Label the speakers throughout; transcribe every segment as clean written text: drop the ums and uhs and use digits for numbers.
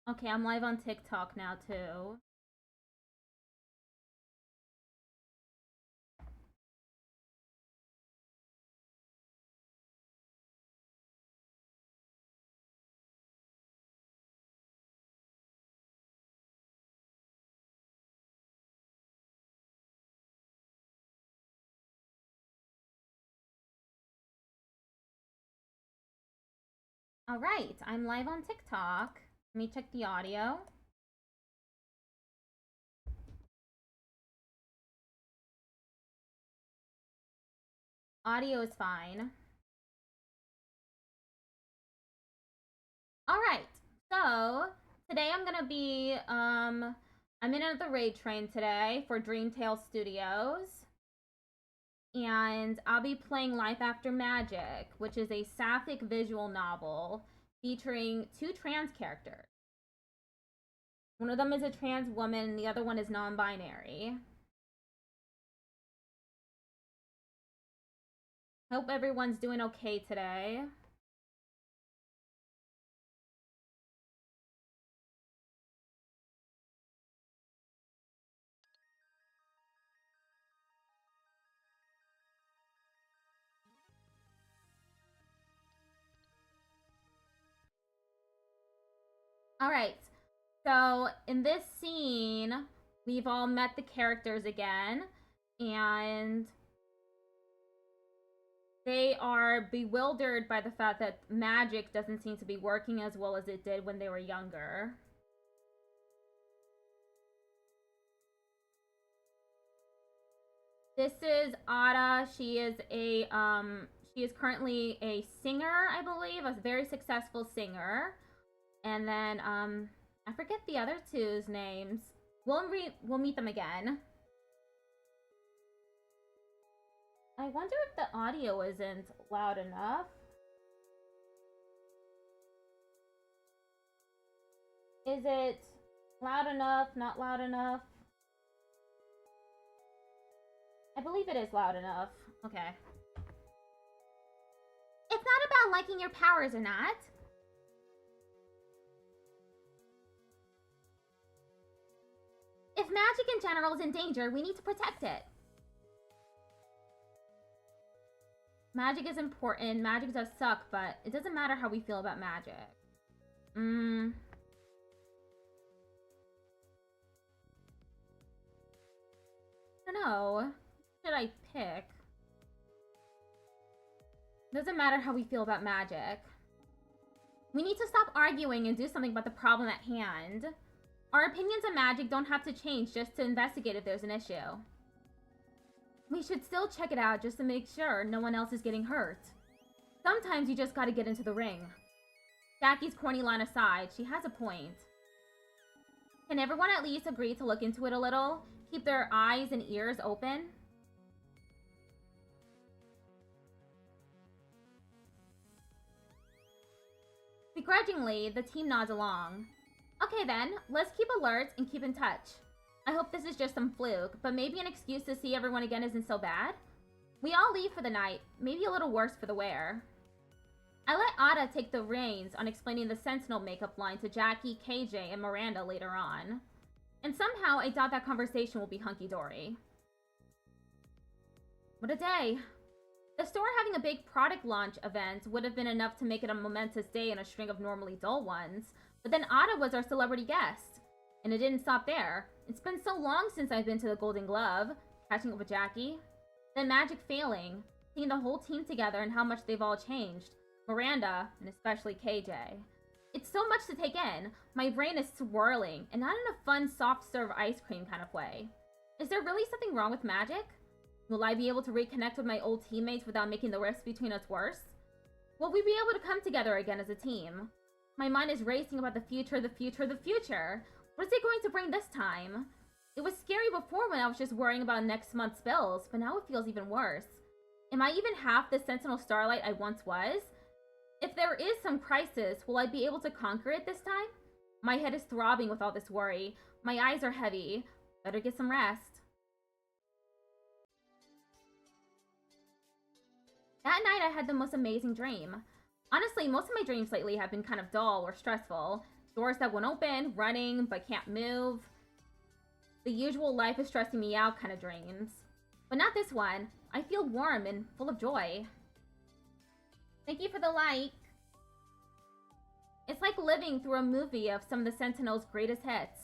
Speaker 1: Okay, I'm live on TikTok now, too. Alright, I'm live on TikTok. Let me check the audio. Audio is fine. Alright, so today I'm gonna be, I'm in another raid train today for Dreamtail Studios. And I'll be playing Life After Magic, which is a sapphic visual novel featuring 2 trans characters. One of them is a trans woman, and the other one is non-binary. Hope everyone's doing okay today. Alright, so in this scene, we've all met the characters again, and they are bewildered by the fact that magic doesn't seem to be working as well as it did when they were younger. This is Ada. She is currently a singer, I believe, a very successful singer. And then, I forget the other two's names. We'll meet them again. I wonder if the audio isn't loud enough. Is it loud enough? Not loud enough? I believe it is loud enough. Okay. It's not about liking your powers or not. If magic in general is in danger, we need to protect it. Magic is important. Magic does suck, but it doesn't matter how we feel about magic. I don't know. What should I pick? Doesn't matter how we feel about magic. We need to stop arguing and do something about the problem at hand. Our opinions on magic don't have to change just to investigate if there's an issue. We should still check it out just to make sure no one else is getting hurt. Sometimes you just gotta get into the ring. Jackie's corny line aside, she has a point. Can everyone at least agree to look into it a little? Keep their eyes and ears open? Begrudgingly, the team nods along. Okay then, let's keep alert and keep in touch. I hope this is just some fluke, but maybe an excuse to see everyone again isn't so bad? We all leave for the night, maybe a little worse for the wear. I let Ada take the reins on explaining the Sentinel makeup line to Jackie, KJ, and Miranda later on. And somehow I doubt that conversation will be hunky-dory. What a day. The store having a big product launch event would have been enough to make it a momentous day in a string of normally dull ones, but then Ada was our celebrity guest. And it didn't stop there. It's been so long since I've been to the Golden Glove, catching up with Jackie. Then magic failing, seeing the whole team together and how much they've all changed. Miranda, and especially KJ. It's so much to take in. My brain is swirling, and not in a fun, soft-serve ice cream kind of way. Is there really something wrong with magic? Will I be able to reconnect with my old teammates without making the rifts between us worse? Will we be able to come together again as a team? My mind is racing about the future, the future, the future. What is it going to bring this time? It was scary before when I was just worrying about next month's bills, but now it feels even worse. Am I even half the Sentinel Starlight I once was? If there is some crisis, will I be able to conquer it this time? My head is throbbing with all this worry. My eyes are heavy. Better get some rest. That night I had the most amazing dream. Honestly, most of my dreams lately have been kind of dull or stressful. Doors that won't open, running but can't move. The usual life is stressing me out kind of dreams. But not this one. I feel warm and full of joy. Thank you for the like. It's like living through a movie of some of the Sentinel's greatest hits.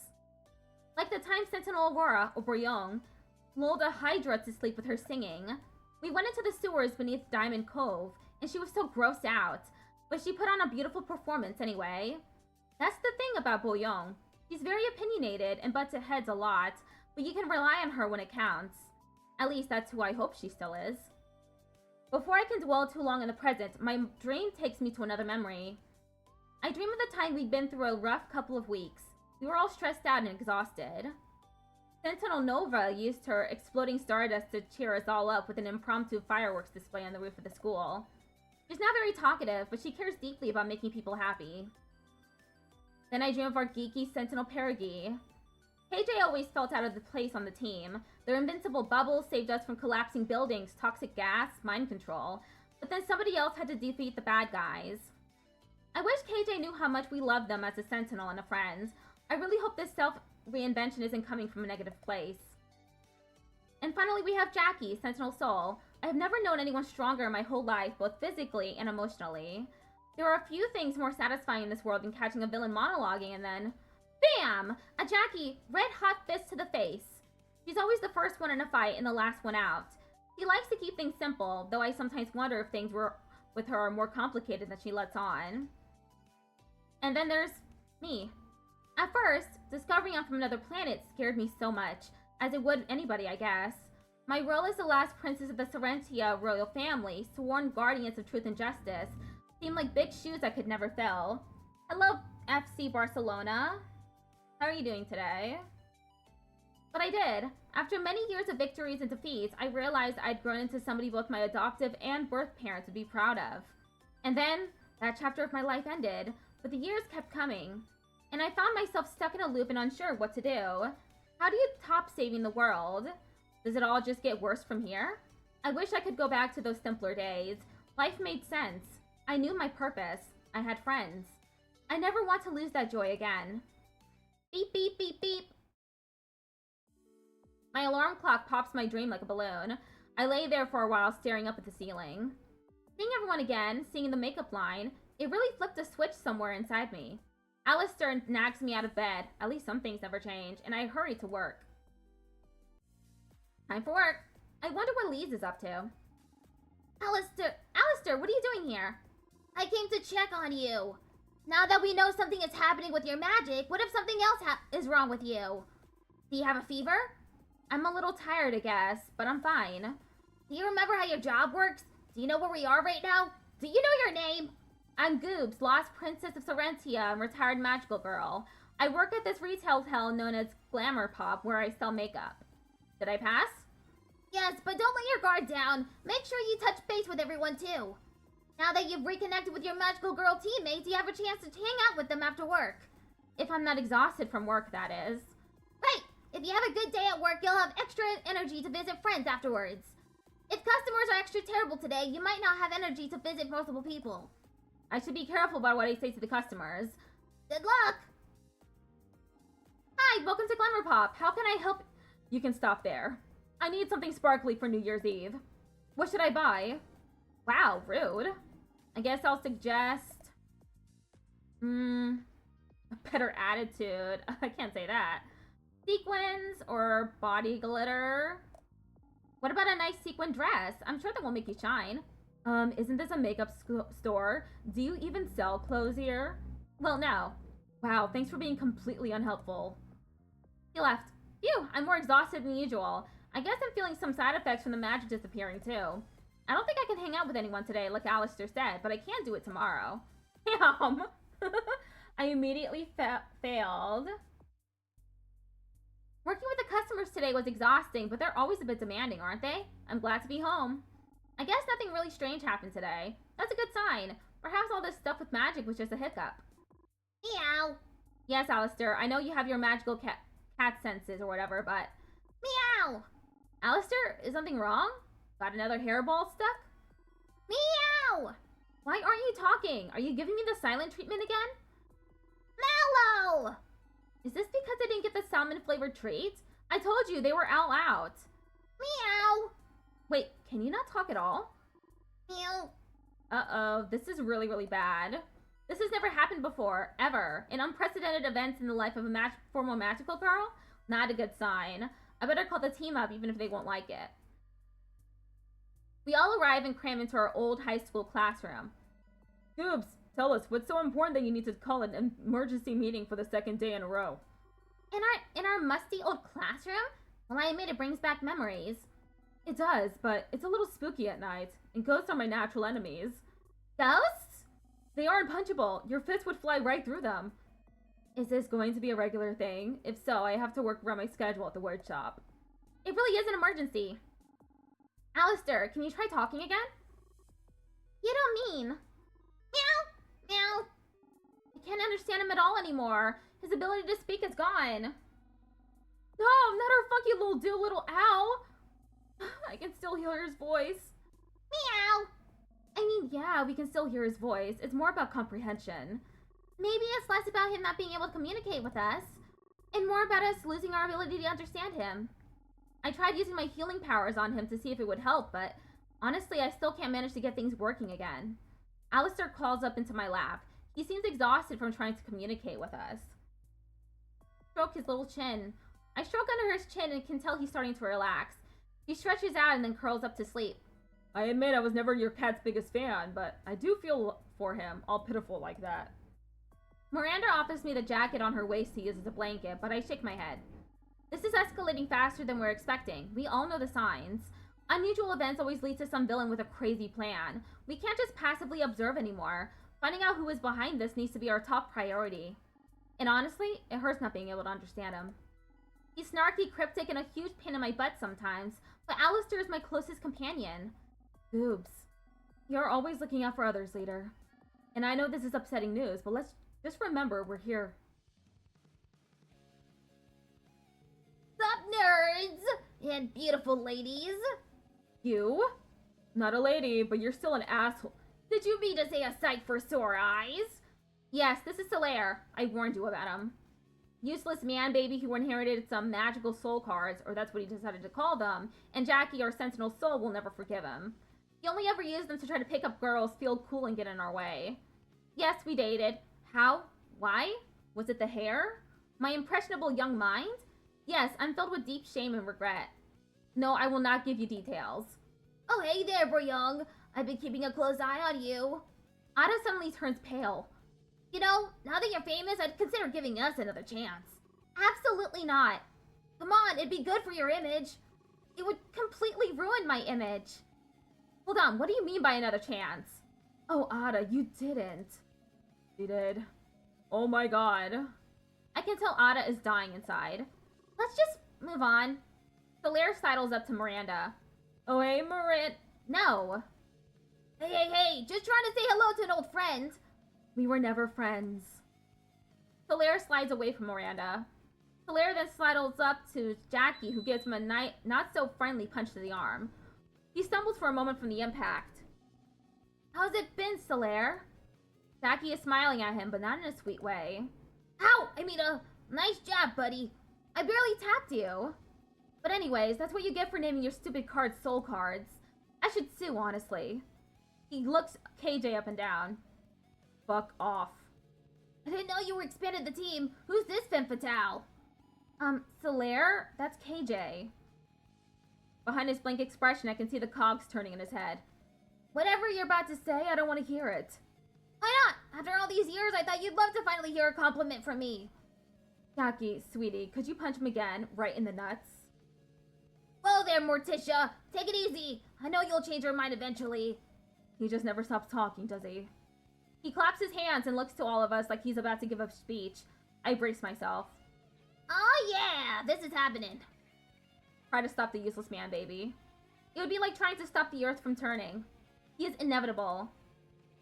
Speaker 1: Like the time Sentinel Aurora, or Boryong, lulled a Hydra to sleep with her singing. We went into the sewers beneath Diamond Cove, and she was so grossed out. But she put on a beautiful performance anyway. That's the thing about Boryong. She's very opinionated and butts heads a lot, but you can rely on her when it counts. At least that's who I hope she still is. Before I can dwell too long in the present, my dream takes me to another memory. I dream of the time we'd been through a rough couple of weeks. We were all stressed out and exhausted. Sentinel Nova used her exploding stardust to cheer us all up with an impromptu fireworks display on the roof of the school. She's not very talkative, but she cares deeply about making people happy. Then I dream of our geeky Sentinel Perigee. KJ always felt out of the place on the team. Their invincible bubbles saved us from collapsing buildings, toxic gas, mind control. But then somebody else had to defeat the bad guys. I wish KJ knew how much we loved them as a Sentinel and a friend. I really hope this self-reinvention isn't coming from a negative place. And finally we have Jackie, Sentinel Soul. I have never known anyone stronger in my whole life, both physically and emotionally. There are a few things more satisfying in this world than catching a villain monologuing and then... BAM! A Jackie red-hot fist to the face. She's always the first one in a fight and the last one out. She likes to keep things simple, though I sometimes wonder if things with her are more complicated than she lets on. And then there's me. At first, discovering I'm from another planet scared me so much, as it would anybody, I guess. My role as the last princess of the Serentia royal family, sworn guardians of truth and justice, seemed like big shoes I could never fill. Hello, FC Barcelona. How are you doing today? But I did. After many years of victories and defeats, I realized I'd grown into somebody both my adoptive and birth parents would be proud of. And then, that chapter of my life ended, but the years kept coming. And I found myself stuck in a loop and unsure what to do. How do you top saving the world? Does it all just get worse from here? I wish I could go back to those simpler days. Life made sense. I knew my purpose. I had friends. I never want to lose that joy again. Beep, beep, beep, beep. My alarm clock pops my dream like a balloon. I lay there for a while staring up at the ceiling. Seeing everyone again, seeing the makeup line, it really flipped a switch somewhere inside me. Alistair nags me out of bed. At least some things never change, and I hurry to work. Time for work. I wonder what Lise is up to. Alistair, what are you doing here?
Speaker 2: I came to check on you. Now that we know something is happening with your magic, what if something else is wrong with you? Do you have a fever?
Speaker 1: I'm a little tired, I guess, but I'm fine.
Speaker 2: Do you remember how your job works? Do you know where we are right now? Do you know your name?
Speaker 1: I'm Goobs, lost princess of Serentia and retired magical girl. I work at this retail hell known as Glamour Pop, where I sell makeup. Did I pass?
Speaker 2: Yes, but don't let your guard down. Make sure you touch base with everyone too. Now that you've reconnected with your magical girl teammates, you have a chance to hang out with them after work.
Speaker 1: If I'm not exhausted from work, that is.
Speaker 2: Right! If you have a good day at work, you'll have extra energy to visit friends afterwards. If customers are extra terrible today, you might not have energy to visit multiple people.
Speaker 1: I should be careful about what I say to the customers.
Speaker 2: Good luck!
Speaker 1: Hi, welcome to Glamour Pop. How can I help? You can stop there. I need something sparkly for New Year's Eve. What should I buy? Wow, rude. I guess I'll suggest... a better attitude. I can't say that. Sequins or body glitter? What about a nice sequin dress? I'm sure that won't make you shine. Isn't this a makeup store? Do you even sell clothes here? Well, no. Wow, thanks for being completely unhelpful. He left. Phew, I'm more exhausted than usual. I guess I'm feeling some side effects from the magic disappearing too. I don't think I can hang out with anyone today, like Alistair said, but I can do it tomorrow. Damn! I immediately failed. Working with the customers today was exhausting, but they're always a bit demanding, aren't they? I'm glad to be home. I guess nothing really strange happened today. That's a good sign. Perhaps all this stuff with magic was just a hiccup.
Speaker 2: Meow.
Speaker 1: Yes, Alistair, I know you have your magical cat senses or whatever, but...
Speaker 2: Meow.
Speaker 1: Alistair, is something wrong? Got another hairball stuck?
Speaker 2: Meow.
Speaker 1: Why aren't you talking? Are you giving me the silent treatment again?
Speaker 2: Mallow!
Speaker 1: Is this because I didn't get the salmon-flavored treat? I told you, they were all out.
Speaker 2: Meow!
Speaker 1: Wait, can you not talk at all?
Speaker 2: Meow.
Speaker 1: Uh-oh, this is really, really bad. This has never happened before, ever. In unprecedented events in the life of a formal magical girl? Not a good sign. I better call the team up even if they won't like it. We all arrive and cram into our old high school classroom. Goobs, tell us, what's so important that you need to call an emergency meeting for the second day in a row?
Speaker 2: In our musty old classroom? Well, I admit it brings back memories.
Speaker 1: It does, but it's a little spooky at night, and ghosts are my natural enemies.
Speaker 2: Ghosts?
Speaker 1: They are unpunchable. Your fists would fly right through them. Is this going to be a regular thing? If so, I have to work around my schedule at the workshop.
Speaker 2: It really is an emergency.
Speaker 1: Alistair, can you try talking again?
Speaker 2: You don't mean... Meow! Meow!
Speaker 1: I can't understand him at all anymore. His ability to speak is gone. No, not our funky little Doolittle owl. I can still hear his voice.
Speaker 2: Meow!
Speaker 1: I mean, yeah, we can still hear his voice. It's more about comprehension.
Speaker 2: Maybe it's less about him not being able to communicate with us, and more about us losing our ability to understand him.
Speaker 1: I tried using my healing powers on him to see if it would help, but honestly, I still can't manage to get things working again. Alistair crawls up into my lap. He seems exhausted from trying to communicate with us. Stroke his little chin. I stroke under his chin and can tell he's starting to relax. He stretches out and then curls up to sleep. I admit I was never your cat's biggest fan, but I do feel for him, all pitiful like that. Miranda offers me the jacket on her waist to use as a blanket, but I shake my head. This is escalating faster than we're expecting. We all know the signs. Unusual events always lead to some villain with a crazy plan. We can't just passively observe anymore. Finding out who is behind this needs to be our top priority. And honestly, it hurts not being able to understand him. He's snarky, cryptic, and a huge pain in my butt sometimes, but Alistair is my closest companion. Boobs. You're always looking out for others, leader. And I know this is upsetting news, but let's just remember we're here.
Speaker 2: Sup, nerds? And beautiful ladies?
Speaker 1: You? Not a lady, but you're still an asshole.
Speaker 2: Did you mean to say a sight for sore eyes?
Speaker 1: Yes, this is Solaire. I warned you about him. Useless man baby who inherited some magical soul cards, or that's what he decided to call them, and Jackie, our sentinel soul, will never forgive him. He only ever used them to try to pick up girls, feel cool, and get in our way. Yes, we dated. How? Why? Was it the hair? My impressionable young mind? Yes, I'm filled with deep shame and regret. No, I will not give you details.
Speaker 2: Oh, hey there, Young. I've been keeping a close eye on you.
Speaker 1: Ada suddenly turns pale.
Speaker 2: You know, now that you're famous, I'd consider giving us another chance.
Speaker 1: Absolutely not.
Speaker 2: Come on, it'd be good for your image.
Speaker 1: It would completely ruin my image. Hold on, what do you mean by another chance? Oh, Ada, you didn't. She did. Oh my god. I can tell Ada is dying inside. Let's just move on. Solaire sidles up to Miranda. Oh, hey, Miranda. No.
Speaker 2: Hey, just trying to say hello to an old friend.
Speaker 1: We were never friends. Solaire slides away from Miranda. Solaire then sidles up to Jackie, who gives him a not-so-friendly punch to the arm. He stumbles for a moment from the impact. How's it been, Solaire? Jackie is smiling at him, but not in a sweet way.
Speaker 2: Ow! Nice job, buddy.
Speaker 1: I barely tapped you. But anyways, that's what you get for naming your stupid cards soul cards. I should sue, honestly. He looks KJ up and down. Fuck off.
Speaker 2: I didn't know you were expanded the team. Who's this femme fatale?
Speaker 1: Solaire? That's KJ. Behind his blank expression, I can see the cogs turning in his head. Whatever you're about to say, I don't want to hear it.
Speaker 2: Why not? After all these years, I thought you'd love to finally hear a compliment from me.
Speaker 1: Jackie, sweetie, could you punch him again, right in the nuts?
Speaker 2: Whoa there, Morticia. Take it easy. I know you'll change your mind eventually.
Speaker 1: He just never stops talking, does he? He claps his hands and looks to all of us like he's about to give a speech. I brace myself.
Speaker 2: Oh yeah, this is happening.
Speaker 1: Try to stop the useless man, baby. It would be like trying to stop the earth from turning. He is inevitable.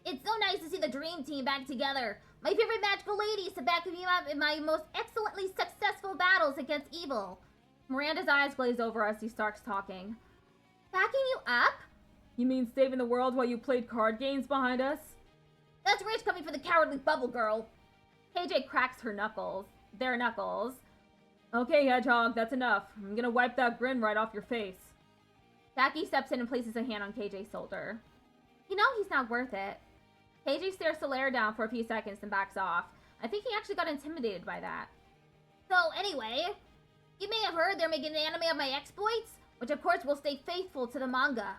Speaker 2: It's so nice to see the dream team back together. My favorite magical ladies to back me up in my most excellently successful battles against evil.
Speaker 1: Miranda's eyes glaze over as he starts talking.
Speaker 2: Backing you up?
Speaker 1: You mean saving the world while you played card games behind us?
Speaker 2: That's rich coming for the cowardly bubble girl.
Speaker 1: KJ cracks their knuckles. Okay, Hedgehog, that's enough. I'm gonna wipe that grin right off your face. Jackie steps in and places a hand on KJ's shoulder.
Speaker 2: You know he's not worth it.
Speaker 1: KJ stares Solaire down for a few seconds and backs off. I think he actually got intimidated by that.
Speaker 2: So anyway, you may have heard they're making an anime of my exploits, which of course will stay faithful to the manga.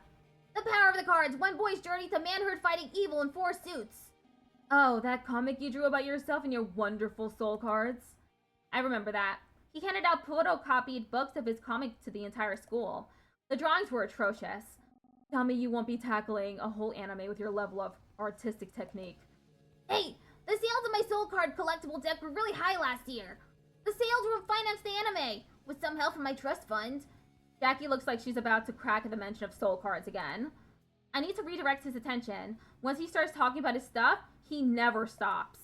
Speaker 2: The power of the cards, one boy's journey to manhood fighting evil in 4 suits.
Speaker 1: Oh, that comic you drew about yourself and your wonderful soul cards? I remember that. He handed out photocopied books of his comic to the entire school. The drawings were atrocious. Tell me you won't be tackling a whole anime with your level of artistic technique.
Speaker 2: Hey, the sales of my soul card collectible deck were really high last year. The sales will finance the anime, with some help from my trust fund.
Speaker 1: Jackie looks like she's about to crack at the mention of soul cards again. I need to redirect his attention. Once he starts talking about his stuff, he never stops.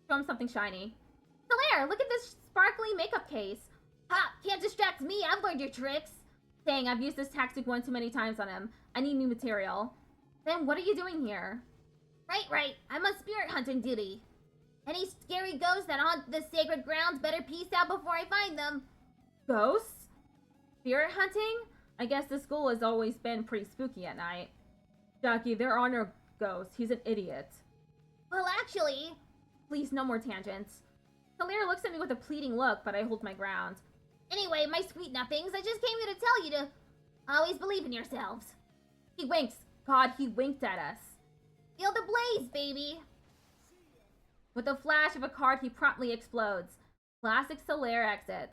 Speaker 1: Show him something shiny.
Speaker 2: Solaire, look at this sparkly makeup case. Ha! Can't distract me, I've learned your tricks.
Speaker 1: Dang, I've used this tactic one too many times on him. I need new material. Then what are you doing here?
Speaker 2: Right. I'm on spirit hunting duty. Any scary ghosts that haunt the sacred grounds better peace out before I find them.
Speaker 1: Ghosts? Spirit hunting? I guess the school has always been pretty spooky at night. Jackie, there are no ghosts. He's an idiot.
Speaker 2: Well, actually...
Speaker 1: Please, no more tangents. Solaire looks at me with a pleading look, but I hold my ground.
Speaker 2: Anyway, my sweet nothings, I just came here to tell you to always believe in yourselves.
Speaker 1: He winks. God, he winked at us.
Speaker 2: Feel the blaze, baby.
Speaker 1: With a flash of a card, he promptly explodes. Classic Solaire exit.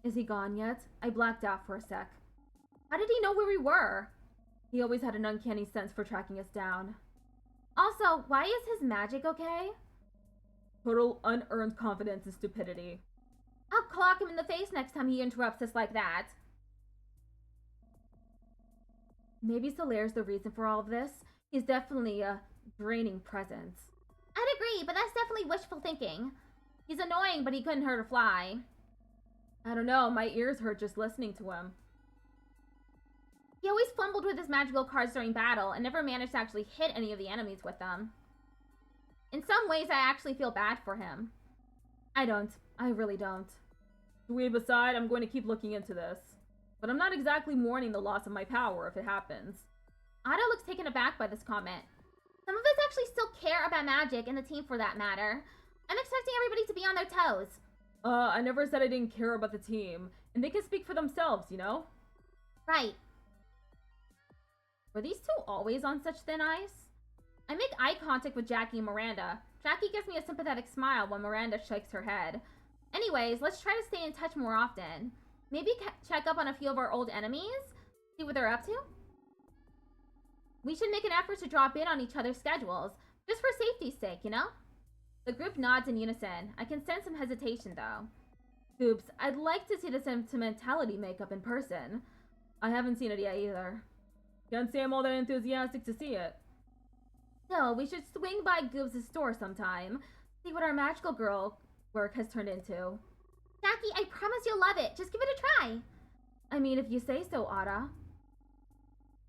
Speaker 1: Is he gone yet? I blacked out for a sec. How did he know where we were? He always had an uncanny sense for tracking us down. Also, why is his magic okay? Total unearned confidence and stupidity. I'll clock him in the face next time he interrupts us like that. Maybe Solaire's the reason for all of this. He's definitely a draining presence.
Speaker 2: I'd agree, but that's definitely wishful thinking.
Speaker 1: He's annoying, but he couldn't hurt a fly. I don't know, my ears hurt just listening to him. He always fumbled with his magical cards during battle and never managed to actually hit any of the enemies with them. In some ways, I actually feel bad for him. I don't. I really don't. Dweeb aside, I'm going to keep looking into this. But I'm not exactly mourning the loss of my power if it happens. Ada looks taken aback by this comment.
Speaker 2: Some of us actually still care about magic and the team for that matter. I'm expecting everybody to be on their toes.
Speaker 1: I never said I didn't care about the team. And they can speak for themselves, you know?
Speaker 2: Right.
Speaker 1: Were these two always on such thin ice? I make eye contact with Jackie and Miranda. Jackie gives me a sympathetic smile when Miranda shakes her head. Anyways, let's try to stay in touch more often. Maybe check up on a few of our old enemies? See what they're up to? We should make an effort to drop in on each other's schedules, just for safety's sake, you know? The group nods in unison. I can sense some hesitation, though. Oops, I'd like to see the sentimentality makeup in person. I haven't seen it yet either. Can't say I'm all that enthusiastic to see it. So, we should swing by Goob's store sometime, see what our magical girl work has turned into.
Speaker 2: Jackie, I promise you'll love it. Just give it a try.
Speaker 1: I mean, if you say so, Ada.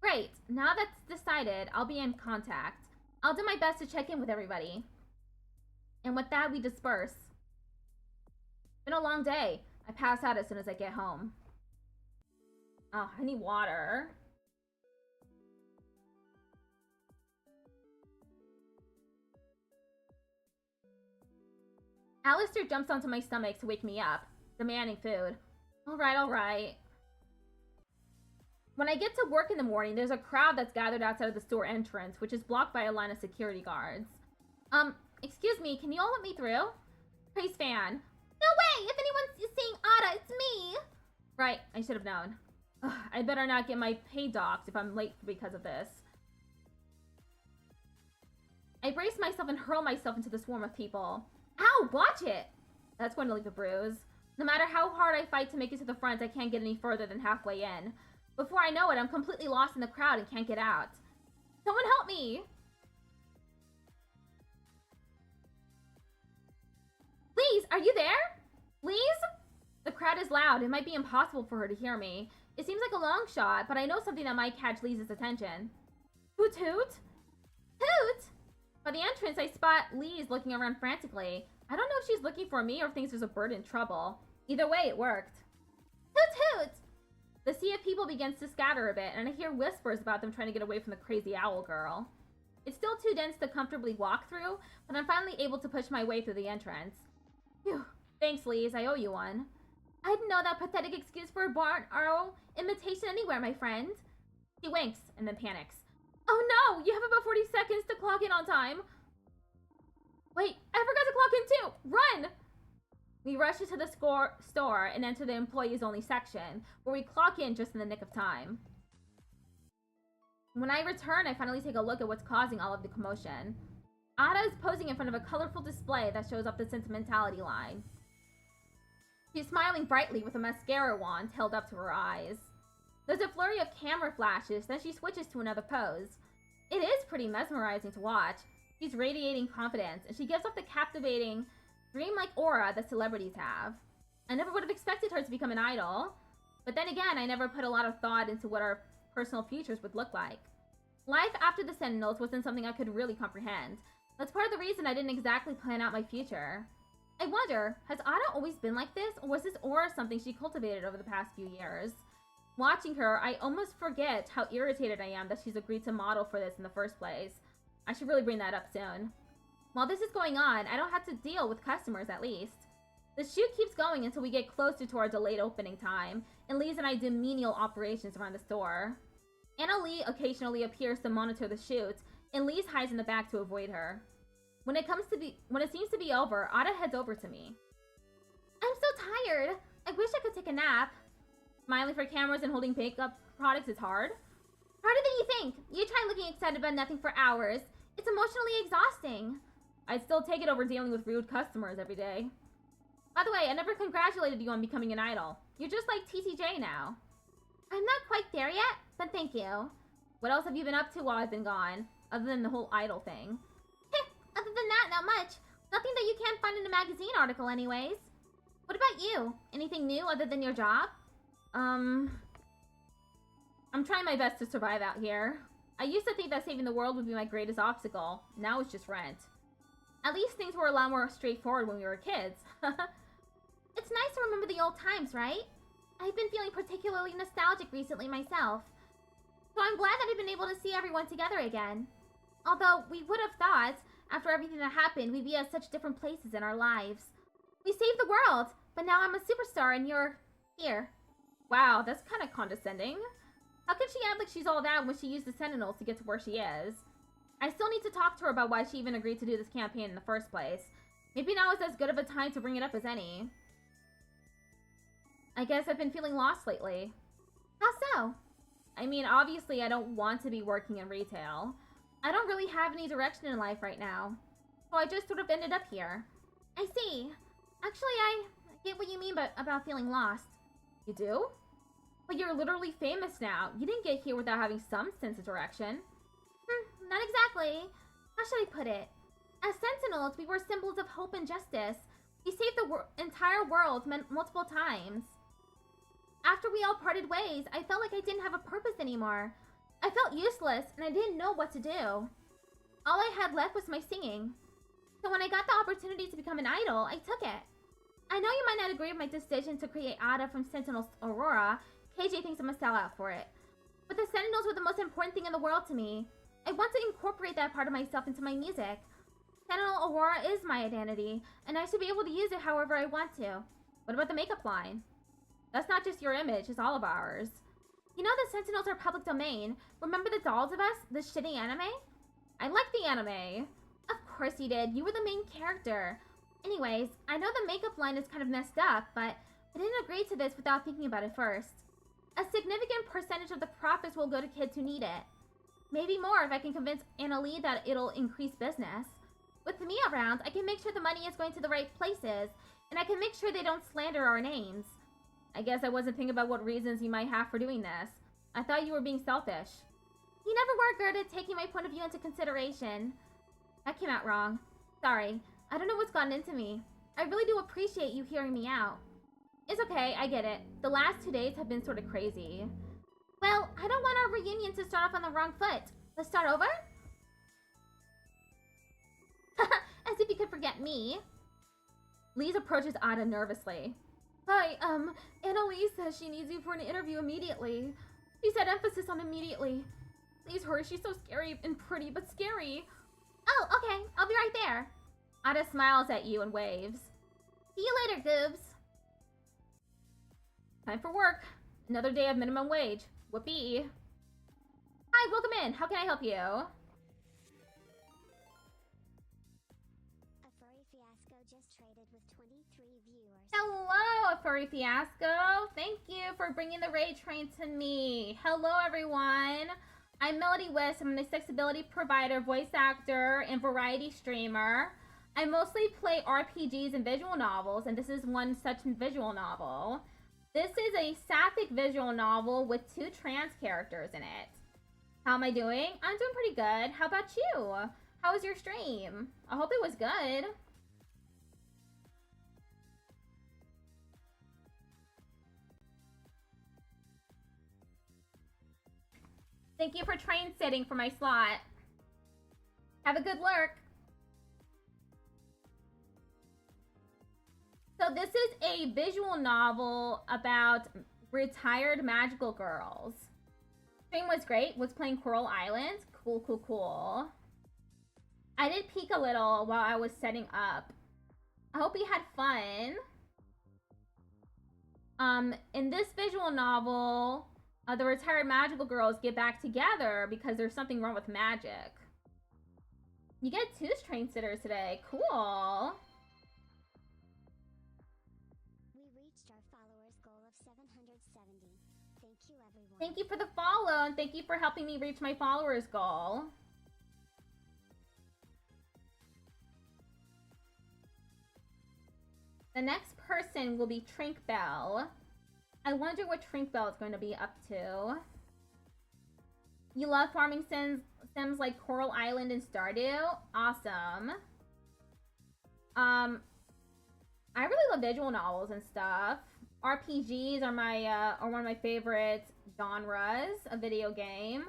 Speaker 1: Great. Now that's decided, I'll be in contact. I'll do my best to check in with everybody. And with that, we disperse. It's been a long day. I pass out as soon as I get home. Oh, I need water. Alistair jumps onto my stomach to wake me up, demanding food. Alright. When I get to work in the morning, there's a crowd that's gathered outside of the store entrance, which is blocked by a line of security guards. Excuse me, can you all let me through? Praise fan.
Speaker 2: No way! If anyone's seeing Ada, it's me!
Speaker 1: Right, I should have known. Ugh, I better not get my pay docked if I'm late because of this. I brace myself and hurl myself into the swarm of people. Ow, watch it! That's going to leave a bruise. No matter how hard I fight to make it to the front, I can't get any further than halfway in. Before I know it, I'm completely lost in the crowd and can't get out. Someone help me! Please, are you there? Please? The crowd is loud. It might be impossible for her to hear me. It seems like a long shot, but I know something that might catch Lisa's attention. Hoot hoot?
Speaker 2: Hoot?
Speaker 1: By the entrance, I spot Lise looking around frantically. I don't know if she's looking for me or thinks there's a bird in trouble. Either way, it worked.
Speaker 2: Hoot hoot!
Speaker 1: The sea of people begins to scatter a bit, and I hear whispers about them trying to get away from the crazy owl girl. It's still too dense to comfortably walk through, but I'm finally able to push my way through the entrance. Phew. Thanks, Lise. I owe you one.
Speaker 2: I didn't know that pathetic excuse for a barn owl imitation anywhere, my friend.
Speaker 1: He winks and then panics. Oh no! You have about 40 seconds to clock in on time. Wait, I forgot to clock in too! Run! We rush into the store and enter the employees only section, where we clock in just in the nick of time. When I return, I finally take a look at what's causing all of the commotion. Ada is posing in front of a colorful display that shows off the sentimentality line. She's smiling brightly with a mascara wand held up to her eyes. There's a flurry of camera flashes, then she switches to another pose. It is pretty mesmerizing to watch. She's radiating confidence, and she gives off the captivating, dreamlike aura that celebrities have. I never would have expected her to become an idol, but then again, I never put a lot of thought into what our personal futures would look like. Life after the Sentinels wasn't something I could really comprehend. That's part of the reason I didn't exactly plan out my future. I wonder, has Ada always been like this, or was this aura something she cultivated over the past few years? Watching her, I almost forget how irritated I am that she's agreed to model for this in the first place. I should really bring that up soon. While this is going on, I don't have to deal with customers at least. The shoot keeps going until we get closer to our delayed opening time, and Lise and I do menial operations around the store. Anna Lee occasionally appears to monitor the shoot, and Lise hides in the back to avoid her. When it seems to be over, Ada heads over to me.
Speaker 2: I'm so tired. I wish I could take a nap.
Speaker 1: Smiling for cameras and holding makeup products is hard.
Speaker 2: Harder than you think. You try looking excited about nothing for hours. It's emotionally exhausting.
Speaker 1: I'd still take it over dealing with rude customers every day. By the way, I never congratulated you on becoming an idol. You're just like TTJ now.
Speaker 2: I'm not quite there yet, but thank you.
Speaker 1: What else have you been up to while I've been gone, other than the whole idol thing?
Speaker 2: Other than that, not much. Nothing that you can't find in a magazine article anyways. What about you? Anything new other than your job?
Speaker 1: I'm trying my best to survive out here. I used to think that saving the world would be my greatest obstacle. Now it's just rent. At least things were a lot more straightforward when we were kids.
Speaker 2: It's nice to remember the old times, right? I've been feeling particularly nostalgic recently myself. So I'm glad that I've been able to see everyone together again. Although we would have thought, after everything that happened, we'd be at such different places in our lives. We saved the world, but now I'm a superstar and you're here.
Speaker 1: Wow, that's kind of condescending. How can she act like she's all that when she used the Sentinels to get to where she is? I still need to talk to her about why she even agreed to do this campaign in the first place. Maybe now is as good of a time to bring it up as any. I guess I've been feeling lost lately.
Speaker 2: How so?
Speaker 1: I mean, obviously I don't want to be working in retail. I don't really have any direction in life right now. So I just sort of ended up here.
Speaker 2: I see. Actually, I get what you mean about feeling lost.
Speaker 1: You do? But you're literally famous now. You didn't get here without having some sense of direction.
Speaker 2: Not exactly. How should I put it? As Sentinels, we were symbols of hope and justice. We saved the entire world multiple times. After we all parted ways, I felt like I didn't have a purpose anymore. I felt useless, and I didn't know what to do. All I had left was my singing. So when I got the opportunity to become an idol, I took it. I know you might not agree with my decision to create Ada from Sentinel's Aurora. KJ thinks I'm a sellout for it. But the Sentinels were the most important thing in the world to me. I want to incorporate that part of myself into my music. Sentinel Aurora is my identity, and I should be able to use it however I want to.
Speaker 1: What about the makeup line? That's not just your image, it's all of ours.
Speaker 2: You know the Sentinels are public domain. Remember the dolls of us? The shitty anime?
Speaker 1: I like the anime.
Speaker 2: Of course you did. You were the main character. Anyways, I know the makeup line is kind of messed up, but I didn't agree to this without thinking about it first. A significant percentage of the profits will go to kids who need it. Maybe more if I can convince Anna Lee that it'll increase business. With me around, I can make sure the money is going to the right places, and I can make sure they don't slander our names.
Speaker 1: I guess I wasn't thinking about what reasons you might have for doing this. I thought you were being selfish.
Speaker 2: You never were good at taking my point of view into consideration. That came out wrong. Sorry. I don't know what's gotten into me. I really do appreciate you hearing me out.
Speaker 1: It's okay, I get it. The last 2 days have been sort of crazy.
Speaker 2: Well, I don't want our reunion to start off on the wrong foot. Let's start over? me.
Speaker 1: Lise approaches Ada nervously.
Speaker 2: Hi, Annalise says she needs you for an interview immediately. She said emphasis on immediately. Please hurry, she's so scary and pretty, but scary. Oh, okay, I'll be right there.
Speaker 1: Ada smiles at you and waves.
Speaker 2: See you later, Goobs.
Speaker 1: Time for work. Another day of minimum wage. Whoopee. Hi, welcome in. How can I help you? Hello, Furry Fiasco. Thank you for bringing the raid train to me. Hello, everyone. I'm Melody Wisp. I'm an accessibility provider, voice actor, and variety streamer. I mostly play RPGs and visual novels, and this is one such visual novel. This is a sapphic visual novel with 2 trans characters in it. How am I doing? I'm doing pretty good. How about you? How was your stream? I hope it was good. Thank you for train sitting for my slot. Have a good lurk. So this is a visual novel about retired magical girls. Stream was great. Was playing Coral Island. Cool, cool, cool. I did peek a little while I was setting up. I hope you had fun. In this visual novel, the retired magical girls get back together because there's something wrong with magic. You get 2 train sitters today. Cool.
Speaker 3: We reached our followers goal of 770. Thank you, everyone.
Speaker 1: Thank you for the follow, and thank you for helping me reach my followers goal. The next person will be Trinkbell. I wonder what Trinkbell is going to be up to. You love farming sims like Coral Island and Stardew? Awesome. I really love visual novels and stuff. RPGs are are one of my favorite genres of video game.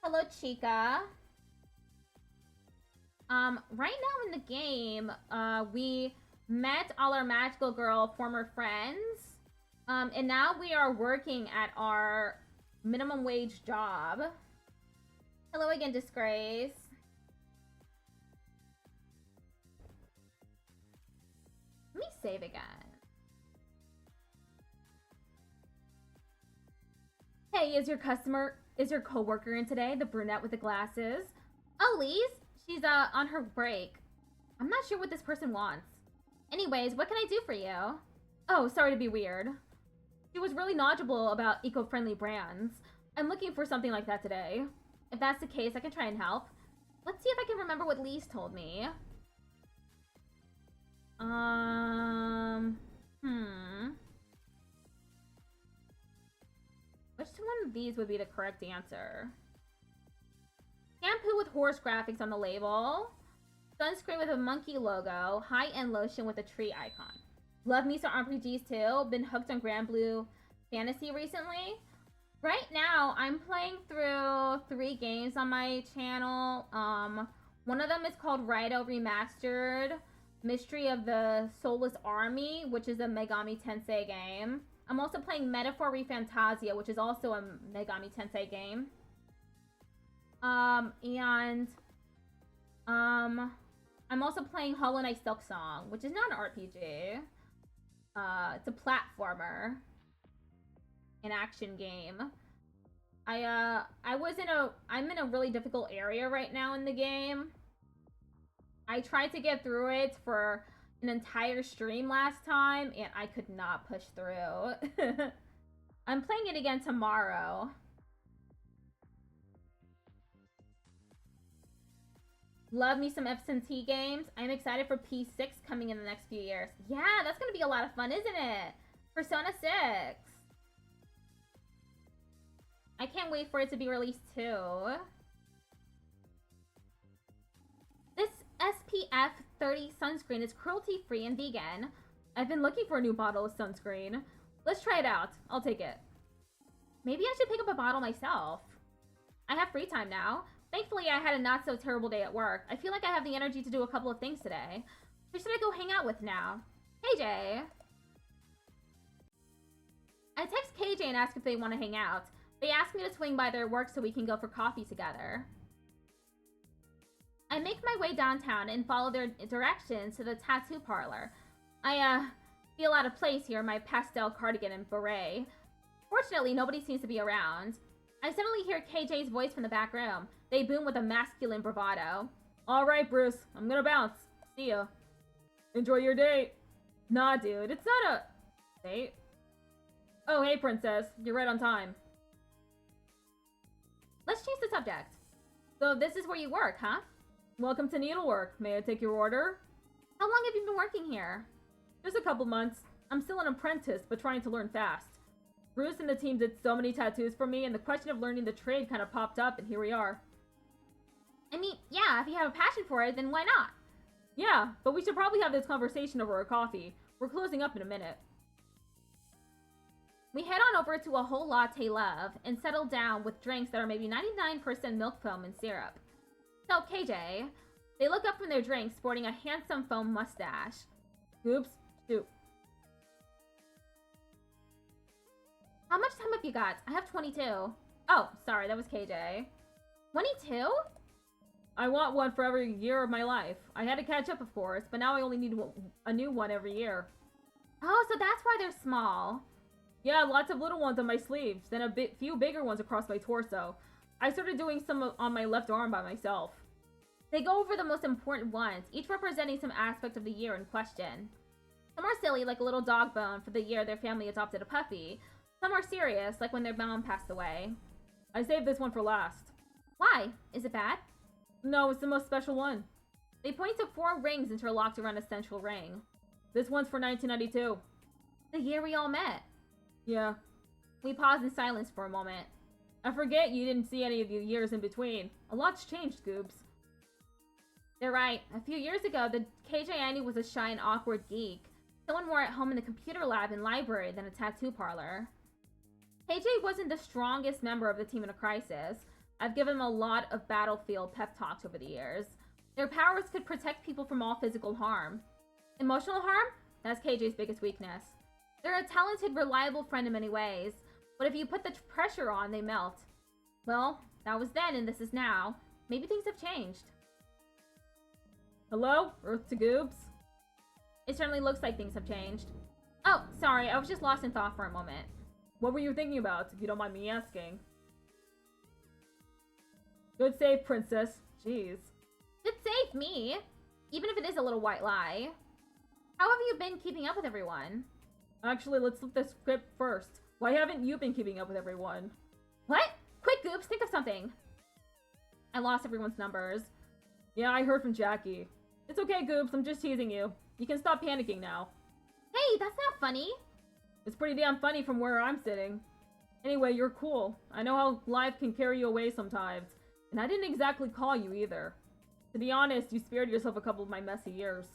Speaker 1: Hello, Chica. Right now in the game, we met all our magical girl former friends. And now we are working at our minimum wage job. Hello again, Disgrace. Let me save again. Hey, is your coworker in today? The brunette with the glasses? Oh, Lise? She's on her break. I'm not sure what this person wants. Anyways, what can I do for you? Oh, sorry to be weird. She was really knowledgeable about eco-friendly brands. I'm looking for something like that today. If that's the case, I can try and help. Let's see if I can remember what Lise told me. Which one of these would be the correct answer? Shampoo with horse graphics on the label. Sunscreen with a monkey logo. High-end lotion with a tree icon. Love me some RPGs too. Been hooked on Grand Blue Fantasy recently. Right now, I'm playing through 3 games on my channel. One of them is called Raito Remastered. Mystery of the Soulless Army, which is a Megami Tensei game. I'm also playing Metaphor ReFantasia, which is also a Megami Tensei game. I'm also playing Hollow Knight Silk Song, which is not an RPG. It's a platformer, an action game. I'm in a really difficult area right now in the game. I tried to get through it for an entire stream last time, and I could not push through. I'm playing it again tomorrow. Love me some absentee games. I'm excited for P6 coming in the next few years. Yeah, that's gonna be a lot of fun, isn't it? Persona 6. I can't wait for it to be released too. This SPF 30 sunscreen is cruelty-free and vegan. I've been looking for a new bottle of sunscreen. Let's try it out. I'll take it. Maybe I should pick up a bottle myself. I have free time now. Thankfully, I had a not-so-terrible day at work. I feel like I have the energy to do a couple of things today. Who should I go hang out with now? KJ. I text KJ and ask if they want to hang out. They ask me to swing by their work so we can go for coffee together. I make my way downtown and follow their directions to the tattoo parlor. I, feel out of place here in my pastel cardigan and beret. Fortunately, nobody seems to be around. I suddenly hear KJ's voice from the back room. They boom with a masculine bravado. Alright, Bruce. I'm gonna bounce. See ya. Enjoy your date. Nah, dude. It's not a... date? Oh, hey, princess. You're right on time. Let's change the subject. So this is where you work, huh? Welcome to Needlework. May I take your order? How long have you been working here? Just a couple months. I'm still an apprentice, but trying to learn fast. Bruce and the team did so many tattoos for me, and the question of learning the trade kind of popped up, and here we are. I mean, yeah, if you have a passion for it, then why not? Yeah, but we should probably have this conversation over a coffee. We're closing up in a minute. We head on over to a whole latte love and settle down with drinks that are maybe 99% milk foam and syrup. So, KJ, they look up from their drinks sporting a handsome foam mustache. Oops, shoot. How much time have you got? I have 22. Oh, sorry, that was KJ. 22? I want one for every year of my life. I had to catch up, of course, but now I only need a new one every year. Oh, so that's why they're small. Yeah, lots of little ones on my sleeves, then a few bigger ones across my torso. I started doing some on my left arm by myself. They go over the most important ones, each representing some aspect of the year in question. Some are silly, like a little dog bone for the year their family adopted a puppy. Some are serious, like when their mom passed away. I saved this one for last. Why? Is it bad? No, it's the most special one. They point to 4 rings interlocked around a central ring. This one's for 1992. The year we all met. Yeah. We pause in silence for a moment. I forget you didn't see any of the years in between. A lot's changed, Goobs. They're right. A few years ago, the KJ Annie was a shy and awkward geek. Someone more at home in the computer lab and library than a tattoo parlor. KJ wasn't the strongest member of the team in a crisis. I've given them a lot of battlefield pep talks over the years. Their powers could protect people from all physical harm. Emotional harm? That's KJ's biggest weakness. They're a talented, reliable friend in many ways, but if you put the pressure on, they melt. Well, that was then and this is now. Maybe things have changed. Hello? Earth to Goobs? It certainly looks like things have changed. Oh, sorry, I was just lost in thought for a moment. What were you thinking about, if you don't mind me asking? Good save, princess. Jeez. Good save, me. Even if it is a little white lie. How have you been keeping up with everyone? Actually, let's flip the script first. Why haven't you been keeping up with everyone? What? Quick, Goobs, think of something. I lost everyone's numbers. Yeah, I heard from Jackie. It's okay, Goobs, I'm just teasing you. You can stop panicking now. Hey, that's not funny. It's pretty damn funny from where I'm sitting. Anyway, you're cool. I know how life can carry you away sometimes. And I didn't exactly call you either. To be honest, you spared yourself a couple of my messy years.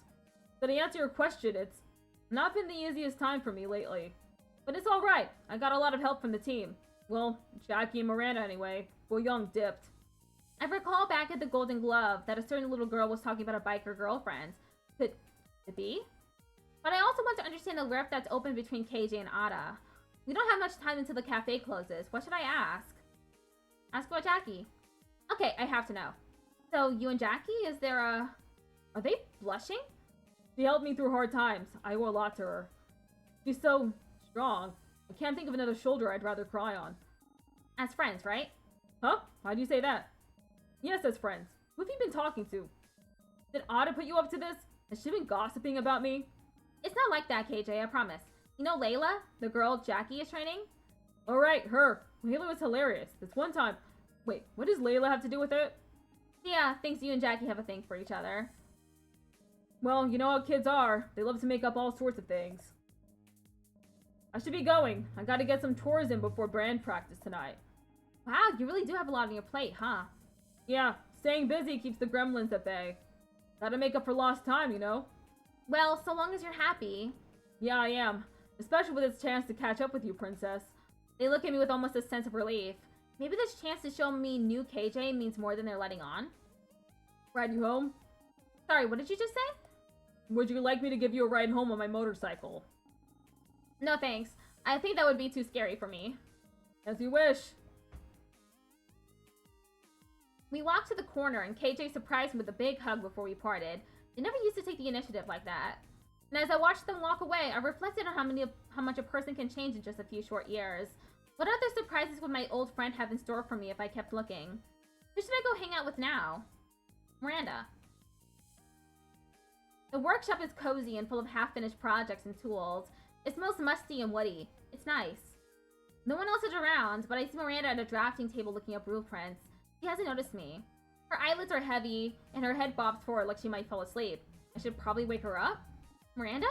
Speaker 1: So to answer your question, it's not been the easiest time for me lately. But it's alright. I got a lot of help from the team. Well, Jackie and Miranda anyway. Well, Young dipped. I recall back at the Golden Glove that a certain little girl was talking about a biker girlfriend. Could it be? But I also want to understand the rift that's open between KJ and Ada. We don't have much time until the cafe closes. What should I ask? Ask about Jackie. Okay, I have to know. So, you and Jackie, is there a... Are they blushing? She helped me through hard times. I owe a lot to her. She's so strong. I can't think of another shoulder I'd rather cry on. As friends, right? Huh? Why do you say that? Yes, as friends. Who have you been talking to? Did Ada put you up to this? Has she been gossiping about me? It's not like that, KJ, I promise. You know Layla? The girl Jackie is training? Alright, her. Layla was hilarious. This one time... Wait, what does Layla have to do with it? Yeah, thinks you and Jackie have a thing for each other. Well, you know how kids are. They love to make up all sorts of things. I should be going. I gotta get some chores in before band practice tonight. Wow, you really do have a lot on your plate, huh? Yeah, staying busy keeps the gremlins at bay. Gotta make up for lost time, you know? Well, so long as you're happy. Yeah, I am. Especially with this chance to catch up with you, princess. They look at me with almost a sense of relief. Maybe this chance to show me new KJ means more than they're letting on. Ride you home? Sorry, what did you just say? Would you like me to give you a ride home on my motorcycle? No thanks. I think that would be too scary for me. As you wish. We walked to the corner and KJ surprised me with a big hug before we parted. They never used to take the initiative like that. And as I watched them walk away, I reflected on how much a person can change in just a few short years. What other surprises would my old friend have in store for me if I kept looking? Who should I go hang out with now? Miranda. The workshop is cozy and full of half-finished projects and tools. It smells musty and woody. It's nice. No one else is around, but I see Miranda at a drafting table looking up blueprints. She hasn't noticed me. Her eyelids are heavy, and her head bobs forward like she might fall asleep. I should probably wake her up? Miranda?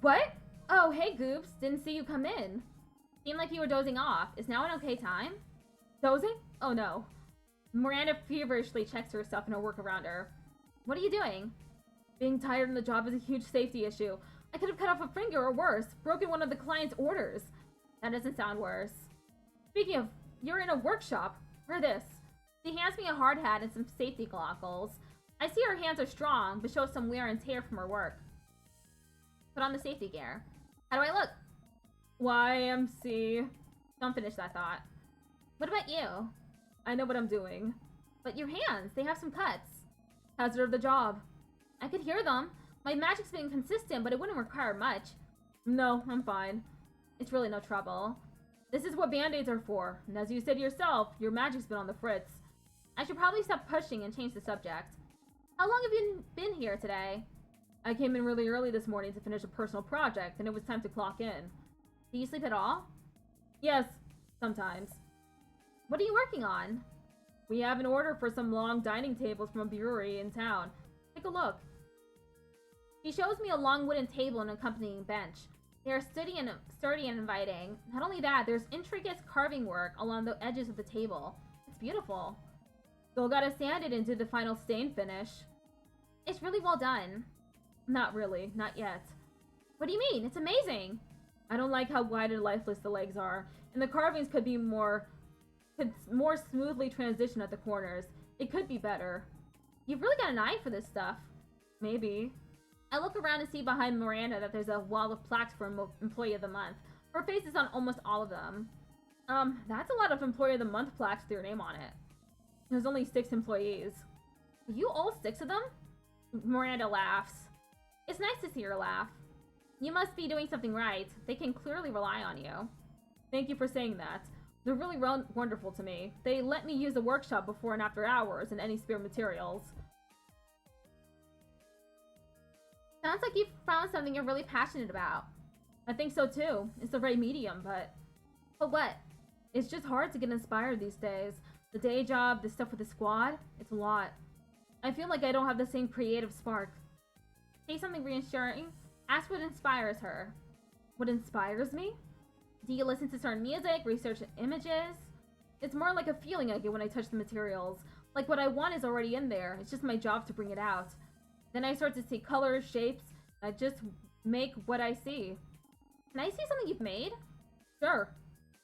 Speaker 1: What? Oh, hey, Goops. Didn't see you come in. Seemed like you were dozing off. Is now an okay time? Dozing? Oh, no. Miranda feverishly checks herself and her work around her. What are you doing? Being tired on the job is a huge safety issue. I could have cut off a finger or worse, broken one of the client's orders. That doesn't sound worse. Speaking of, you're in a workshop. Wear this. She hands me a hard hat and some safety goggles. I see her hands are strong, but show some wear and tear from her work. Put on the safety gear. How do I look? YMC. Don't finish that thought. What about you? I know what I'm doing. But your hands, they have some cuts. Hazard of the job. I could hear them. My magic's been consistent, but it wouldn't require much. No, I'm fine. It's really no trouble. This is what band-aids are for, and as you said yourself, your magic's been on the fritz. I should probably stop pushing and change the subject. How long have you been here today? I came in really early this morning to finish a personal project, and it was time to clock in. Do you sleep at all? Yes, sometimes. What are you working on? We have an order for some long dining tables from a brewery in town. Take a look. She shows me a long wooden table and accompanying bench. They are sturdy and inviting. Not only that, there's intricate carving work along the edges of the table. It's beautiful. Still gotta sand it and do the final stain finish. It's really well done. Not really, not yet. What do you mean? It's amazing! I don't like how wide and lifeless the legs are, and the carvings could more smoothly transition at the corners. It could be better. You've really got an eye for this stuff. Maybe. I look around and see behind Miranda that there's a wall of plaques for Employee of the Month. Her face is on almost all of them. That's a lot of Employee of the Month plaques with your name on it. There's only 6 employees. You all 6 of them? Miranda laughs. It's nice to see her laugh. You must be doing something right. They can clearly rely on you. Thank you for saying that. They're really wonderful to me. They let me use the workshop before and after hours and any spare materials. Sounds like you've found something you're really passionate about. I think so too. It's the right medium, but... But what? It's just hard to get inspired these days. The day job, the stuff with the squad, it's a lot. I feel like I don't have the same creative spark. Say something reassuring. Ask what inspires her. What inspires me? Do you listen to certain music, research images? It's more like a feeling I get when I touch the materials. Like what I want is already in there. It's just my job to bring it out. Then I start to see colors, shapes. I just make what I see. Can I see something you've made? Sure.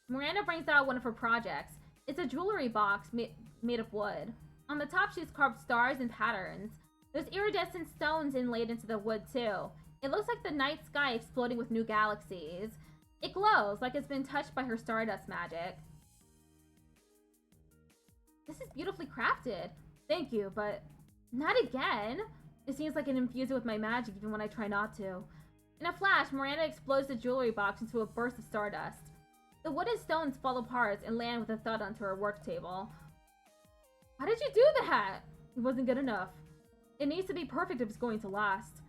Speaker 1: Miranda brings out one of her projects. It's a jewelry box made of wood. On the top, she's carved stars and patterns. There's iridescent stones inlaid into the wood, too. It looks like the night sky exploding with new galaxies. It glows like it's been touched by her stardust magic. This is beautifully crafted. Thank you, but not again. It seems like it infused it with my magic even when I try not to. In a flash, Miranda explodes the jewelry box into a burst of stardust. The wooden stones fall apart and land with a thud onto her work table. How did you do that? It wasn't good enough. It needs to be perfect if it's going to last.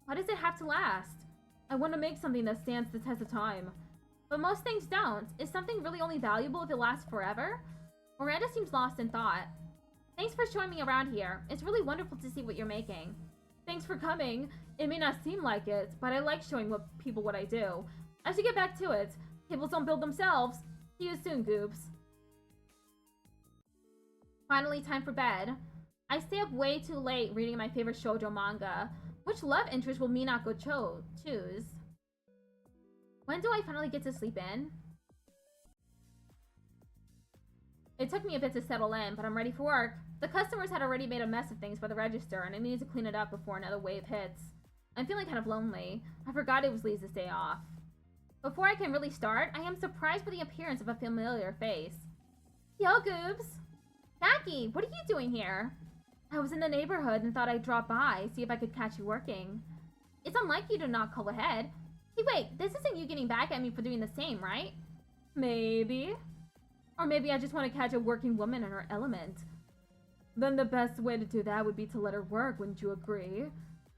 Speaker 1: Why does it have to last? I want to make something that stands the test of time. But most things don't. Is something really only valuable if it lasts forever? Miranda seems lost in thought. Thanks for showing me around here. It's really wonderful to see what you're making. Thanks for coming. It may not seem like it, but I like showing people what I do. I should get back to it. Tables don't build themselves. See you soon, Goops. Finally, time for bed. I stay up way too late reading my favorite shoujo manga. Which love interest will Minako choose? When do I finally get to sleep in? It took me a bit to settle in, but I'm ready for work. The customers had already made a mess of things by the register, and I needed to clean it up before another wave hits. I'm feeling kind of lonely. I forgot it was Lisa's day off. Before I can really start, I am surprised by the appearance of a familiar face. Yo, Goobs! Jackie, what are you doing here? I was in the neighborhood and thought I'd drop by, see if I could catch you working. It's unlike you to not call ahead. Hey, wait, this isn't you getting back at me for doing the same, right? Maybe. Or maybe I just want to catch a working woman in her element. Then the best way to do that would be to let her work, wouldn't you agree?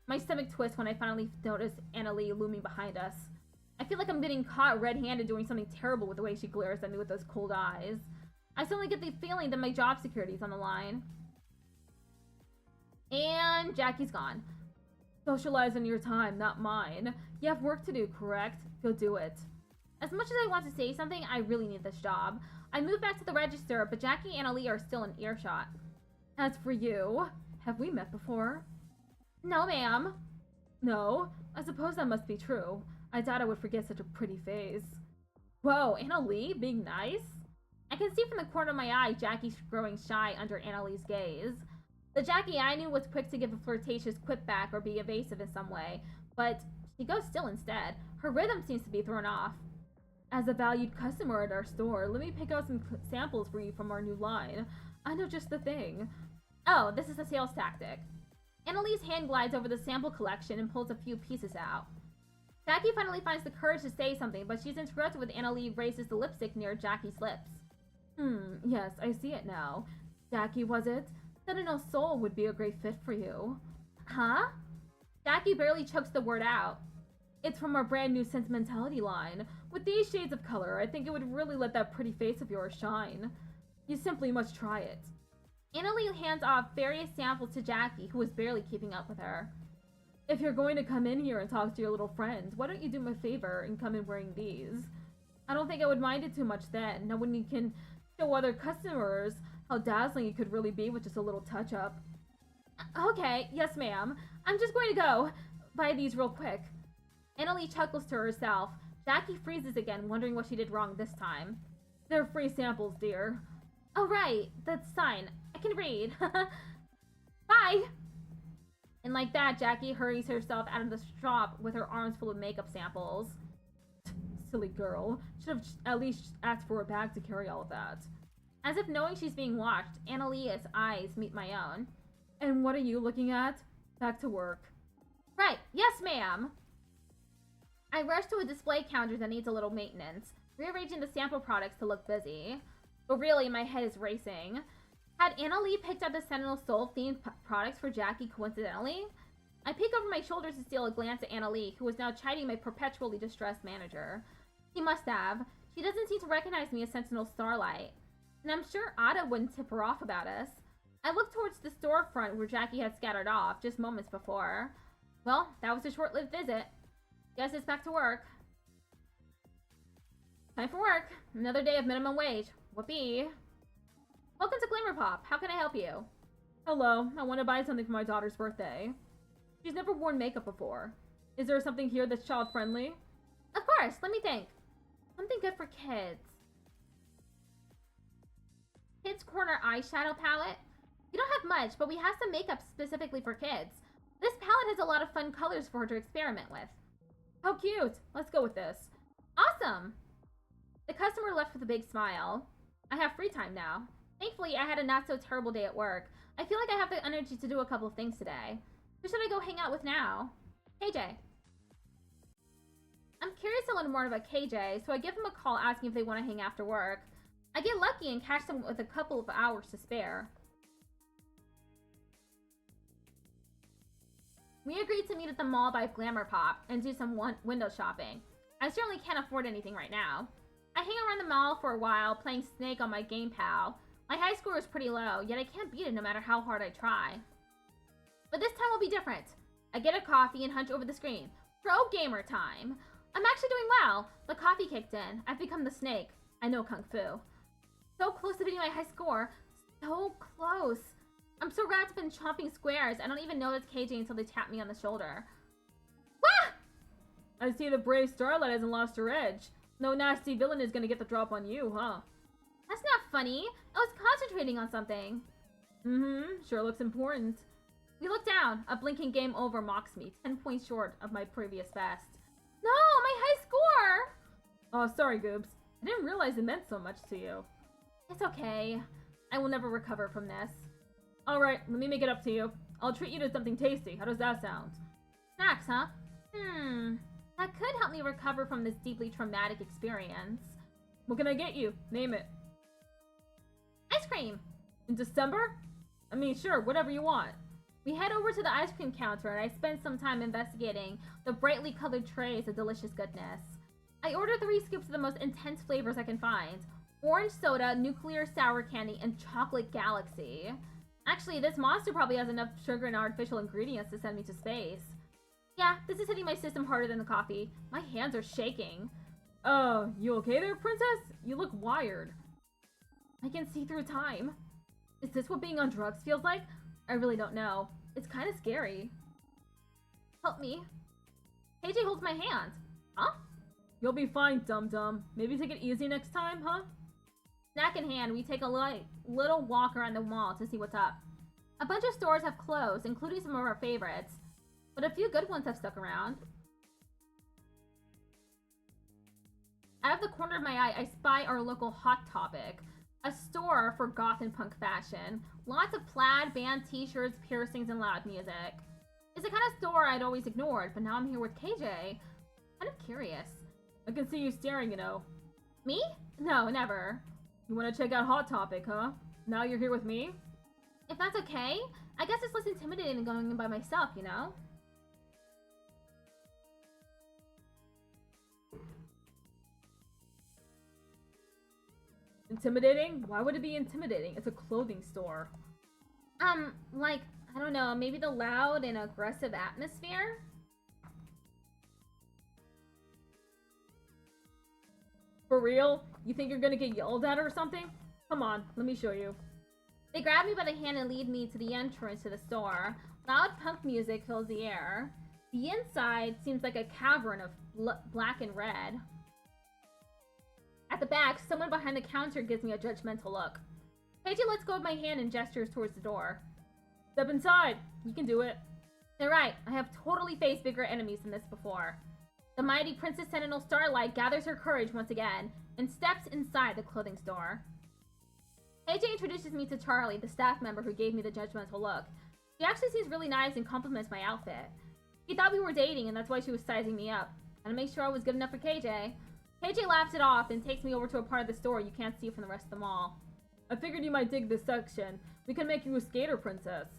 Speaker 1: My stomach twists when I finally notice Annalie looming behind us. I feel like I'm getting caught red-handed doing something terrible with the way she glares at me with those cold eyes. I suddenly get the feeling that my job security's on the line. And Jackie's gone. Socialize on your time, not mine. You have work to do, correct? Go do it. As much as I want to say something, I really need this job. I move back to the register, but Jackie and Annalie are still in earshot. As for you, have we met before? No, ma'am. No? I suppose that must be true. I doubt I would forget such a pretty face. Whoa, Annalie, being nice? I can see from the corner of my eye Jackie's growing shy under Annalie's gaze. The Jackie I knew was quick to give a flirtatious quip back or be evasive in some way, but she goes still instead. Her rhythm seems to be thrown off. As a valued customer at our store, let me pick out some samples for you from our new line. I know just the thing. Oh, this is a sales tactic. Annalie's hand glides over the sample collection and pulls a few pieces out. Jackie finally finds the courage to say something, but she's interrupted when Annalie raises the lipstick near Jackie's lips. Yes, I see it now. Jackie, was it? Sentinel Soul would be a great fit for you. Huh? Jackie barely chokes the word out. It's from our brand new sentimentality line. With these shades of color, I think it would really let that pretty face of yours shine. You simply must try it. Annalie hands off various samples to Jackie, who is barely keeping up with her. If you're going to come in here and talk to your little friends, why don't you do me a favor and come in wearing these? I don't think I would mind it too much then. Now when you can show other customers how dazzling it could really be with just a little touch-up. Okay, yes ma'am. I'm just going to go buy these real quick. Annalie chuckles to herself. Jackie freezes again, wondering what she did wrong this time. They're free samples, dear. Oh right, that's fine. I can read. Bye! And like that, Jackie hurries herself out of the shop with her arms full of makeup samples. Silly girl. Should have at least asked for a bag to carry all of that. As if knowing she's being watched, Annalie's eyes meet my own. And what are you looking at? Back to work. Right, yes ma'am! I rush to a display counter that needs a little maintenance, rearranging the sample products to look busy. But really, my head is racing. Had Annalie picked out the Sentinel Soul themed products for Jackie coincidentally? I peek over my shoulder to steal a glance at Annalie, who is now chiding my perpetually distressed manager. She must have. She doesn't seem to recognize me as Sentinel Starlight. And I'm sure Ada wouldn't tip her off about us. I look towards the storefront where Jackie had scattered off just moments before. Well, that was a short-lived visit. Guess it's back to work. Time for work. Another day of minimum wage. Whoopee. Welcome to Glimmer Pop. How can I help you? Hello. I want to buy something for my daughter's birthday. She's never worn makeup before. Is there something here that's child-friendly? Of course. Let me think. Something good for kids. Kids Corner eyeshadow palette. We don't have much, but we have some makeup specifically for kids. This palette has a lot of fun colors for her to experiment with. How cute! Let's go with this. Awesome! The customer left with a big smile. I have free time now. Thankfully, I had a not-so-terrible day at work. I feel like I have the energy to do a couple things today. Who should I go hang out with now? KJ. I'm curious to learn more about KJ, so I give him a call asking if they want to hang after work. I get lucky and catch them with a couple of hours to spare. We agreed to meet at the mall by Glamour Pop and do some window shopping. I certainly can't afford anything right now. I hang around the mall for a while, playing Snake on my game pal. My high score is pretty low, yet I can't beat it no matter how hard I try. But this time will be different. I get a coffee and hunch over the screen. Pro gamer time! I'm actually doing well. The coffee kicked in. I've become the Snake. I know Kung Fu. So close to beating my high score. So close. I'm so wrapped up in chomping squares, I don't even know it's KJ until they tap me on the shoulder. Wah! I see the brave Starlight hasn't lost her edge. No nasty villain is gonna get the drop on you, huh? That's not funny. I was concentrating on something. Sure looks important. We look down. A blinking game over mocks me, 10 points short of my previous best.
Speaker 2: No, my high score!
Speaker 1: Oh, sorry, Goobs. I didn't realize it meant so much to you.
Speaker 2: It's okay.
Speaker 1: I will never recover from this. Alright, let me make it up to you. I'll treat you to something tasty. How does that sound?
Speaker 2: Snacks, huh? That could help me recover from this deeply traumatic experience.
Speaker 1: What can I get you? Name it.
Speaker 2: Ice cream!
Speaker 1: In December? I mean, sure, whatever you want.
Speaker 2: We head over to the ice cream counter and I spend some time investigating the brightly colored trays of delicious goodness. I order 3 scoops of the most intense flavors I can find. Orange soda, nuclear sour candy, and chocolate galaxy. Actually, this monster probably has enough sugar and artificial ingredients to send me to space. Yeah, this is hitting my system harder than the coffee. My hands are shaking.
Speaker 1: Oh, you okay there, princess? You look wired.
Speaker 2: I can see through time.
Speaker 1: Is this what being on drugs feels like? I really don't know. It's kind of scary.
Speaker 2: Help me. KJ holds my hand. Huh?
Speaker 1: You'll be fine, dum-dum. Maybe take it easy next time, huh?
Speaker 2: Snack in hand, we take a little walk around the mall to see what's up. A bunch of stores have closed, including some of our favorites. But a few good ones have stuck around. Out of the corner of my eye, I spy our local Hot Topic. A store for goth and punk fashion. Lots of plaid, band t-shirts, piercings, and loud music. It's the kind of store I'd always ignored, but now I'm here with KJ. Kind of curious.
Speaker 1: I can see you staring, you know.
Speaker 2: Me? No, never.
Speaker 1: You want to check out Hot Topic, huh? Now you're here with me?
Speaker 2: If that's okay, I guess it's less intimidating than going in by myself, you know?
Speaker 1: Intimidating? Why would it be intimidating? It's a clothing store.
Speaker 2: Like, I don't know, maybe the loud and aggressive atmosphere?
Speaker 1: For real? You think you're gonna get yelled at or something? Come on, let me show you.
Speaker 2: They grab me by the hand and lead me to the entrance to the store. Loud punk music fills the air. The inside seems like a cavern of black and red. At the back, someone behind the counter gives me a judgmental look. KJ lets go of my hand and gestures towards the door.
Speaker 1: Step inside. You can do it.
Speaker 2: They're right. I have totally faced bigger enemies than this before. The mighty Princess Sentinel Starlight gathers her courage once again and steps inside the clothing store. KJ introduces me to Charlie, the staff member who gave me the judgmental look. She actually seems really nice and compliments my outfit. She thought we were dating and that's why she was sizing me up. And to make sure I was good enough for KJ. KJ laughs it off and takes me over to a part of the store you can't see from the rest of the mall.
Speaker 1: I figured you might dig this section. We can make you a skater princess.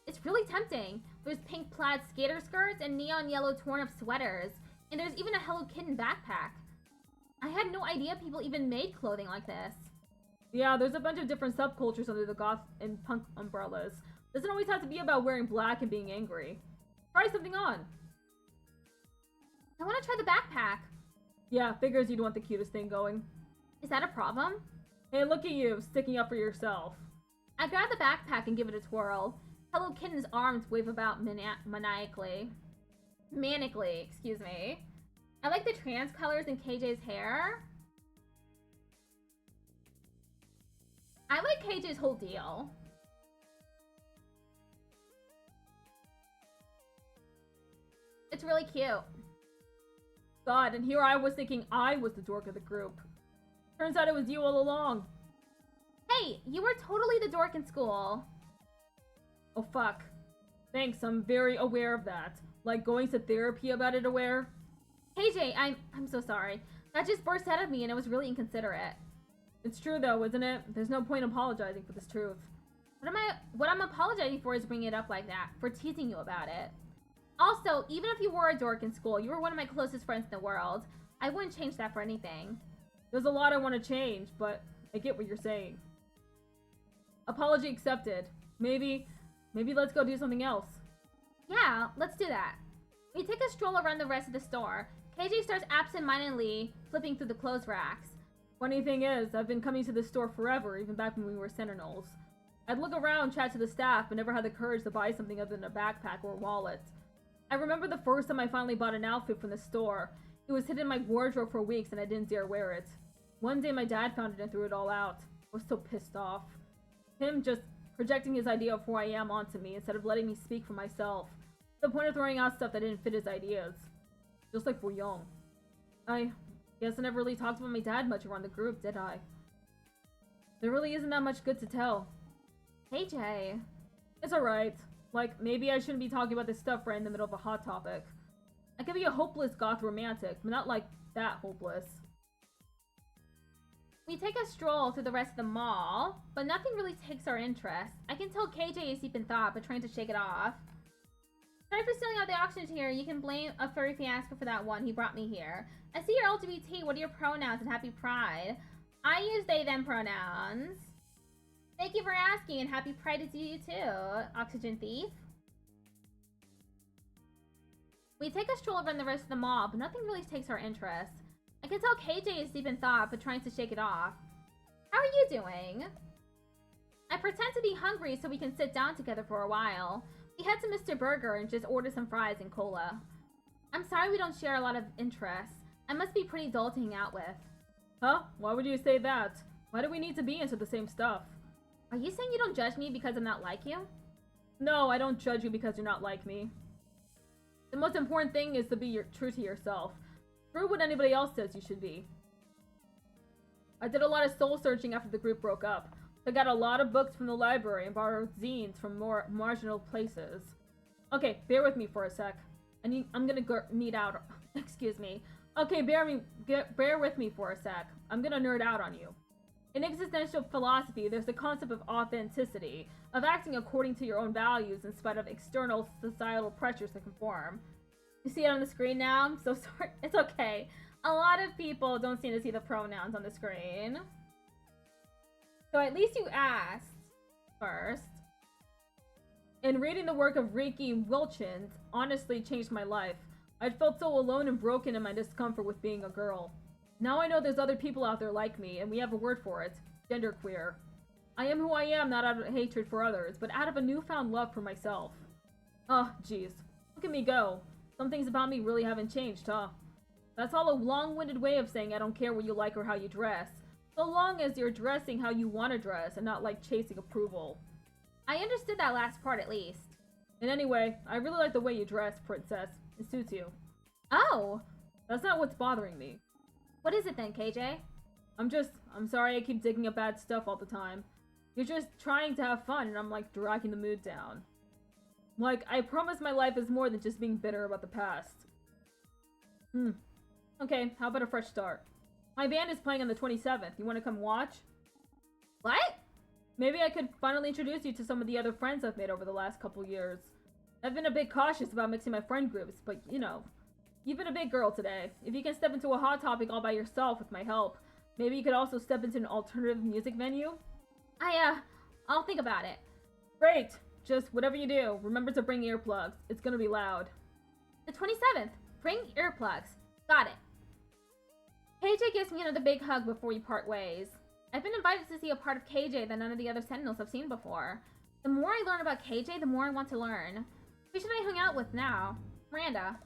Speaker 2: It's really tempting. There's pink plaid skater skirts and neon yellow torn-up sweaters. And there's even a Hello Kitty backpack. I had no idea people even made clothing like this.
Speaker 1: Yeah, there's a bunch of different subcultures under the goth and punk umbrellas. Doesn't always have to be about wearing black and being angry. Try something on.
Speaker 2: I want to try the backpack.
Speaker 1: Yeah, figures you'd want the cutest thing going.
Speaker 2: Is that a problem?
Speaker 1: Hey, look at you, sticking up for yourself.
Speaker 2: I grab the backpack and give it a twirl. Hello Kitty's arms wave about manically, excuse me. I like the trans colors in KJ's hair. I like KJ's whole deal. It's really cute.
Speaker 1: God, and here I was thinking I was the dork of the group. Turns out it was you all along.
Speaker 2: Hey, you were totally the dork in school.
Speaker 1: Oh fuck. Thanks, I'm very aware of that. Like going to therapy about it aware.
Speaker 2: KJ, I'm so sorry. That just burst out of me and it was really inconsiderate.
Speaker 1: It's true though, isn't it? There's no point apologizing for this truth.
Speaker 2: What I'm apologizing for is bringing it up like that, for teasing you about it. Also, even if you were a dork in school, you were one of my closest friends in the world. I wouldn't change that for anything.
Speaker 1: There's a lot I want to change, but I get what you're saying. Apology accepted. Maybe let's go do something else.
Speaker 2: Yeah, let's do that. We take a stroll around the rest of the store. KJ starts absent-mindedly flipping through the clothes racks.
Speaker 1: Funny thing is, I've been coming to this store forever, even back when we were Sentinels. I'd look around, chat to the staff, but never had the courage to buy something other than a backpack or a wallet. I remember the first time I finally bought an outfit from the store. It was hidden in my wardrobe for weeks and I didn't dare wear it. One day my dad found it and threw it all out. was so pissed off. Him just projecting his idea of who I am onto me instead of letting me speak for myself. To the point of throwing out stuff that didn't fit his ideas. Just like we're young. I guess I never really talked about my dad much around the group, did I? There really isn't that much good to tell.
Speaker 2: KJ.
Speaker 1: It's alright. Like, maybe I shouldn't be talking about this stuff right in the middle of a hot topic. I could be a hopeless goth romantic, but not like that hopeless.
Speaker 2: We take a stroll through the rest of the mall, but nothing really takes our interest. I can tell KJ is deep in thought, but trying to shake it off. Sorry for stealing out the auctioneer. You can blame a furry fiasco for that one. He brought me here. I see you're LGBT. What are your pronouns and happy pride? I use they, them pronouns. Thank you for asking, and happy pride to you too, oxygen thief. We take a stroll around the rest of the mall, but nothing really takes our interest. I can tell KJ is deep in thought, but trying to shake it off. How are you doing? I pretend to be hungry so we can sit down together for a while. We head to Mr. Burger and just order some fries and cola. I'm sorry we don't share a lot of interests. I must be pretty dull to hang out with.
Speaker 1: Huh? Why would you say that? Why do we need to be into the same stuff?
Speaker 2: Are you saying you don't judge me because I'm not like you?
Speaker 1: No, I don't judge you because you're not like me. The most important thing is to be true to yourself. Screw what anybody else says you should be. I did a lot of soul searching after the group broke up. I got a lot of books from the library and borrowed zines from more marginal places. Okay, bear with me for a sec. I'm gonna need out. Excuse me. Okay, bear with me for a sec. I'm gonna nerd out on you. In existential philosophy, there's the concept of authenticity, of acting according to your own values in spite of external societal pressures to conform. You see it on the screen now? I'm so sorry. It's okay. A lot of people don't seem to see the pronouns on the screen. So at least you asked first. And reading the work of Riki Wilchins honestly changed my life. I'd felt so alone and broken in my discomfort with being a girl. Now I know there's other people out there like me, and we have a word for it. Genderqueer. I am who I am, not out of hatred for others, but out of a newfound love for myself. Oh, jeez. Look at me go. Some things about me really haven't changed, huh? That's all a long-winded way of saying I don't care what you like or how you dress. So long as you're dressing how you want to dress and not like chasing approval.
Speaker 2: I understood that last part at least.
Speaker 1: And anyway, I really like the way you dress, princess. It suits you.
Speaker 2: Oh!
Speaker 1: That's not what's bothering me.
Speaker 2: What is it then, KJ?
Speaker 1: I'm sorry I keep digging up bad stuff all the time. You're just trying to have fun and I'm like dragging the mood down. Like, I promise my life is more than just being bitter about the past. Okay, how about a fresh start? My band is playing on the 27th. You want to come watch?
Speaker 2: What?
Speaker 1: Maybe I could finally introduce you to some of the other friends I've made over the last couple years. I've been a bit cautious about mixing my friend groups, but you know. You've been a big girl today. If you can step into a hot topic all by yourself with my help, maybe you could also step into an alternative music venue?
Speaker 2: I'll think about it.
Speaker 1: Great! Just whatever you do, remember to bring earplugs. It's gonna be loud.
Speaker 2: The 27th. Bring earplugs. Got it. KJ gives me another big hug before we part ways. I've been invited to see a part of KJ that none of the other Sentinels have seen before. The more I learn about KJ, the more I want to learn. Who should I hang out with now? Miranda.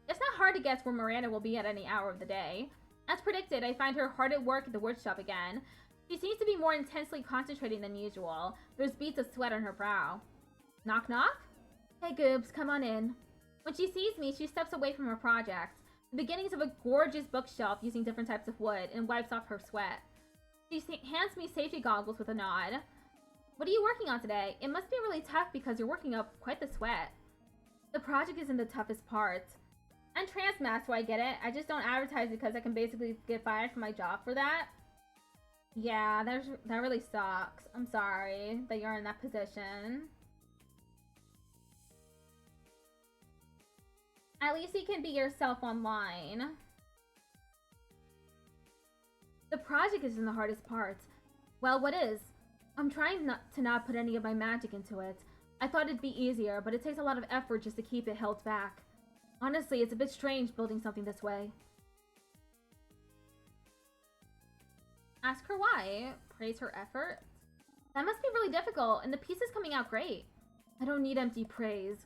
Speaker 2: It's not hard to guess where Miranda will be at any hour of the day. As predicted, I find her hard at work at the woodshop again. She seems to be more intensely concentrating than usual. There's beads of sweat on her brow. Knock knock? Hey Goobs, come on in. When she sees me, she steps away from her project, the beginnings of a gorgeous bookshelf using different types of wood, and wipes off her sweat. She hands me safety goggles with a nod. What are you working on today? It must be really tough because you're working up quite the sweat. The project isn't the toughest part. I'm trans math, so I get it. I just don't advertise because I can basically get fired from my job for that. Yeah, that really sucks. I'm sorry that you're in that position. At least you can be yourself online. The project isn't the hardest part. Well, what is? I'm trying to not put any of my magic into it. I thought it'd be easier, but it takes a lot of effort just to keep it held back. Honestly, it's a bit strange building something this way. Ask her why. Praise her effort. That must be really difficult, and the piece is coming out great. I don't need empty praise.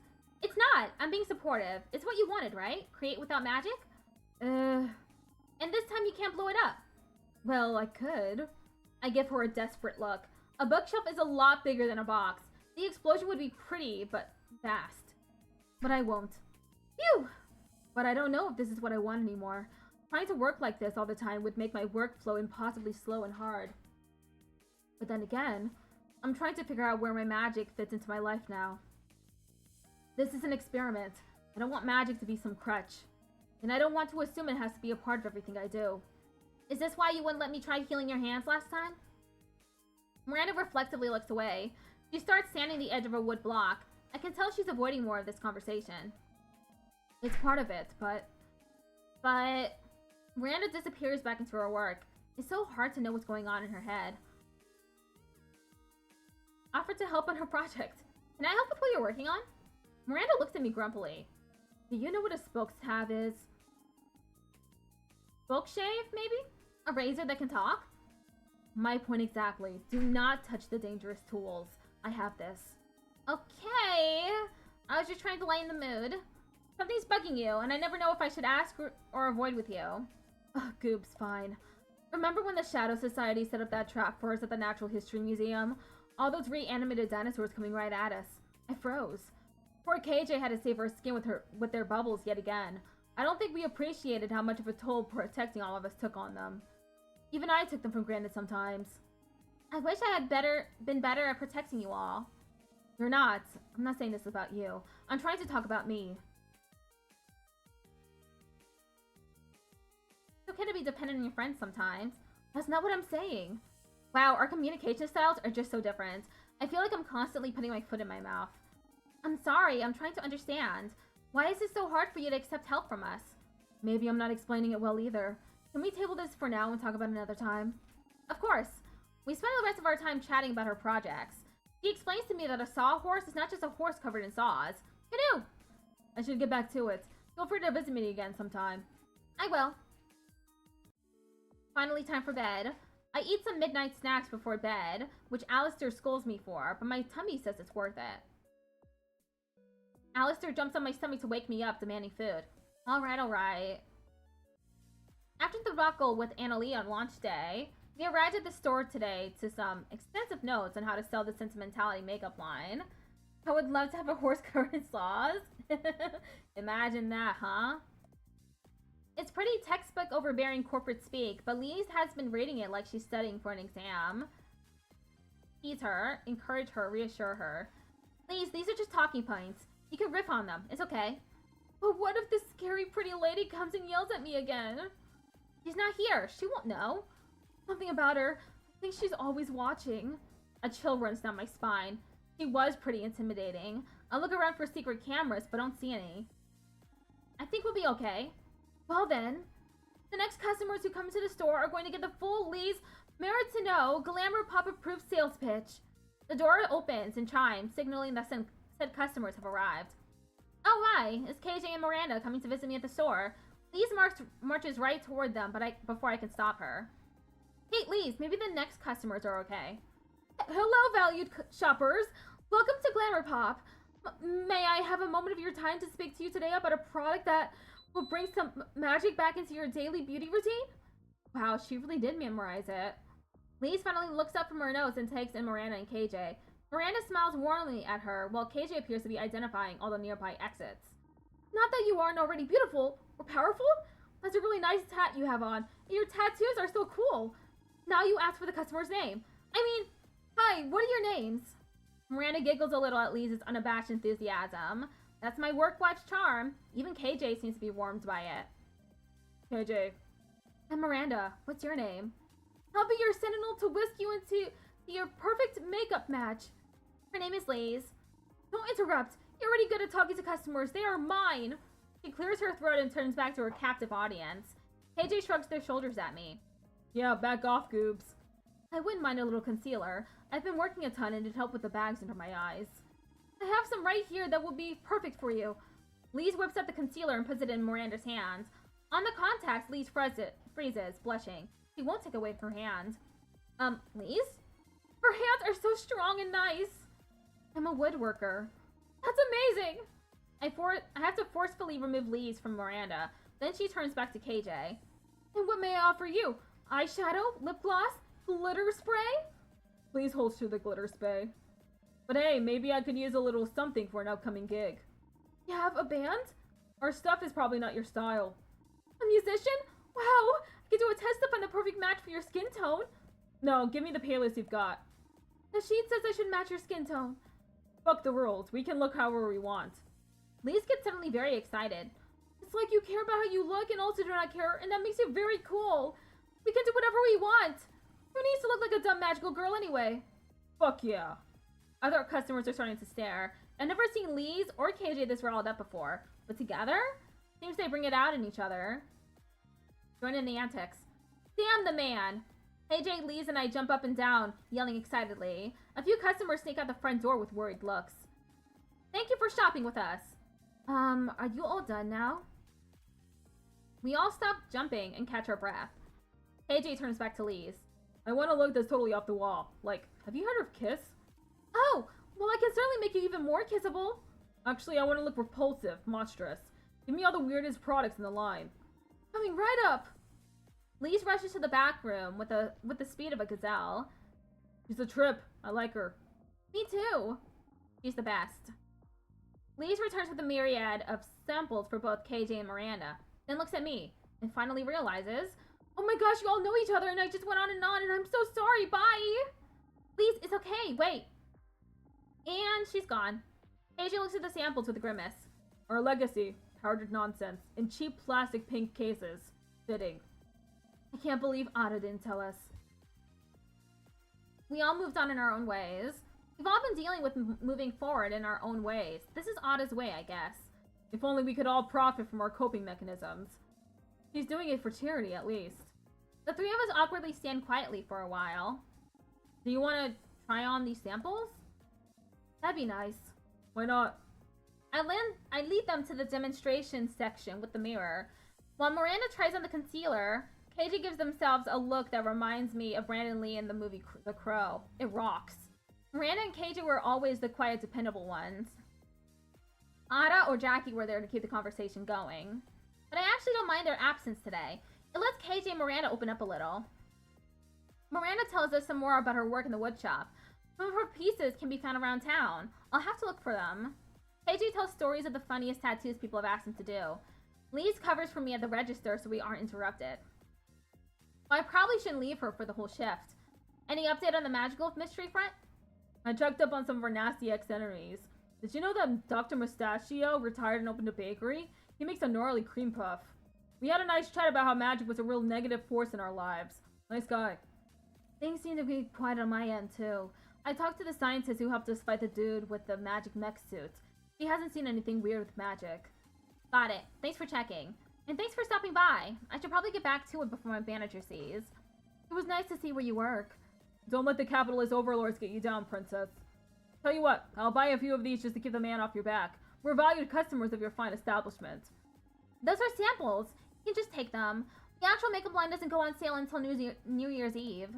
Speaker 2: It's not! I'm being supportive. It's what you wanted, right? Create without magic? And this time you can't blow it up.
Speaker 1: Well, I could. I give her a desperate look. A bookshelf is a lot bigger than a box. The explosion would be pretty, but fast. But I won't. Phew! But I don't know if this is what I want anymore. Trying to work like this all the time would make my workflow impossibly slow and hard. But then again, I'm trying to figure out where my magic fits into my life now. This is an experiment. I don't want magic to be some crutch. And I don't want to assume it has to be a part of everything I do. Is this why you wouldn't let me try healing your hands last time? Miranda reflectively looks away. She starts standing the edge of a wood block. I can tell she's avoiding more of this conversation. It's part of it, but... Miranda disappears back into her work. It's so hard to know what's going on in her head. Offered to help on her project. Can I help with what you're working on? Miranda looks at me grumpily. Do you know what a spokestab is? Spokeshave, maybe? A razor that can talk? My point exactly. Do not touch the dangerous tools. I have this. Okay. I was just trying to lighten the mood. Something's bugging you, and I never know if I should ask or avoid with you. Ugh, Goob's fine. Remember when the Shadow Society set up that trap for us at the Natural History Museum? All those reanimated dinosaurs coming right at us. I froze. Poor KJ had to save her skin with their bubbles yet again. I don't think we appreciated how much of a toll protecting all of us took on them. Even I took them for granted sometimes. I wish I had been better at protecting you all. You're not. I'm not saying this about you. I'm trying to talk about me. It's okay to be dependent on your friends sometimes. That's not what I'm saying. Wow, our communication styles are just so different. I feel like I'm constantly putting my foot in my mouth. I'm sorry, I'm trying to understand. Why is it so hard for you to accept help from us? Maybe I'm not explaining it well either. Can we table this for now and talk about it another time? Of course. We spent the rest of our time chatting about her projects. She explains to me that a sawhorse is not just a horse covered in saws. Canoe! I should get back to it. Feel free to visit me again sometime. I will. Finally, time for bed. I eat some midnight snacks before bed, which Alistair scolds me for, but my tummy says it's worth it. Alistair jumps on my stomach to wake me up, demanding food. Alright. After the debacle with Annalie on launch day, we arrived at the store today to some extensive notes on how to sell the sentimentality makeup line. I would love to have a horse covered in saws. Imagine that, huh? It's pretty textbook overbearing corporate speak, but Lise has been reading it like she's studying for an exam. Tease her, encourage her, reassure her. Lise, these are just talking points. You can riff on them. It's okay. But what if this scary pretty lady comes and yells at me again? She's not here. She won't know. Something about her. I think she's always watching. A chill runs down my spine. She was pretty intimidating. I look around for secret cameras, but don't see any. I think we'll be okay. Well then, the next customers who come to the store are going to get the full Lee's Merit to Know Glamour Pop Approved sales pitch. The door opens and chimes, signaling that said customers have arrived. Oh hi, it's KJ and Miranda coming to visit me at the store. Lise marches right toward them, before I can stop her. Hey Lise, maybe the next customers are okay. Hello valued shoppers, welcome to Glamour Pop. May I have a moment of your time to speak to you today about a product that will bring some magic back into your daily beauty routine? Wow, she really did memorize it. Lise finally looks up from her notes and takes in Miranda and KJ. Miranda smiles warmly at her, while KJ appears to be identifying all the nearby exits. Not that you aren't already beautiful or powerful. That's a really nice tat you have on, and your tattoos are so cool. Now you ask for the customer's name. Hi, what are your names? Miranda giggles a little at Lisa's unabashed enthusiasm. That's my work watch charm. Even KJ seems to be warmed by it. KJ. And Miranda, what's your name? I'll be your sentinel to whisk you into your perfect makeup match. Her name is Lise. Don't interrupt. You're already good at talking to customers. They are mine. She clears her throat and turns back to her captive audience. KJ shrugs their shoulders at me. Yeah, back off, Goobs. I wouldn't mind a little concealer. I've been working a ton and it'd help with the bags under my eyes. I have some right here that will be perfect for you. Lise whips out the concealer and puts it in Miranda's hands. On the contacts, Lise freezes, blushing. She won't take away from her hand. Lise? Her hands are so strong and nice. I'm a woodworker. That's amazing! I have to forcefully remove Lise from Miranda. Then she turns back to KJ. And what may I offer you? eyeshadow, lip gloss, glitter spray? Please holster the glitter spray. But hey, maybe I could use a little something for an upcoming gig. You have a band? Our stuff is probably not your style. A musician? Wow! I could do a test to find the perfect match for your skin tone. No, give me the palest you've got. The sheet says I should match your skin tone. Fuck the rules. We can look however we want. Lise gets suddenly very excited. It's like you care about how you look and also do not care, and that makes you very cool. We can do whatever we want. Who needs to look like a dumb magical girl anyway? Fuck yeah. Other customers are starting to stare. I've never seen Lise or KJ this riled up before, but together, seems they bring it out in each other. Join in the antics. Damn the man! KJ, Lise, and I jump up and down, yelling excitedly. A few customers sneak out the front door with worried looks. Thank you for shopping with us. Are you all done now? We all stop jumping and catch our breath. KJ turns back to Lise. I want a look that's totally off the wall. Like, have you heard of Kiss? Oh, well I can certainly make you even more kissable. Actually, I want to look repulsive, monstrous. Give me all the weirdest products in the line. Coming right up! Lise rushes to the back room with the speed of a gazelle. She's a trip. I like her. Me too. She's the best. Lise returns with a myriad of samples for both KJ and Miranda, then looks at me, and finally realizes, oh my gosh, you all know each other and I just went on, and I'm so sorry, bye! Lise, it's okay, wait. And she's gone. KJ looks at the samples with a grimace. Our legacy, powdered nonsense, in cheap plastic pink cases. Fitting. I can't believe Ada didn't tell us. We all moved on in our own ways. We've all been dealing with moving forward in our own ways. This is Ada's way, I guess. If only we could all profit from our coping mechanisms. She's doing it for charity, at least. The three of us awkwardly stand quietly for a while. Do you want to try on these samples? That'd be nice. Why not? I lead them to the demonstration section with the mirror. While Miranda tries on the concealer, KJ gives themselves a look that reminds me of Brandon Lee in the movie The Crow. It rocks. Miranda and KJ were always the quiet, dependable ones. Ada or Jackie were there to keep the conversation going. But I actually don't mind their absence today. It lets KJ and Miranda open up a little. Miranda tells us some more about her work in the woodshop. Some of her pieces can be found around town. I'll have to look for them. KJ tells stories of the funniest tattoos people have asked him to do. Lise covers for me at the register so we aren't interrupted. Well, I probably shouldn't leave her for the whole shift. Any update on the magical mystery front? I checked up on some of our nasty ex-enemies. Did you know that Dr. Mustachio retired and opened a bakery? He makes a gnarly cream puff. We had a nice chat about how magic was a real negative force in our lives. Nice guy. Things seem to be quiet on my end, too. I talked to the scientist who helped us fight the dude with the magic mech suits. He hasn't seen anything weird with magic. Got it. Thanks for checking. And thanks for stopping by. I should probably get back to it before my manager sees. It was nice to see where you work. Don't let the capitalist overlords get you down, princess. Tell you what, I'll buy a few of these just to keep the man off your back. We're valued customers of your fine establishment. Those are samples. You can just take them. The actual makeup line doesn't go on sale until New Year's Eve.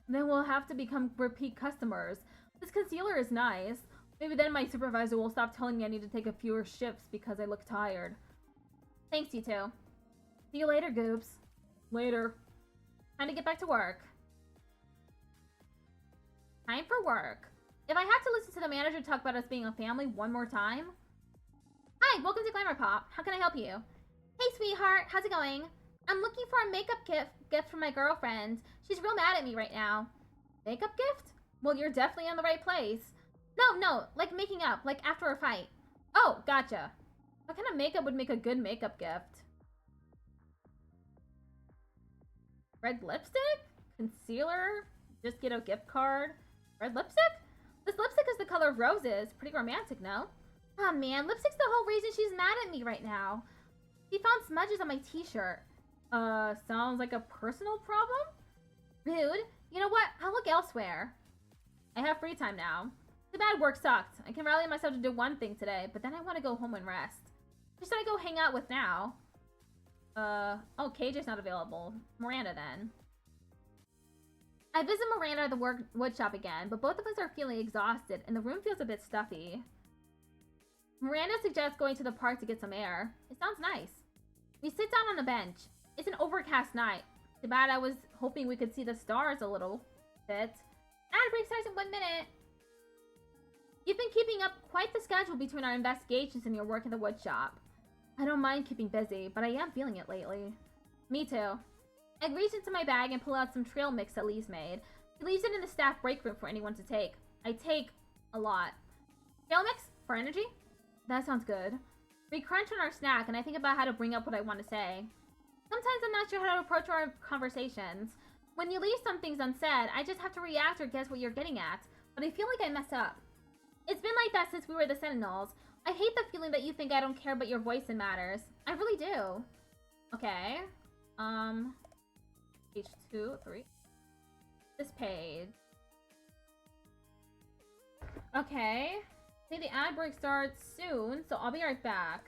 Speaker 1: Then we'll have to become repeat customers. This concealer is nice. Maybe then my supervisor will stop telling me I need to take a fewer shifts because I look tired. Thanks, you two. See you later, Goops. Later. Time to get back to work. Time for work. If I have to listen to the manager talk about us being a family one more time... Hi, welcome to Glamour Pop. How can I help you? Hey, sweetheart. How's it going? I'm looking for a makeup gift for my girlfriend. She's real mad at me right now. Makeup gift? Well, you're definitely in the right place. No, like making up, like after a fight. Oh, gotcha. What kind of makeup would make a good makeup gift? Red lipstick? Concealer? Just get a gift card? Red lipstick? This lipstick is the color of roses. Pretty romantic, no? Oh man, lipstick's the whole reason she's mad at me right now. She found smudges on my t-shirt. Sounds like a personal problem? Rude. You know what? I'll look elsewhere. I have free time now. Too bad work sucked. I can rally myself to do one thing today, but then I want to go home and rest. Who should I go hang out with now? Oh, KJ's not available. Miranda then. I visit Miranda at the woodshop again, but both of us are feeling exhausted and the room feels a bit stuffy. Miranda suggests going to the park to get some air. It sounds nice. We sit down on a bench. It's an overcast night. Too bad, I was hoping we could see the stars a little bit. Ad break starts in 1 minute. You've been keeping up quite the schedule between our investigations and your work in the wood shop. I don't mind keeping busy, but I am feeling it lately. Me too. I reach into my bag and pull out some trail mix that Lee's made. She leaves it in the staff break room for anyone to take. I take a lot. Trail mix? For energy? That sounds good. We crunch on our snack, and I think about how to bring up what I want to say. Sometimes I'm not sure how to approach our conversations. When you leave some things unsaid, I just have to react or guess what you're getting at, but I feel like I mess up. It's been like that since we were the Sentinels. I hate the feeling that you think I don't care but your voice matters. I really do. Okay. Page 2, 3. This page. Okay. I think the ad break starts soon, so I'll be right back.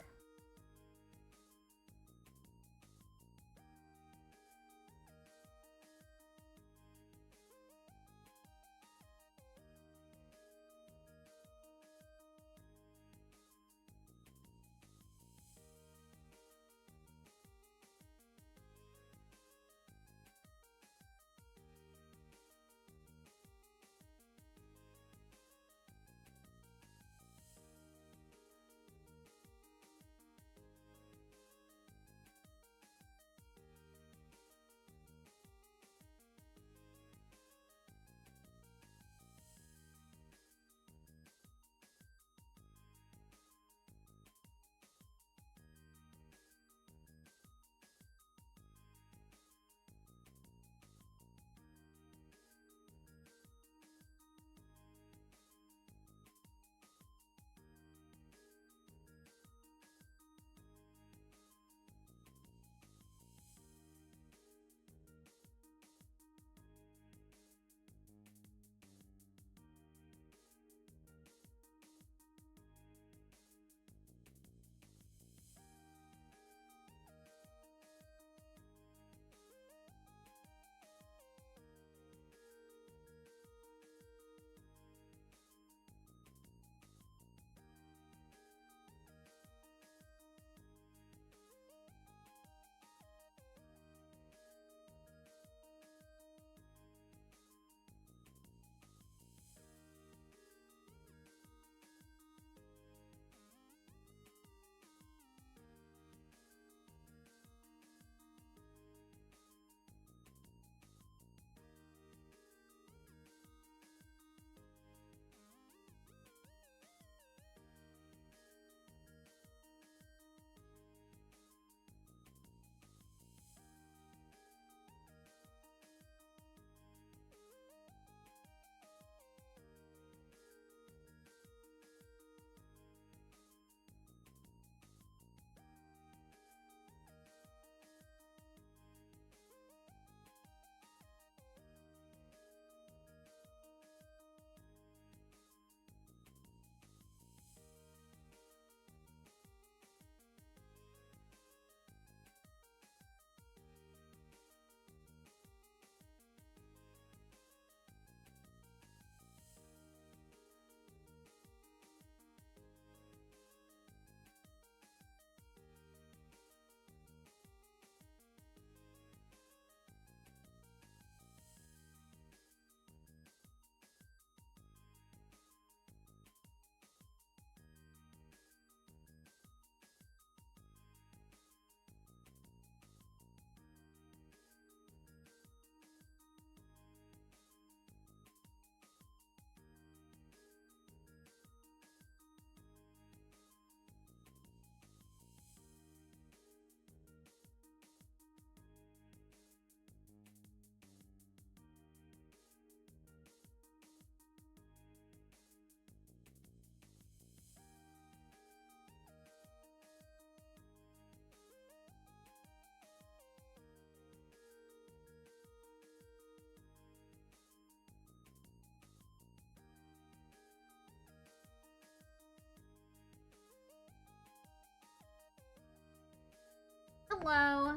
Speaker 1: Hello.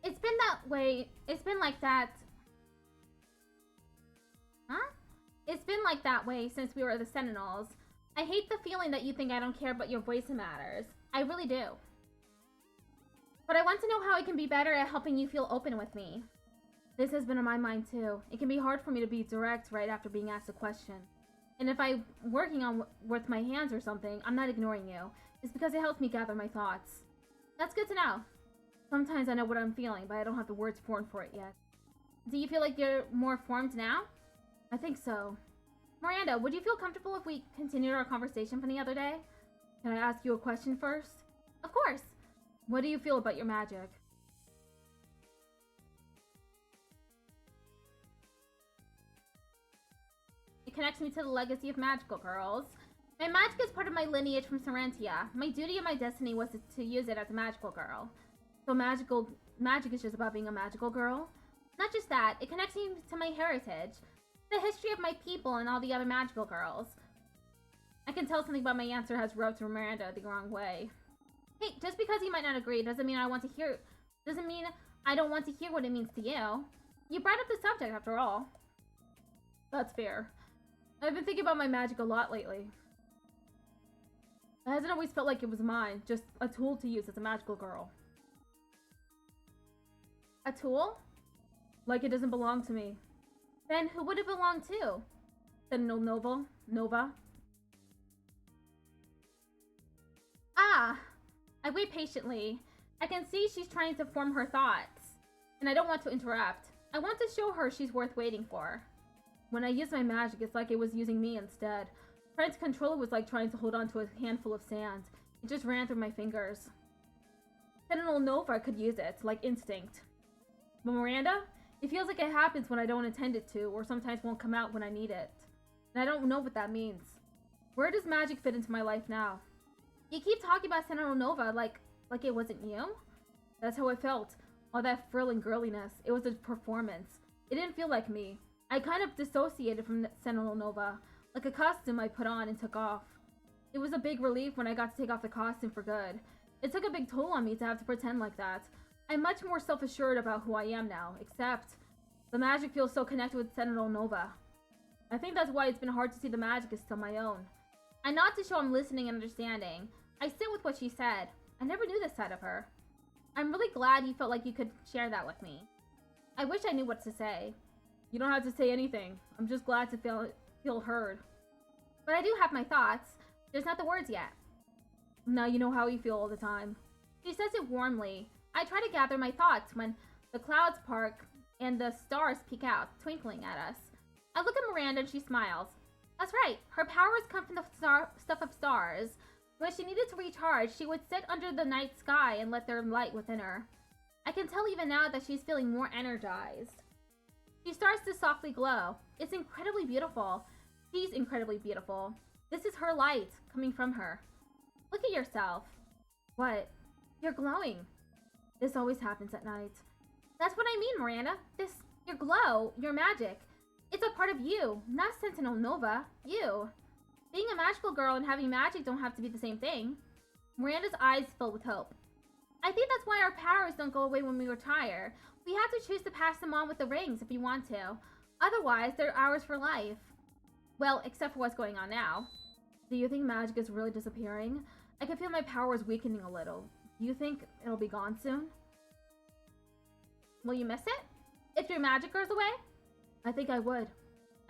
Speaker 1: It's been that way. It's been like that. Huh? It's been like that way since we were the Sentinels. I hate the feeling that you think I don't care, but your voice matters. I really do. But I want to know how I can be better at helping you feel open with me. This has been on my mind too. It can be hard for me to be direct right after being asked a question. And if I'm working on with my hands or something, I'm not ignoring you. It's because it helps me gather my thoughts. That's good to know. Sometimes I know what I'm feeling, but I don't have the words formed for it yet. Do you feel like you're more formed now? I think so. Miranda, would you feel comfortable if we continued our conversation from the other day? Can I ask you a question first?
Speaker 2: Of course.
Speaker 1: What do you feel about your magic?
Speaker 2: It connects me to the legacy of magical girls. My magic is part of my lineage from Serentia. My duty and my destiny was to use it as a magical girl.
Speaker 1: So magic is just about being a magical girl?
Speaker 2: Not just that, it connects me to my heritage, the history of my people and all the other magical girls.
Speaker 1: I can tell something about my answer has rubbed Miranda the wrong way.
Speaker 2: Hey, just because you might not agree doesn't mean I don't want to hear what it means to you. You brought up the subject after all.
Speaker 1: That's fair. I've been thinking about my magic a lot lately. It hasn't always felt like it was mine, just a tool to use as a magical girl.
Speaker 2: A tool?
Speaker 1: Like it doesn't belong to me.
Speaker 2: Then who would it belong to?
Speaker 1: Nova.
Speaker 2: Ah! I wait patiently. I can see she's trying to form her thoughts. And I don't want to interrupt. I want to show her she's worth waiting for.
Speaker 1: When I use my magic, it's like it was using me instead. Trying to control it was like trying to hold on to a handful of sand. It just ran through my fingers. Sentinel Nova could use it, like instinct. But Miranda, it feels like it happens when I don't intend it to, or sometimes won't come out when I need it. And I don't know what that means. Where does magic fit into my life now?
Speaker 2: You keep talking about Sentinel Nova like it wasn't you?
Speaker 1: That's how it felt. All that frill and girliness. It was a performance. It didn't feel like me. I kind of dissociated from Sentinel Nova, like a costume I put on and took off. It was a big relief when I got to take off the costume for good. It took a big toll on me to have to pretend like that. I'm much more self-assured about who I am now, except the magic feels so connected with Sentinel Nova. I think that's why it's been hard to see the magic is still my own.
Speaker 2: I nod to show I'm listening and understanding. I sit with what she said. I never knew this side of her. I'm really glad you felt like you could share that with me. I wish I knew what to say.
Speaker 1: You don't have to say anything. I'm just glad to feel heard.
Speaker 2: But I do have my thoughts. There's not the words yet.
Speaker 1: Now you know how you feel all the time.
Speaker 2: She says it warmly. I try to gather my thoughts when the clouds part and the stars peek out, twinkling at us. I look at Miranda and she smiles. That's right. Her powers come from the stuff of stars. When she needed to recharge, she would sit under the night sky and let their light within her. I can tell even now that she's feeling more energized. She starts to softly glow. It's incredibly beautiful. She's incredibly beautiful. This is her light coming from her. Look at yourself.
Speaker 1: What?
Speaker 2: You're glowing.
Speaker 1: This always happens at night.
Speaker 2: That's what I mean, Miranda. Your glow, your magic. It's a part of you, not Sentinel Nova. You. Being a magical girl and having magic don't have to be the same thing. Miranda's eyes fill with hope. I think that's why our powers don't go away when we retire. We have to choose to pass them on with the rings if we want to. Otherwise, they're ours for life. Well, except for what's going on now.
Speaker 1: Do you think magic is really disappearing? I can feel my powers weakening a little. Do you think it'll be gone soon?
Speaker 2: Will you miss it? If your magic goes away?
Speaker 1: I think I would.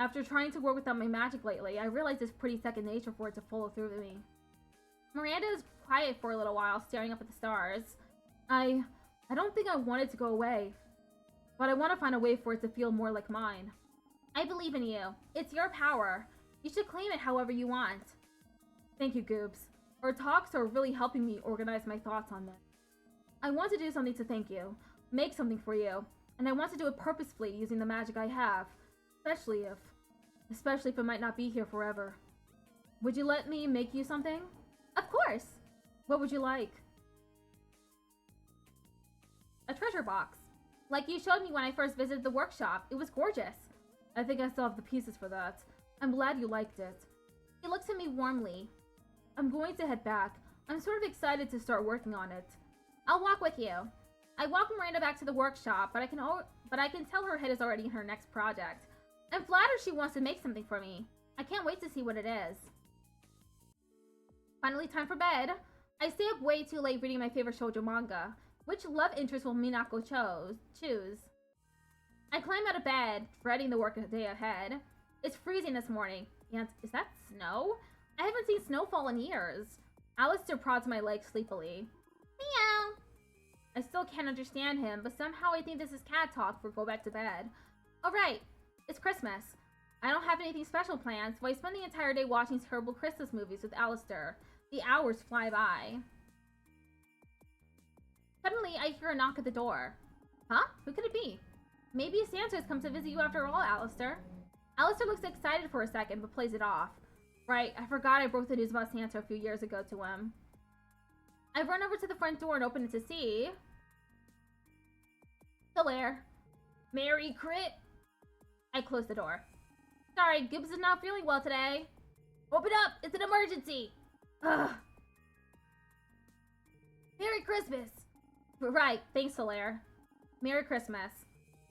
Speaker 1: After trying to work without my magic lately, I realized it's pretty second nature for it to follow through with me.
Speaker 2: Miranda is quiet for a little while, staring up at the stars.
Speaker 1: I don't think I want it to go away. But I want to find a way for it to feel more like mine.
Speaker 2: I believe in you. It's your power. You should claim it however you want.
Speaker 1: Thank you, Goobs. Our talks are really helping me organize my thoughts on this. I want to do something to thank you. Make something for you. And I want to do it purposefully using the magic I have. Especially if it might not be here forever. Would you let me make you something?
Speaker 2: Of course!
Speaker 1: What would you like?
Speaker 2: A treasure box. Like you showed me when I first visited the workshop. It was gorgeous.
Speaker 1: I think I still have the pieces for that. I'm glad you liked it.
Speaker 2: He looks at me warmly.
Speaker 1: I'm going to head back. I'm sort of excited to start working on it.
Speaker 2: I'll walk with you. I walk Miranda back to the workshop, but I can tell her head is already in her next project. I'm flattered she wants to make something for me. I can't wait to see what it is.
Speaker 1: Finally, time for bed. I stay up way too late reading my favorite shoujo manga. Which love interest will Minako choose? I climb out of bed, dreading the work day ahead. It's freezing this morning. And is that snow? I haven't seen snowfall in years. Alistair prods my leg sleepily.
Speaker 2: Meow.
Speaker 1: I still can't understand him, but somehow I think this is cat talk for go back to bed. Alright, it's Christmas. I don't have anything special planned, so I spend the entire day watching terrible Christmas movies with Alistair. The hours fly by. Suddenly, I hear a knock at the door. Huh? Who could it be? Maybe Santa has come to visit you after all, Alistair. Alistair looks excited for a second, but plays it off. Right, I forgot I broke the news about Santa a few years ago to him. I run over to the front door and open it to see... Hilaire. Merry Crit. I close the door. Sorry, Gibbs is not feeling well today. Open up! It's an emergency! Ugh. Merry Christmas! Right, thanks, Hilaire. Merry Christmas.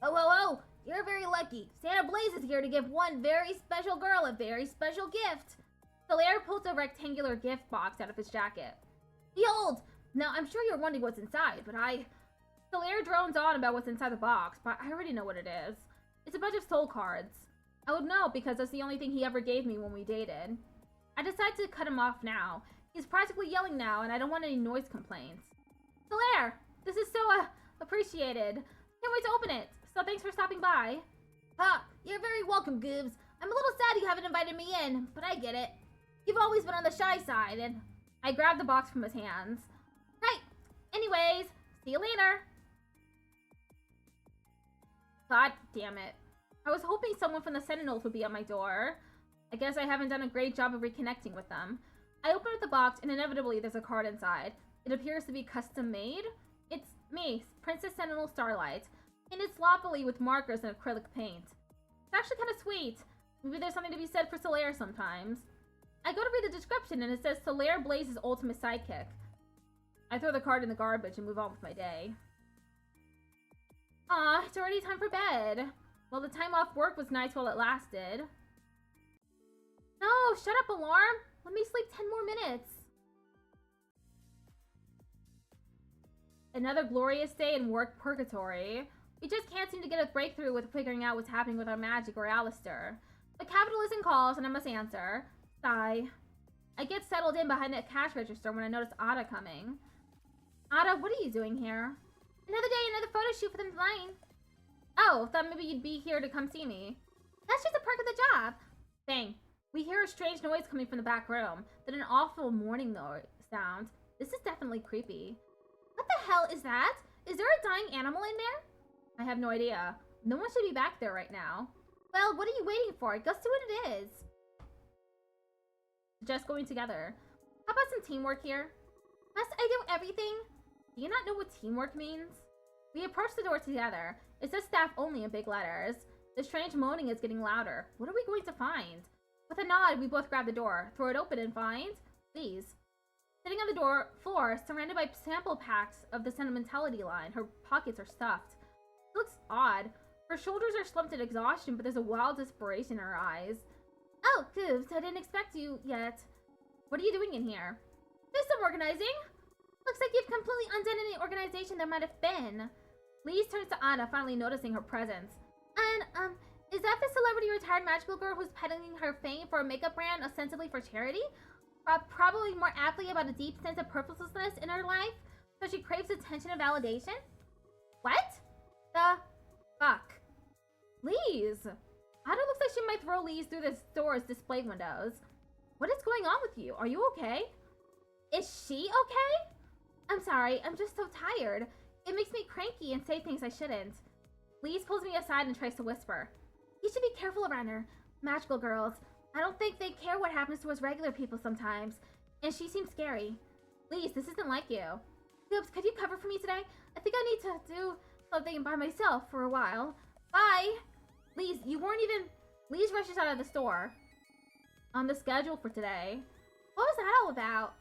Speaker 2: Oh, oh, oh! You're very lucky. Santa Blaze is here to give one very special girl a very special gift.
Speaker 1: Hilaire pulls a rectangular gift box out of his jacket.
Speaker 2: Behold! Now, I'm sure you're wondering what's inside, but
Speaker 1: Hilaire drones on about what's inside the box, but I already know what it is. It's a bunch of soul cards. I would know because that's the only thing he ever gave me when we dated. I decide to cut him off now. He's practically yelling now, and I don't want any noise complaints. Hilaire! This is so, appreciated. Can't wait to open it. So thanks for stopping by.
Speaker 2: Ha! You're very welcome, Goobs. I'm a little sad you haven't invited me in, but I get it. You've always been on the shy side, and...
Speaker 1: I grab the box from his hands.
Speaker 2: Right. Anyways, see you later.
Speaker 1: God damn it. I was hoping someone from the Sentinels would be at my door. I guess I haven't done a great job of reconnecting with them. I open up the box, and inevitably there's a card inside. It appears to be custom made. It's me, Princess Sentinel Starlight, painted sloppily with markers and acrylic paint. It's actually kind of sweet. Maybe there's something to be said for Hilaire sometimes. I go to read the description and it says Hilaire Blaze's ultimate sidekick. I throw the card in the garbage and move on with my day. Aw, it's already time for bed. Well, the time off work was nice while it lasted. No, shut up, alarm! Let me sleep 10 more minutes. Another glorious day in work purgatory. We just can't seem to get a breakthrough with figuring out what's happening with our magic or Alistair. But capitalism calls and I must answer. Sigh. I get settled in behind the cash register when I notice Ada coming. Ada, what are you doing here?
Speaker 2: Another day, another photo shoot for the line.
Speaker 1: Oh, thought maybe you'd be here to come see me.
Speaker 2: That's just a perk of the job.
Speaker 1: Dang. We hear a strange noise coming from the back room, then an awful mourning sound. This is definitely creepy.
Speaker 2: What the hell is that? Is there a dying animal in there?
Speaker 1: I have no idea. No one should be back there right now.
Speaker 2: Well, what are you waiting for? Go see what it is.
Speaker 1: Just going together. How about some teamwork here?
Speaker 2: Must I do everything?
Speaker 1: Do you not know what teamwork means? We approach the door together. It says staff only in big letters. The strange moaning is getting louder. What are we going to find? With a nod, we both grab the door, throw it open, and find... Please. Sitting on the floor, surrounded by sample packs of the sentimentality line, her pockets are stuffed. It looks odd. Her shoulders are slumped in exhaustion, but there's a wild desperation in her eyes.
Speaker 2: Oh, Goobs, I didn't expect you yet.
Speaker 1: What are you doing in here?
Speaker 2: There's some organizing. Looks like you've completely undone any organization there might have been.
Speaker 1: Lise turns to Anna, finally noticing her presence.
Speaker 2: And, is that the celebrity retired magical girl who's peddling her fame for a makeup brand ostensibly for charity? Probably more aptly about a deep sense of purposelessness in her life, so she craves attention and validation? What?
Speaker 1: The fuck? Lise! Anna looks like she might throw Lise through the store's display windows. What is going on with you? Are you okay?
Speaker 2: Is she okay?
Speaker 1: I'm sorry, I'm just so tired. It makes me cranky and say things I shouldn't. Lise pulls me aside and tries to whisper.
Speaker 2: You should be careful around her. Magical girls. I don't think they care what happens to us regular people sometimes. And she seems scary.
Speaker 1: Lise, this isn't like you.
Speaker 2: Goobs, could you cover for me today? I think I need to do something by myself for a while. Bye!
Speaker 1: Lise, you weren't even... Lise rushes out of the store. On the schedule for today.
Speaker 2: What was that all about?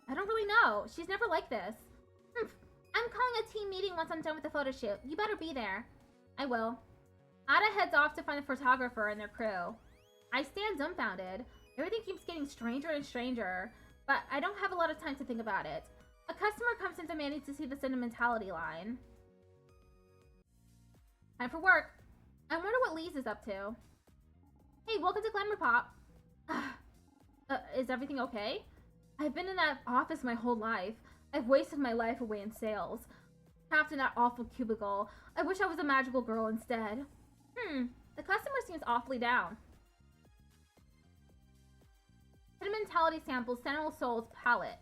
Speaker 1: I don't really know. She's never like this.
Speaker 2: I'm calling a team meeting once I'm done with the photo shoot. You better be there.
Speaker 1: I will. Ada heads off to find the photographer and their crew. I stand dumbfounded. Everything keeps getting stranger and stranger. but I don't have a lot of time to think about it. A customer comes in demanding to see the sentimentality line. Time for work. I wonder what Lise is up to. Hey, welcome to Glamour Pop. Is everything okay? I've been in that office my whole life. I've wasted my life away in sales. Trapped in that awful cubicle. I wish I was a magical girl instead. The customer seems awfully down. Sentimentality sample, Sentinel Soul's palette.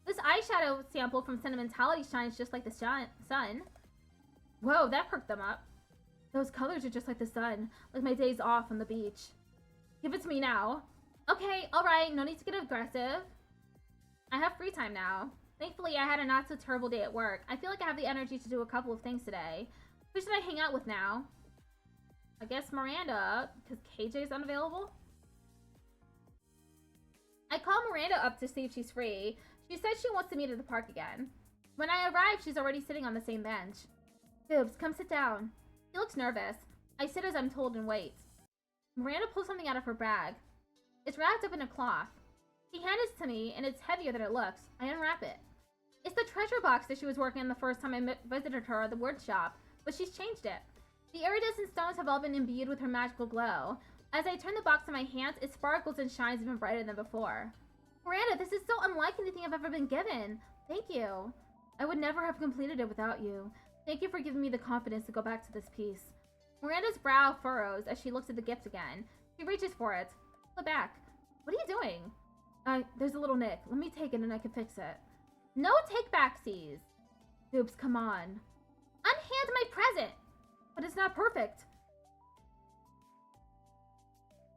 Speaker 1: This eyeshadow sample from Sentimentality shines just like the sun. Whoa, that perked them up. Those colors are just like the sun, like my days off on the beach. Give it to me now. Okay, alright, no need to get aggressive. I have free time now. Thankfully, I had a not-so-terrible day at work. I feel like I have the energy to do a couple of things today. Who should I hang out with now? I guess Miranda, because KJ's unavailable? I call Miranda up to see if she's free. She said she wants to meet at the park again. When I arrive, she's already sitting on the same bench. Boobs, come sit down. She looks nervous. I sit as I'm told and wait. Miranda pulls something out of her bag. It's wrapped up in a cloth. She hands it to me, and it's heavier than it looks. I unwrap it. It's the treasure box that she was working on the first time I visited her at the word shop, but she's changed it. The iridescent stones have all been imbued with her magical glow. As I turn the box in my hands, it sparkles and shines even brighter than before. Miranda, this is so unlike anything I've ever been given. Thank you. I would never have completed it without you. Thank you for giving me the confidence to go back to this piece. Miranda's brow furrows as she looks at the gift again. She reaches for it. Pull it back. What are you doing? There's a little nick. Let me take it and I can fix it. No take-backsies. Oops, come on. Unhand my present. But it's not perfect.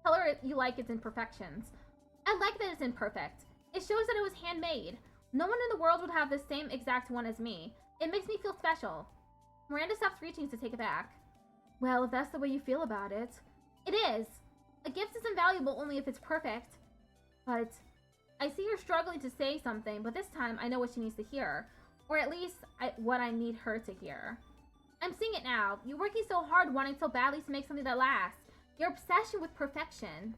Speaker 1: Tell her you like its imperfections. I like that it's imperfect. It shows that it was handmade. No one in the world would have the same exact one as me. It makes me feel special. Miranda stops reaching to take it back. Well, if that's the way you feel about it. It is. A gift is invaluable only if it's perfect. But I see her struggling to say something, but this time I know what she needs to hear. Or at least what I need her to hear. I'm seeing it now. You're working so hard, wanting so badly to make something that lasts. Your obsession with perfection.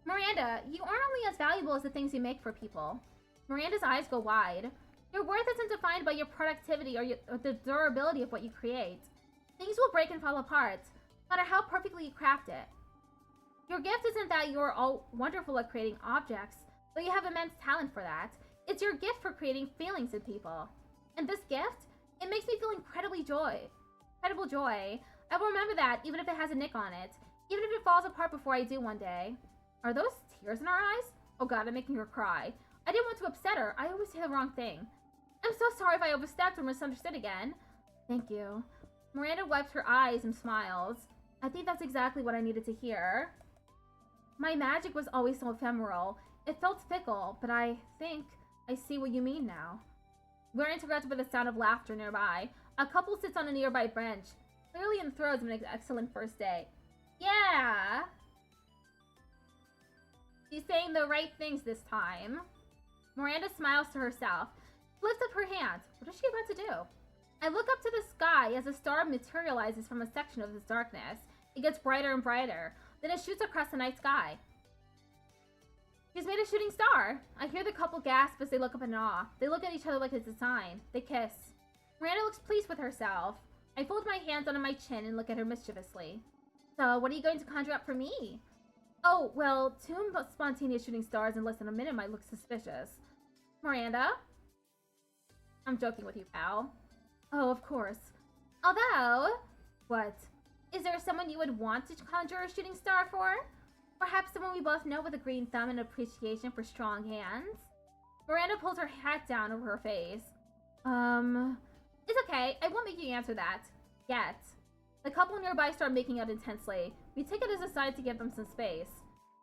Speaker 1: Miranda, you aren't only as valuable as the things you make for people. Miranda's eyes go wide. Your worth isn't defined by your productivity or the durability of what you create. Things will break and fall apart, no matter how perfectly you craft it. Your gift isn't that you're all wonderful at creating objects, though you have immense talent for that. It's your gift for creating feelings in people. And this gift, it makes me feel incredible joy. I will remember that, even if it has a nick on it. Even if it falls apart before I do one day. Are those tears in our eyes? Oh god, I'm making her cry. I didn't want to upset her. I always say the wrong thing. I'm so sorry if I overstepped or misunderstood again. Thank you. Miranda wipes her eyes and smiles. I think that's exactly what I needed to hear. My magic was always so ephemeral. It felt fickle, but I think I see what you mean now. We're interrupted by the sound of laughter nearby. A couple sits on a nearby bench, clearly in the throes of an excellent first day. Yeah! She's saying the right things this time. Miranda smiles to herself. She lifts up her hand. What is she about to do? I look up to the sky as a star materializes from a section of this darkness. It gets brighter and brighter. Then it shoots across the night sky. She's made a shooting star. I hear the couple gasp as they look up in awe. They look at each other like it's a sign. They kiss. Miranda looks pleased with herself. I fold my hands under my chin and look at her mischievously. So, what are you going to conjure up for me? Oh, well, 2 spontaneous shooting stars in less than a minute might look suspicious. Miranda? I'm joking with you, pal. Oh, of course. Although... What? Is there someone you would want to conjure a shooting star for? Perhaps someone we both know with a green thumb and appreciation for strong hands? Miranda pulls her hat down over her face. It's okay. I won't make you answer that. Yet. The couple nearby start making out intensely. We take it as a sign to give them some space.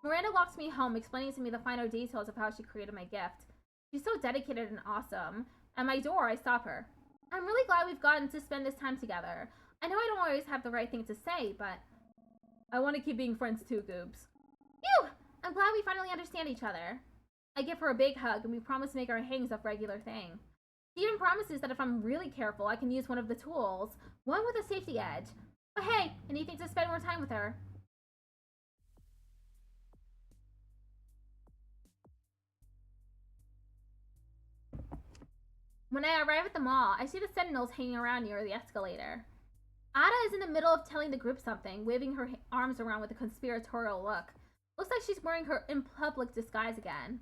Speaker 1: Miranda walks me home, explaining to me the finer details of how she created my gift. She's so dedicated and awesome. At my door, I stop her. I'm really glad we've gotten to spend this time together. I know I don't always have the right thing to say, but... I want to keep being friends too, Goobs. Phew! I'm glad we finally understand each other. I give her a big hug, and we promise to make our hangs a regular thing. She even promises that if I'm really careful, I can use one of the tools. One with a safety edge. But hey, anything to spend more time with her. When I arrive at the mall, I see the sentinels hanging around near the escalator. Ada is in the middle of telling the group something, waving her arms around with a conspiratorial look. Looks like she's wearing her in public disguise again.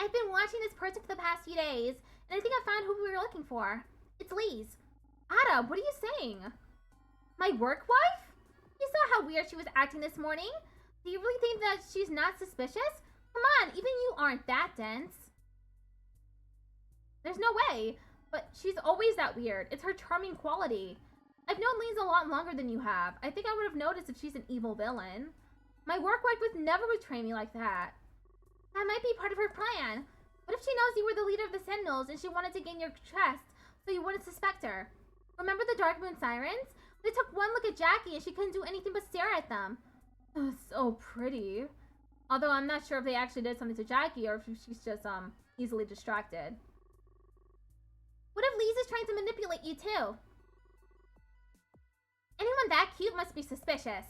Speaker 2: I've been watching this person for the past few days, and I think I found who we were looking for. It's Lise.
Speaker 1: Ada, what are you saying? My work wife?
Speaker 2: You saw how weird she was acting this morning? Do you really think that she's not suspicious? Come on, even you aren't that dense.
Speaker 1: There's no way, but she's always that weird. It's her charming quality. I've known Lise a lot longer than you have. I think I would have noticed if she's an evil villain. My work wife would never betray me like that.
Speaker 2: That might be part of her plan. What if she knows you were the leader of the Sentinels and she wanted to gain your trust so you wouldn't suspect her? Remember the Dark Moon Sirens? They took one look at Jackie and she couldn't do anything but stare at them.
Speaker 1: Oh, so pretty. Although I'm not sure if they actually did something to Jackie or if she's just easily distracted.
Speaker 2: What if Lise is trying to manipulate you too? Anyone that cute must be suspicious.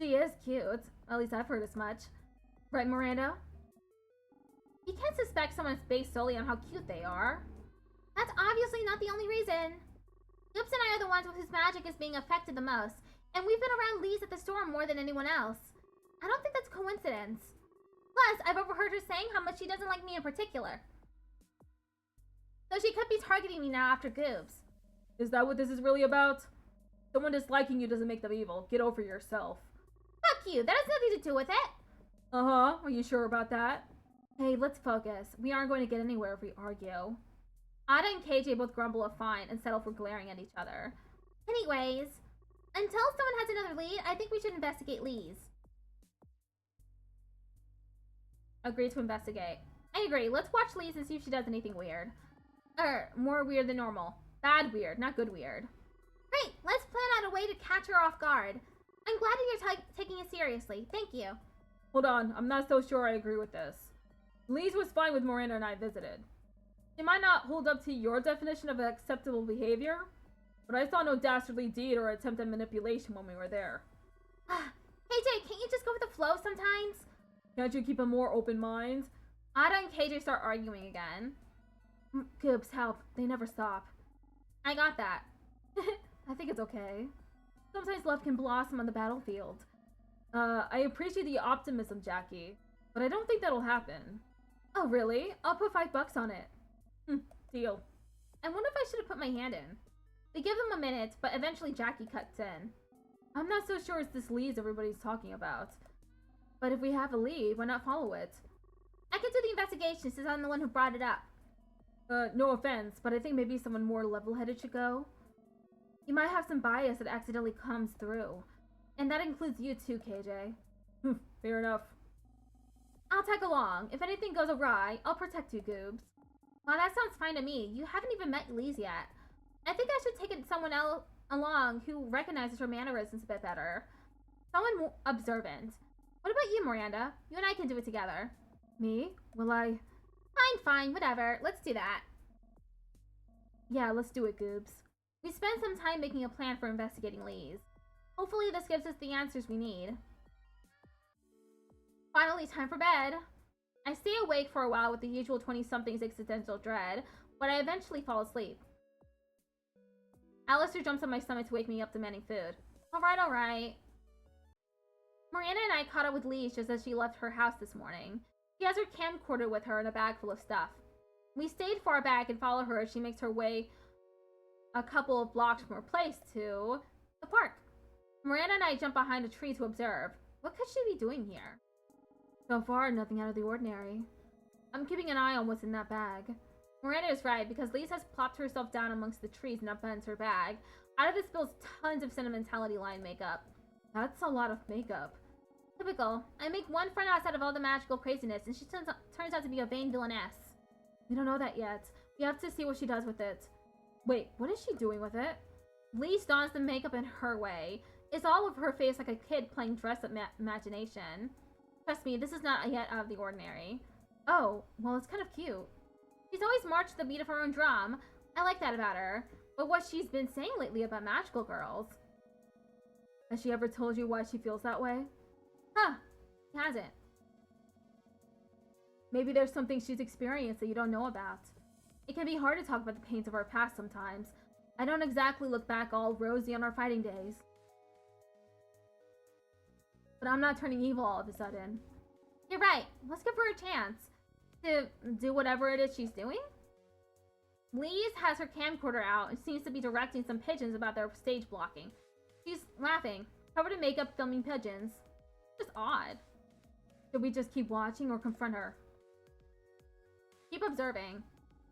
Speaker 1: She is cute. At least I've heard as much. Right, Miranda? You can't suspect someone's based solely on how cute they are.
Speaker 2: That's obviously not the only reason. Oops and I are the ones whose magic is being affected the most, and we've been around Lise at the store more than anyone else. I don't think that's coincidence. Plus, I've overheard her saying how much she doesn't like me in particular. So she could be targeting me now after Goobs.
Speaker 1: Is that what this is really about? Someone disliking you doesn't make them evil. Get over yourself.
Speaker 2: Fuck you, that has nothing to do with it.
Speaker 1: Uh-huh, are you sure about that? Hey, let's focus. We aren't going to get anywhere if we argue. Ada and KJ both grumble a fine and settle for glaring at each other.
Speaker 2: Anyways, until someone has another lead, I think we should investigate Lise.
Speaker 1: Agree to investigate. I agree. Let's watch Lise and see if she does anything weird. More weird than normal. Bad weird, not good weird.
Speaker 2: Great, let's plan out a way to catch her off guard. I'm glad that you're taking it seriously. Thank you.
Speaker 1: Hold on, I'm not so sure I agree with this. Lise was fine with Miranda and I visited. She might not hold up to your definition of acceptable behavior, but I saw no dastardly deed or attempt at manipulation when we were there.
Speaker 2: KJ, can't you just go with the flow sometimes?
Speaker 1: Can't you keep a more open mind? Ada and KJ start arguing again. Goobs, help. They never stop. I got that. I think it's okay. Sometimes love can blossom on the battlefield. I appreciate the optimism, Jackie, but I don't think that'll happen. Oh, really? I'll put $5 on it. Deal. I wonder if I should have put my hand in. They give them a minute, but eventually Jackie cuts in. I'm not so sure it's this Lise everybody's talking about. But if we have a lead, why not follow it?
Speaker 2: I can do the investigation since I'm the one who brought it up.
Speaker 1: No offense, but I think maybe someone more level-headed should go. You might have some bias that accidentally comes through. And that includes you too, KJ. Fair enough. I'll tag along. If anything goes awry, I'll protect you, Goobs.
Speaker 2: Wow, that sounds fine to me. You haven't even met Lise yet. I think I should take someone else along who recognizes her mannerisms a bit better. Someone more observant. What about you, Miranda? You and I can do it together.
Speaker 1: Me? Will I?
Speaker 2: Fine, whatever. Let's do that.
Speaker 1: Yeah, let's do it, Goobs. We spent some time making a plan for investigating Lise. Hopefully this gives us the answers we need. Finally, time for bed. I stay awake for a while with the usual 20-something's existential dread, but I eventually fall asleep. Alistair jumps on my stomach to wake me up demanding food. Alright. Miranda and I caught up with Lise just as she left her house this morning. She has her camcorder with her and a bag full of stuff. We stayed far back and follow her as she makes her way a couple of blocks from her place to the park. Miranda and I jump behind a tree to observe. What could she be doing here? So far, nothing out of the ordinary. I'm keeping an eye on what's in that bag. Miranda is right, because Lise has plopped herself down amongst the trees and unbuttons her bag. Out of it spills tons of sentimentality line makeup. That's a lot of makeup. Typical. I make one friend out of all the magical craziness, and she turns out to be a vain villainess. We don't know that yet. We have to see what she does with it. Wait, what is she doing with it? Lise dons the makeup in her way. It's all over her face like a kid playing dress-up imagination. Trust me, this is not yet out of the ordinary. Oh, well, it's kind of cute. She's always marched to the beat of her own drum. I like that about her. But what she's been saying lately about magical girls. Has she ever told you why she feels that way? Huh, she hasn't. Maybe there's something she's experienced that you don't know about. It can be hard to talk about the pains of our past sometimes. I don't exactly look back all rosy on our fighting days. But I'm not turning evil all of a sudden.
Speaker 2: You're right. Let's give her a chance.
Speaker 1: To do whatever it is she's doing? Lise has her camcorder out and seems to be directing some pigeons about their stage blocking. She's laughing, covered in makeup, filming pigeons. Just odd. Should we just keep watching or confront her?
Speaker 2: Keep observing.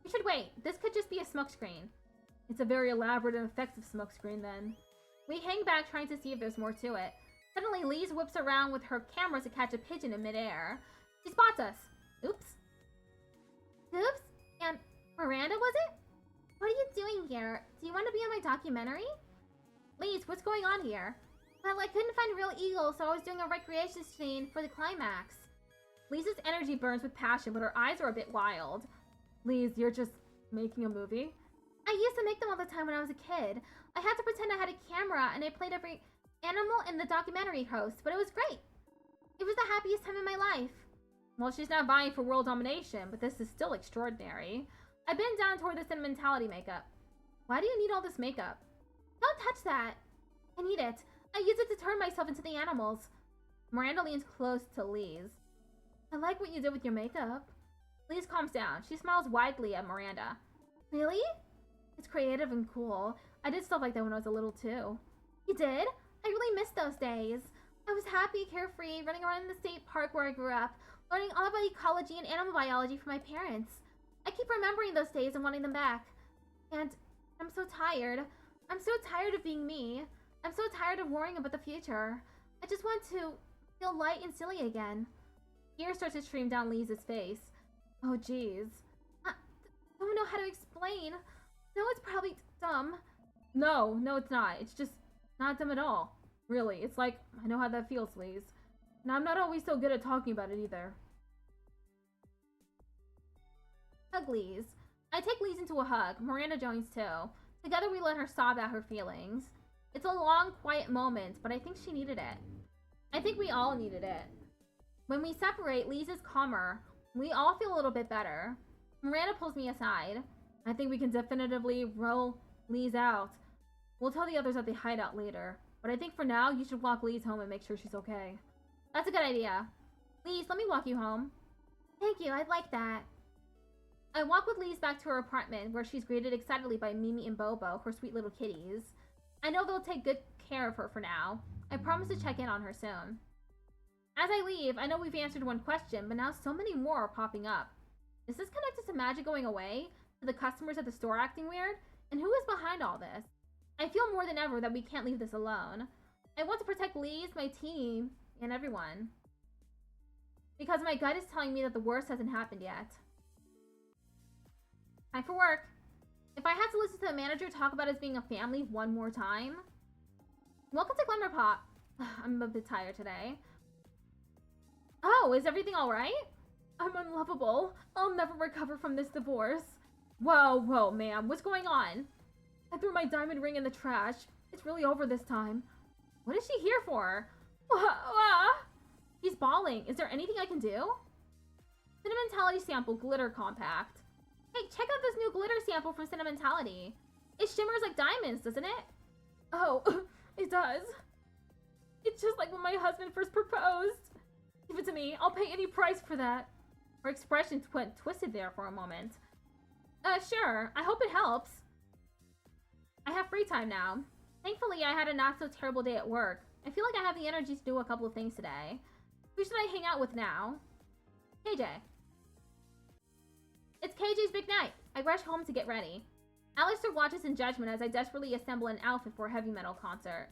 Speaker 1: We should wait. This could just be a smokescreen. It's a very elaborate and effective smokescreen then. We hang back trying to see if there's more to it. Suddenly, Lise whips around with her camera to catch a pigeon in midair. She spots us. Oops.
Speaker 2: Oops? And Miranda, was it? What are you doing here? Do you want to be in my documentary?
Speaker 1: Lise, what's going on here?
Speaker 2: Well, I couldn't find real eagles, so I was doing a recreation scene for the climax.
Speaker 1: Lisa's energy burns with passion, but her eyes are a bit wild. Lise, you're just making a movie?
Speaker 2: I used to make them all the time when I was a kid. I had to pretend I had a camera, and I played every animal in the documentary host, but it was great. It was the happiest time in my life.
Speaker 1: Well, she's not vying for world domination, but this is still extraordinary. I bend down toward the sentimentality makeup. Why do you need all this makeup?
Speaker 2: Don't touch that. I need it. I use it to turn myself into the animals.
Speaker 1: Miranda leans close to Lise. I like what you did with your makeup. Lise calms down. She smiles widely at Miranda.
Speaker 2: Really?
Speaker 1: It's creative and cool. I did stuff like that when I was a little too.
Speaker 2: You did? I really miss those days. I was happy, carefree, running around in the state park where I grew up, learning all about ecology and animal biology from my parents. I keep remembering those days and wanting them back. And I'm so tired. I'm so tired of being me. I'm so tired of worrying about the future. I just want to feel light and silly again.
Speaker 1: Tears start to stream down Lisa's face. Oh, jeez.
Speaker 2: I don't know how to explain. No, it's probably dumb.
Speaker 1: No, it's not. It's just not dumb at all. Really, it's like, I know how that feels, Lise. And I'm not always so good at talking about it either. Hug Lise. I take Lise into a hug. Miranda joins too. Together we let her sob out her feelings. It's a long, quiet moment, but I think she needed it. I think we all needed it. When we separate, Lise is calmer. We all feel a little bit better. Miranda pulls me aside. I think we can definitively roll Lise out. We'll tell the others at the hideout later. But I think for now, you should walk Lise home and make sure she's okay. That's a good idea. Lise, let me walk you home.
Speaker 2: Thank you, I'd like that.
Speaker 1: I walk with Lise back to her apartment, where she's greeted excitedly by Mimi and Bobo, her sweet little kitties. I know they'll take good care of her for now. I promise to check in on her soon. As I leave, I know we've answered one question, but now so many more are popping up. Is this connected to magic going away? To the customers at the store acting weird? And who is behind all this? I feel more than ever that we can't leave this alone. I want to protect Lise, my team, and everyone. Because my gut is telling me that the worst hasn't happened yet. Time for work. If I had to listen to the manager talk about us being a family one more time. Welcome to Glimmer Pop. I'm a bit tired today. Oh, is everything alright? I'm unlovable. I'll never recover from this divorce. Whoa, ma'am. What's going on? I threw my diamond ring in the trash. It's really over this time. What is she here for? He's bawling. Is there anything I can do? Sentimentality sample glitter compact. Hey, check out this new glitter sample from Sentimentality. It shimmers like diamonds, doesn't it? Oh, it does. It's just like when my husband first proposed. Give it to me. I'll pay any price for that. Her expression went twisted there for a moment. Sure. I hope it helps. I have free time now. Thankfully, I had a not-so-terrible day at work. I feel like I have the energy to do a couple of things today. Who should I hang out with now? KJ. It's KJ's big night. I rush home to get ready. Alistair watches in judgment as I desperately assemble an outfit for a heavy metal concert.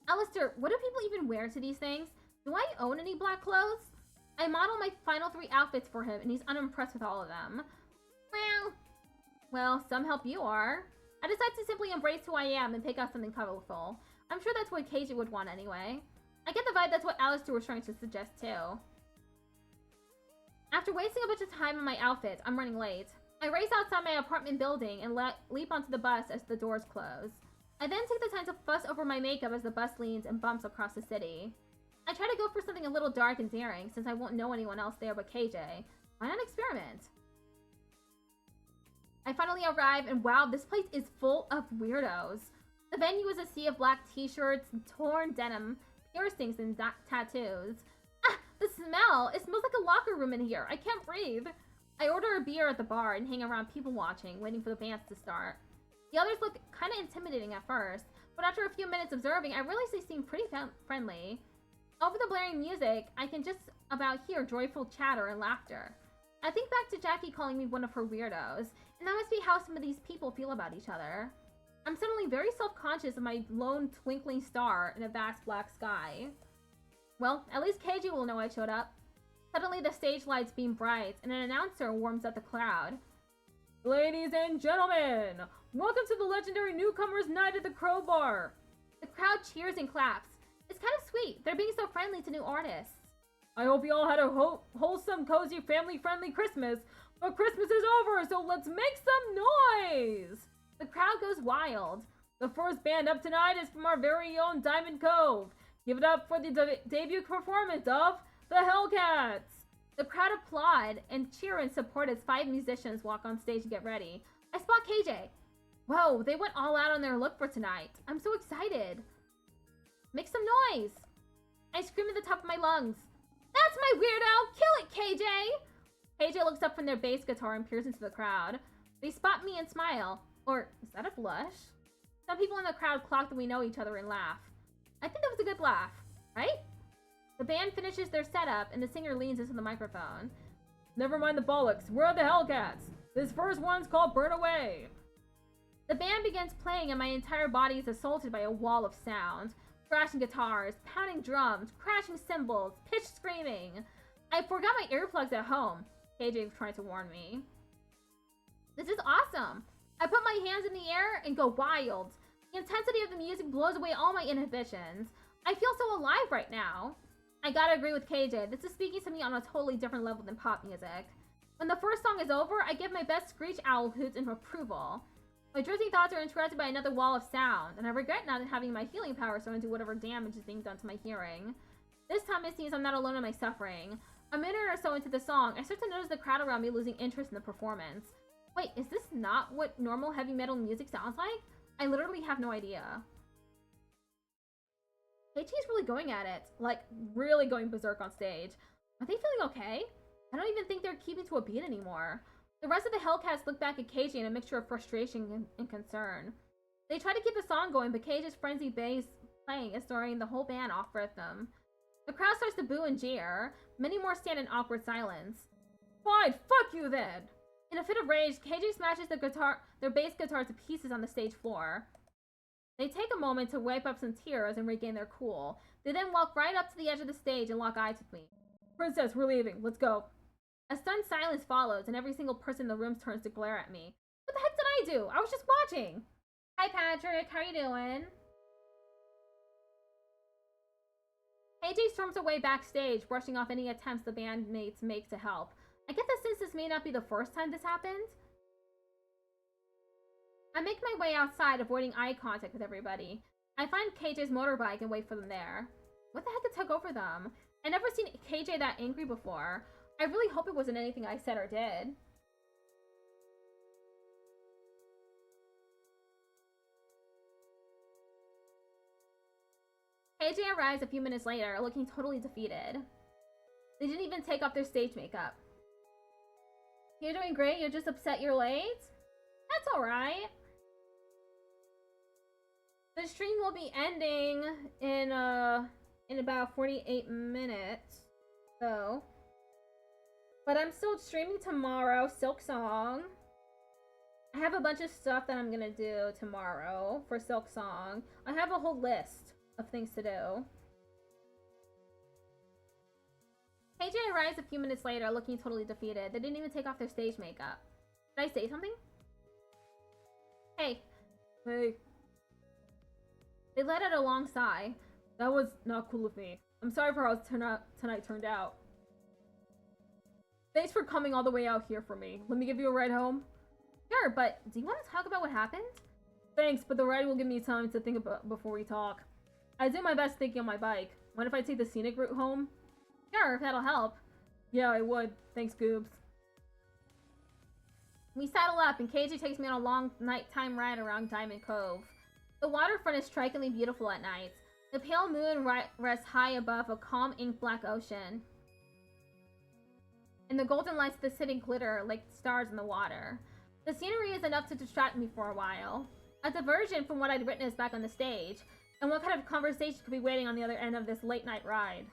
Speaker 1: Alistair, what do people even wear to these things? Do I own any black clothes? I model my final 3 outfits for him, and he's unimpressed with all of them. Well, some help you are. I decide to simply embrace who I am and pick out something colorful. I'm sure that's what KJ would want anyway. I get the vibe that's what Alistair was trying to suggest too. After wasting a bunch of time on my outfit, I'm running late. I race outside my apartment building and leap onto the bus as the doors close. I then take the time to fuss over my makeup as the bus leans and bumps across the city. I try to go for something a little dark and daring since I won't know anyone else there but KJ. Why not experiment? I finally arrive, and wow, this place is full of weirdos. The venue is a sea of black t-shirts, torn denim, piercings, and tattoos. Ah, the smell! It smells like a locker room in here. I can't breathe. I order a beer at the bar and hang around people watching, waiting for the bands to start. The others look kind of intimidating at first, but after a few minutes observing, I realize they seem pretty friendly. Over the blaring music, I can just about hear joyful chatter and laughter. I think back to Jackie calling me one of her weirdos, and that must be how some of these people feel about each other. I'm suddenly very self-conscious of my lone twinkling star in a vast black sky. Well, at least KJ will know I showed up. Suddenly the stage lights beam bright, and an announcer warms up the crowd. Ladies and gentlemen, welcome to the legendary Newcomers Night at the Crowbar! The crowd cheers and claps. It's kind of sweet. They're being so friendly to new artists. I hope you all had a wholesome, cozy, family-friendly Christmas, but Christmas is over, so let's make some noise! The crowd goes wild. The first band up tonight is from our very own Diamond Cove. Give it up for the debut performance of the Hellcats! The crowd applaud and cheer in support as 5 musicians walk on stage to get ready. I spot KJ. Whoa, they went all out on their look for tonight. I'm so excited. Make some noise. I scream at the top of my lungs. That's my weirdo! Kill it, KJ! KJ looks up from their bass guitar and peers into the crowd. They spot me and smile. Or, is that a blush? Some people in the crowd clock that we know each other and laugh. I think that was a good laugh, right? The band finishes their setup and the singer leans into the microphone. Never mind the bollocks, we're the Hellcats. This first one's called Burn Away. The band begins playing and my entire body is assaulted by a wall of sound. Crashing guitars, pounding drums, crashing cymbals, pitched screaming. I forgot my earplugs at home. KJ trying to warn me. This is awesome. I put my hands in the air and go wild. The intensity of the music blows away all my inhibitions. I feel so alive right now. I gotta agree with KJ. This is speaking to me on a totally different level than pop music. When the first song is over, I give my best screech owl hoots in approval. My drifting thoughts are interrupted by another wall of sound, and I regret not having my healing power so I can do whatever damage is being done to my hearing. This time it seems I'm not alone in my suffering. A minute or so into the song, I start to notice the crowd around me losing interest in the performance. Wait, is this not what normal heavy metal music sounds like? I literally have no idea. KT's really going at it. Like, really going berserk on stage. Are they feeling okay? I don't even think they're keeping to a beat anymore. The rest of the Hellcats look back at KJ in a mixture of frustration and concern. They try to keep the song going, but KJ's frenzied bass playing is throwing the whole band off rhythm. The crowd starts to boo and jeer. Many more stand in awkward silence. Fine, fuck you then! In a fit of rage, KJ smashes their bass guitar to pieces on the stage floor. They take a moment to wipe up some tears and regain their cool. They then walk right up to the edge of the stage and lock eyes with me. Princess, we're leaving. Let's go. A stunned silence follows, and every single person in the room turns to glare at me. What the heck did I do? I was just watching. Hi, Patrick. How are you doing? AJ storms away backstage, brushing off any attempts the bandmates make to help. I get the sense this may not be the first time this happened. I make my way outside, avoiding eye contact with everybody. I find KJ's motorbike and wait for them there. What the heck took over them? I've never seen KJ that angry before. I really hope it wasn't anything I said or did. KJ arrives a few minutes later, looking totally defeated. They didn't even take off their stage makeup. You're doing great, you're just upset you're late? That's alright. The stream will be ending in about 48 minutes, so. But I'm still streaming tomorrow, Silk Song. I have a bunch of stuff that I'm gonna do tomorrow for Silk Song. I have a whole list of things to do. KJ arrives a few minutes later, looking totally defeated. They didn't even take off their stage makeup. Did I say something? Hey. Hey. They let out a long sigh. That was not cool of me. I'm sorry for how tonight turned out. Thanks for coming all the way out here for me. Let me give you a ride home. Sure, but do you want to talk about what happened? Thanks, but the ride will give me time to think about before we talk. I do my best thinking on my bike. Mind if I take the scenic route home? Sure, if that'll help. Yeah, I would. Thanks, Goobs. We saddle up, and KJ takes me on a long nighttime ride around Diamond Cove. The waterfront is strikingly beautiful at night. The pale moon rests high above a calm ink-black ocean, and the golden lights of the city glitter like stars in the water. The scenery is enough to distract me for a while, a diversion from what I'd witnessed back on the stage, and what kind of conversation could be waiting on the other end of this late-night ride.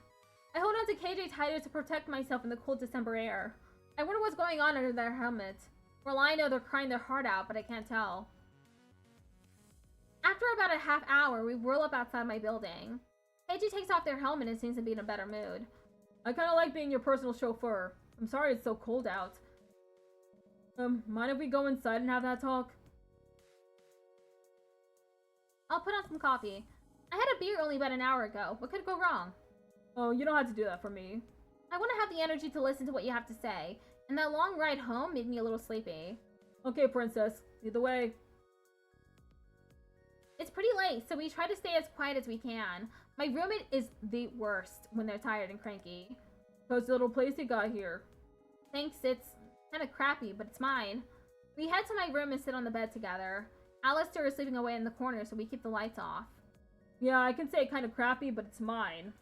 Speaker 1: I hold on to KJ tighter to protect myself in the cold December air. I wonder what's going on under their helmet. For all I know, they're crying their heart out, but I can't tell. After about a half hour, we whirl up outside my building. KJ takes off their helmet and seems to be in a better mood. I kinda like being your personal chauffeur. I'm sorry it's so cold out. Mind if we go inside and have that talk? I'll put on some coffee. I had a beer only about an hour ago. What could go wrong? Oh, you don't have to do that for me. I want to have the energy to listen to what you have to say, and that long ride home made me a little sleepy. Okay, princess. Lead the way. It's pretty late, so we try to stay as quiet as we can. My roommate is the worst when they're tired and cranky. Cozy little place you got here. Thanks, it's kind of crappy, but it's mine. We head to my room and sit on the bed together. Alistair is sleeping away in the corner, so we keep the lights off. Yeah, I can say kind of crappy, but it's mine.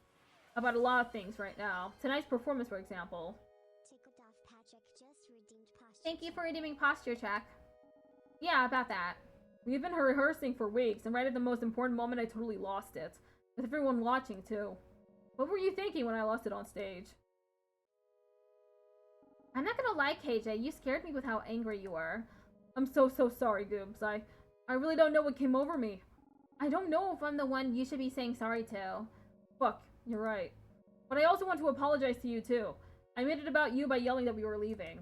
Speaker 1: About a lot of things right now. Tonight's performance, for example. Thank you for redeeming posture check. Yeah, about that. We've been rehearsing for weeks, and right at the most important moment, I totally lost it. With everyone watching, too. What were you thinking when I lost it on stage? I'm not gonna lie, KJ, you scared me with how angry you were. I'm so sorry, Goobs. I really don't know what came over me. I don't know if I'm the one you should be saying sorry to. Fuck, you're right. But I also want to apologize to you, too. I made it about you by yelling that we were leaving.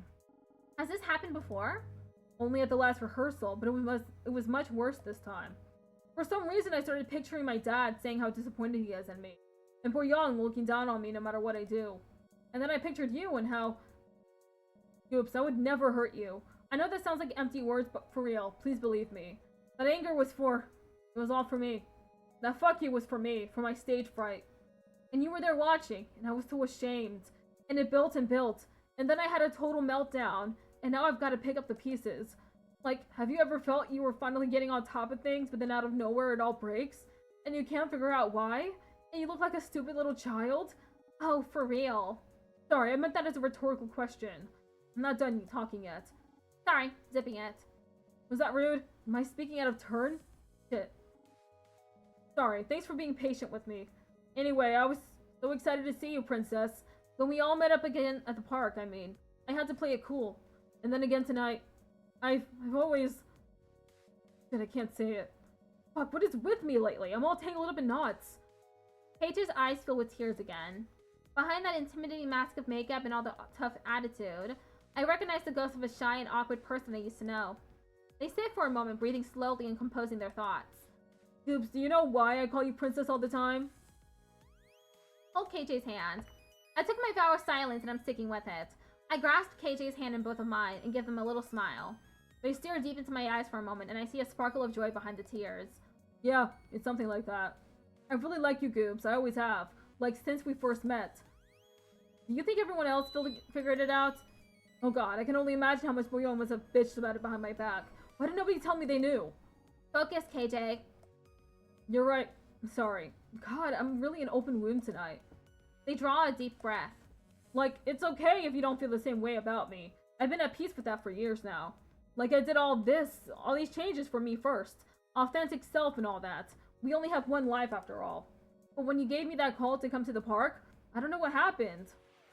Speaker 1: Has this happened before? Only at the last rehearsal, but it was much worse this time. For some reason, I started picturing my dad saying how disappointed he is in me, and poor Young looking down on me no matter what I do. And then I pictured you and how... Oops, I would never hurt you. I know that sounds like empty words, but for real, please believe me. That anger was it was all for me. That fuck you was for me, for my stage fright. And you were there watching, and I was so ashamed. And it built and built, and then I had a total meltdown, and now I've got to pick up the pieces. Like, have you ever felt you were finally getting on top of things, but then out of nowhere it all breaks? And you can't figure out why? And you look like a stupid little child? Oh, for real. Sorry, I meant that as a rhetorical question. I'm not done talking yet. Sorry, zipping it. Was that rude? Am I speaking out of turn? Shit. Sorry, thanks for being patient with me. Anyway, I was so excited to see you, princess. When we all met up again at the park, I mean. I had to play it cool. And then again tonight. I've always... Shit, I can't say it. Fuck, what is with me lately? I'm all tangled up in knots. KJ's eyes fill with tears again. Behind that intimidating mask of makeup and all the tough attitude, I recognize the ghost of a shy and awkward person I used to know. They sit for a moment, breathing slowly and composing their thoughts. Goobs, do you know why I call you princess all the time? Hold KJ's hand. I took my vow of silence and I'm sticking with it. I grasp KJ's hand in both of mine and give them a little smile. They stare deep into my eyes for a moment and I see a sparkle of joy behind the tears. Yeah, it's something like that. I really like you, Goobs. I always have. Like, since we first met. Do you think everyone else figured it out? Oh god, I can only imagine how much Boyon was a bitch about it behind my back. Why did nobody tell me they knew? Focus, KJ. You're right. I'm sorry. God, I'm really an open wound tonight. They draw a deep breath. Like, it's okay if you don't feel the same way about me. I've been at peace with that for years now. Like, I did all these changes for me first. Authentic self and all that. We only have one life after all. But when you gave me that call to come to the park, I don't know what happened.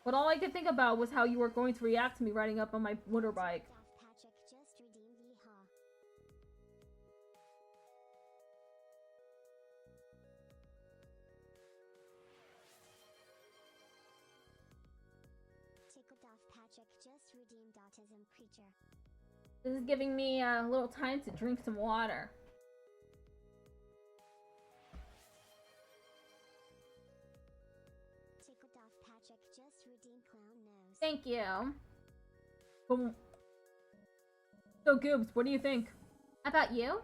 Speaker 1: But all I could think about was how you were going to react to me riding up on my motorbike. This is giving me a little time to drink some water. Thank you. So, Goobs, what do you think? About you?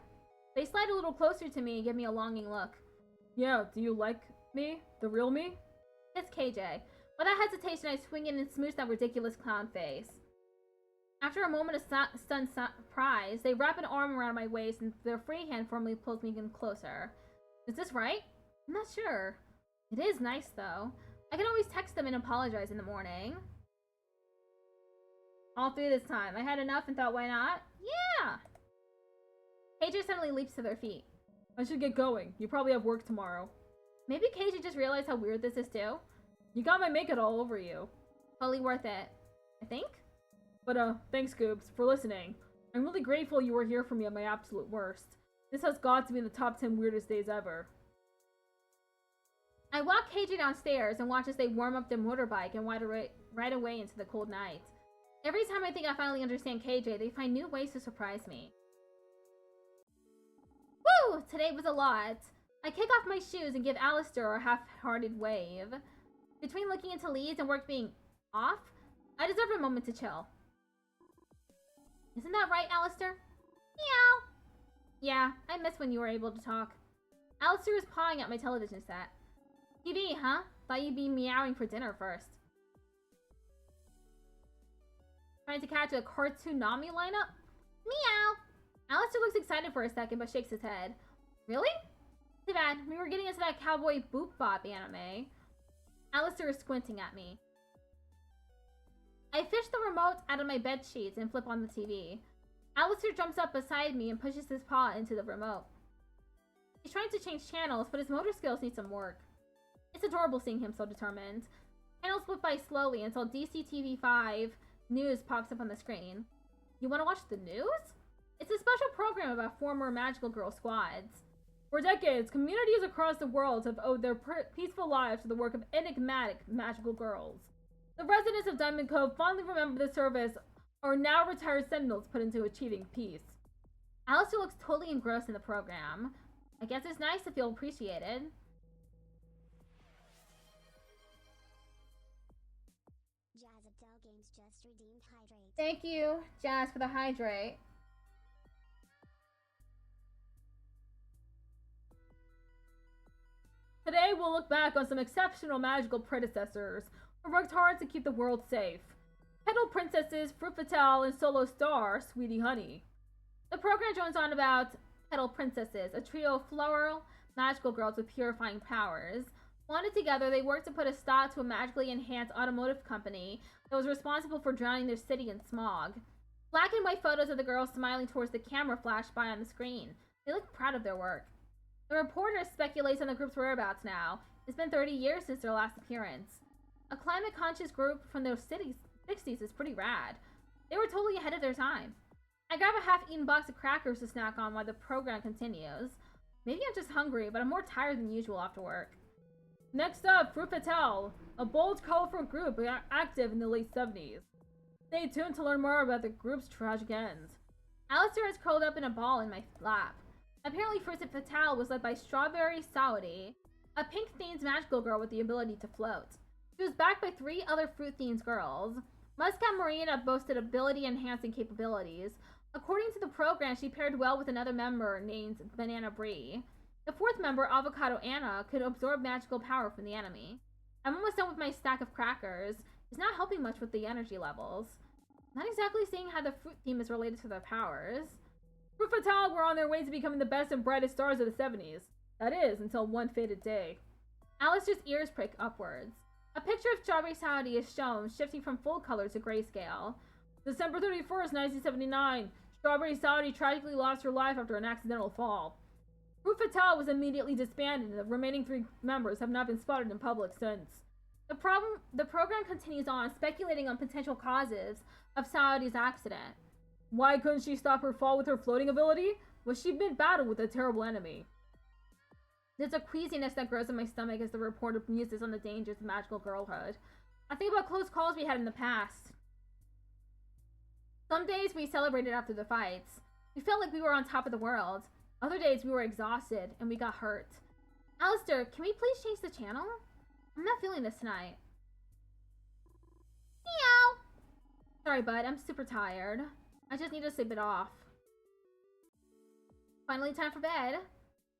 Speaker 1: They slide a little closer to me and give me a longing look. Yeah, do you like me? The real me? It's KJ. Without hesitation, I swing in and smooch that ridiculous clown face. After a moment of stunned surprise, they wrap an arm around my waist and their free hand formally pulls me in closer. Is this right? I'm not sure. It is nice, though. I can always text them and apologize in the morning. All three this time. I had enough and thought, why not? Yeah! KJ suddenly leaps to their feet. I should get going. You probably have work tomorrow. Maybe KJ just realized how weird this is, too. You got my makeup all over you. Totally worth it. I think? But, thanks, Goobs, for listening. I'm really grateful you were here for me at my absolute worst. This has got to be in the top 10 weirdest days ever. I walk KJ downstairs and watch as they warm up their motorbike and ride away into the cold night. Every time I think I finally understand KJ, they find new ways to surprise me. Woo! Today was a lot. I kick off my shoes and give Alistair a half-hearted wave. Between looking into leads and work being off, I deserve a moment to chill. Isn't that right, Alistair? Meow. Yeah, I miss when you were able to talk. Alistair is pawing at my television set. TV, huh? Thought you'd be meowing for dinner first. Trying to catch a cartoonami lineup? Meow! Alistair looks excited for a second, but shakes his head. Really? Too bad. We were getting into that cowboy boop bop anime. Alistair is squinting at me. I fish the remote out of my bed sheets and flip on the TV. Alistair jumps up beside me and pushes his paw into the remote. He's trying to change channels, but his motor skills need some work. It's adorable seeing him so determined. Channels flip by slowly until DCTV5 news pops up on the screen. You want to watch the news? It's a special program about former magical girl squads. For decades, communities across the world have owed their peaceful lives to the work of enigmatic magical girls. The residents of Diamond Cove fondly remember the service our now retired sentinels put into achieving peace. Alistair looks totally engrossed in the program. I guess it's nice to feel appreciated.
Speaker 3: Jazz at Dell Games just redeemed Hydrate.
Speaker 1: Thank you, Jazz, for the hydrate. Today we'll look back on some exceptional magical predecessors who worked hard to keep the world safe. Petal Princesses, Fruit Fatale, and Solo Star, Sweetie Honey. The program joins on about Petal Princesses, a trio of floral magical girls with purifying powers. Bonded together, they worked to put a stop to a magically enhanced automotive company that was responsible for drowning their city in smog. Black and white photos of the girls smiling towards the camera flashed by on the screen. They look proud of their work. The reporter speculates on the group's whereabouts now. It's been 30 years since their last appearance. A climate-conscious group from the 60s is pretty rad. They were totally ahead of their time. I grab a half-eaten box of crackers to snack on while the program continues. Maybe I'm just hungry, but I'm more tired than usual after work. Next up, Fruit Fatale, a bold, colorful group active in the late 70s. Stay tuned to learn more about the group's tragic ends. Alistair is curled up in a ball in my lap. Apparently, Fruit Fatale was led by Strawberry Saudi, a pink-themed magical girl with the ability to float. She was backed by 3 other fruit-themed girls. Muscat Marina boasted ability-enhancing capabilities. According to the program, she paired well with another member named Banana Brie. The 4th member, Avocado Anna, could absorb magical power from the enemy. I'm almost done with my stack of crackers. It's not helping much with the energy levels. Not exactly seeing how the fruit theme is related to their powers. Fruit Fatale were on their way to becoming the best and brightest stars of the 70s. That is, until one fated day. Alistair's ears prick upwards. A picture of Strawberry Saudi is shown, shifting from full color to grayscale. December 31st, 1979. Strawberry Saudi tragically lost her life after an accidental fall. Fruit Fatale was immediately disbanded, and the remaining 3 members have not been spotted in public since. The program continues on, speculating on potential causes of Saudi's accident. Why couldn't she stop her fall with her floating ability? Was she mid-battle with a terrible enemy? There's a queasiness that grows in my stomach as the reporter muses on the dangers of magical girlhood. I think about close calls we had in the past. Some days we celebrated after the fights. We felt like we were on top of the world. Other days we were exhausted and we got hurt. Alistair, can we please change the channel? I'm not feeling this tonight. Meow! Sorry, bud, I'm super tired. I just need to sleep it off. Finally, time for bed.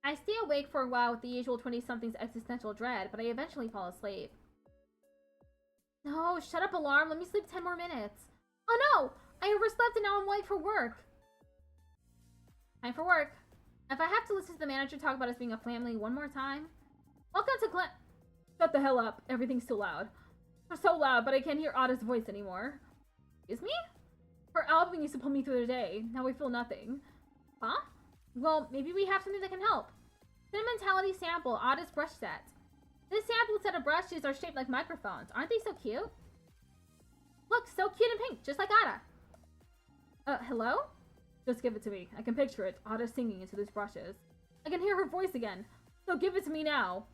Speaker 1: I stay awake for a while with the usual 20-something's existential dread, but I eventually fall asleep. No, shut up, alarm. Let me sleep 10 more minutes. Oh no! I overslept and now I'm late for work. Time for work. If I have to listen to the manager talk about us being a family one more time. Welcome to Shut the hell up. Everything's too loud. They're so loud, but I can't hear Ada's voice anymore. Excuse me? Her album used to pull me through the day. Now we feel nothing. Huh? Well, maybe we have something that can help. Sentimentality sample, Ada's brush set. This sample set of brushes are shaped like microphones. Aren't they so cute? Look, so cute and pink, just like Ada. Hello? Just give it to me. I can picture it. Ada singing into these brushes. I can hear her voice again. So give it to me now.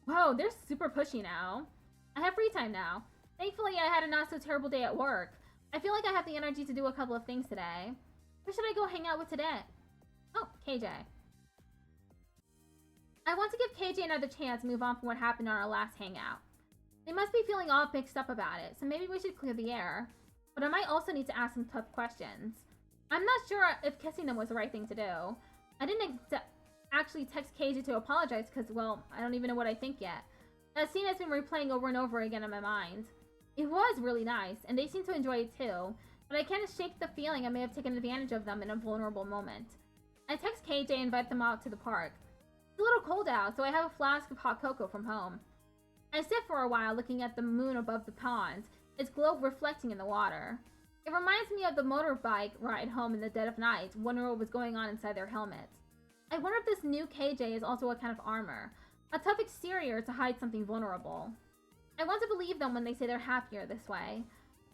Speaker 1: Whoa, they're super pushy now. I have free time now. Thankfully, I had a not so terrible day at work. I feel like I have the energy to do a couple of things today. Who should I go hang out with today? Oh, KJ. I want to give KJ another chance to move on from what happened on our last hangout. They must be feeling all mixed up about it, so maybe we should clear the air. But I might also need to ask some tough questions. I'm not sure if kissing them was the right thing to do. I didn't actually text KJ to apologize because, well, I don't even know what I think yet. That scene has been replaying over and over again in my mind. It was really nice, and they seem to enjoy it too, but I can't shake the feeling I may have taken advantage of them in a vulnerable moment. I text KJ and invite them out to the park. It's a little cold out, so I have a flask of hot cocoa from home. I sit for a while looking at the moon above the pond, its glow reflecting in the water. It reminds me of the motorbike ride home in the dead of night, wondering what was going on inside their helmets. I wonder if this new KJ is also a kind of armor, a tough exterior to hide something vulnerable. I want to believe them when they say they're happier this way.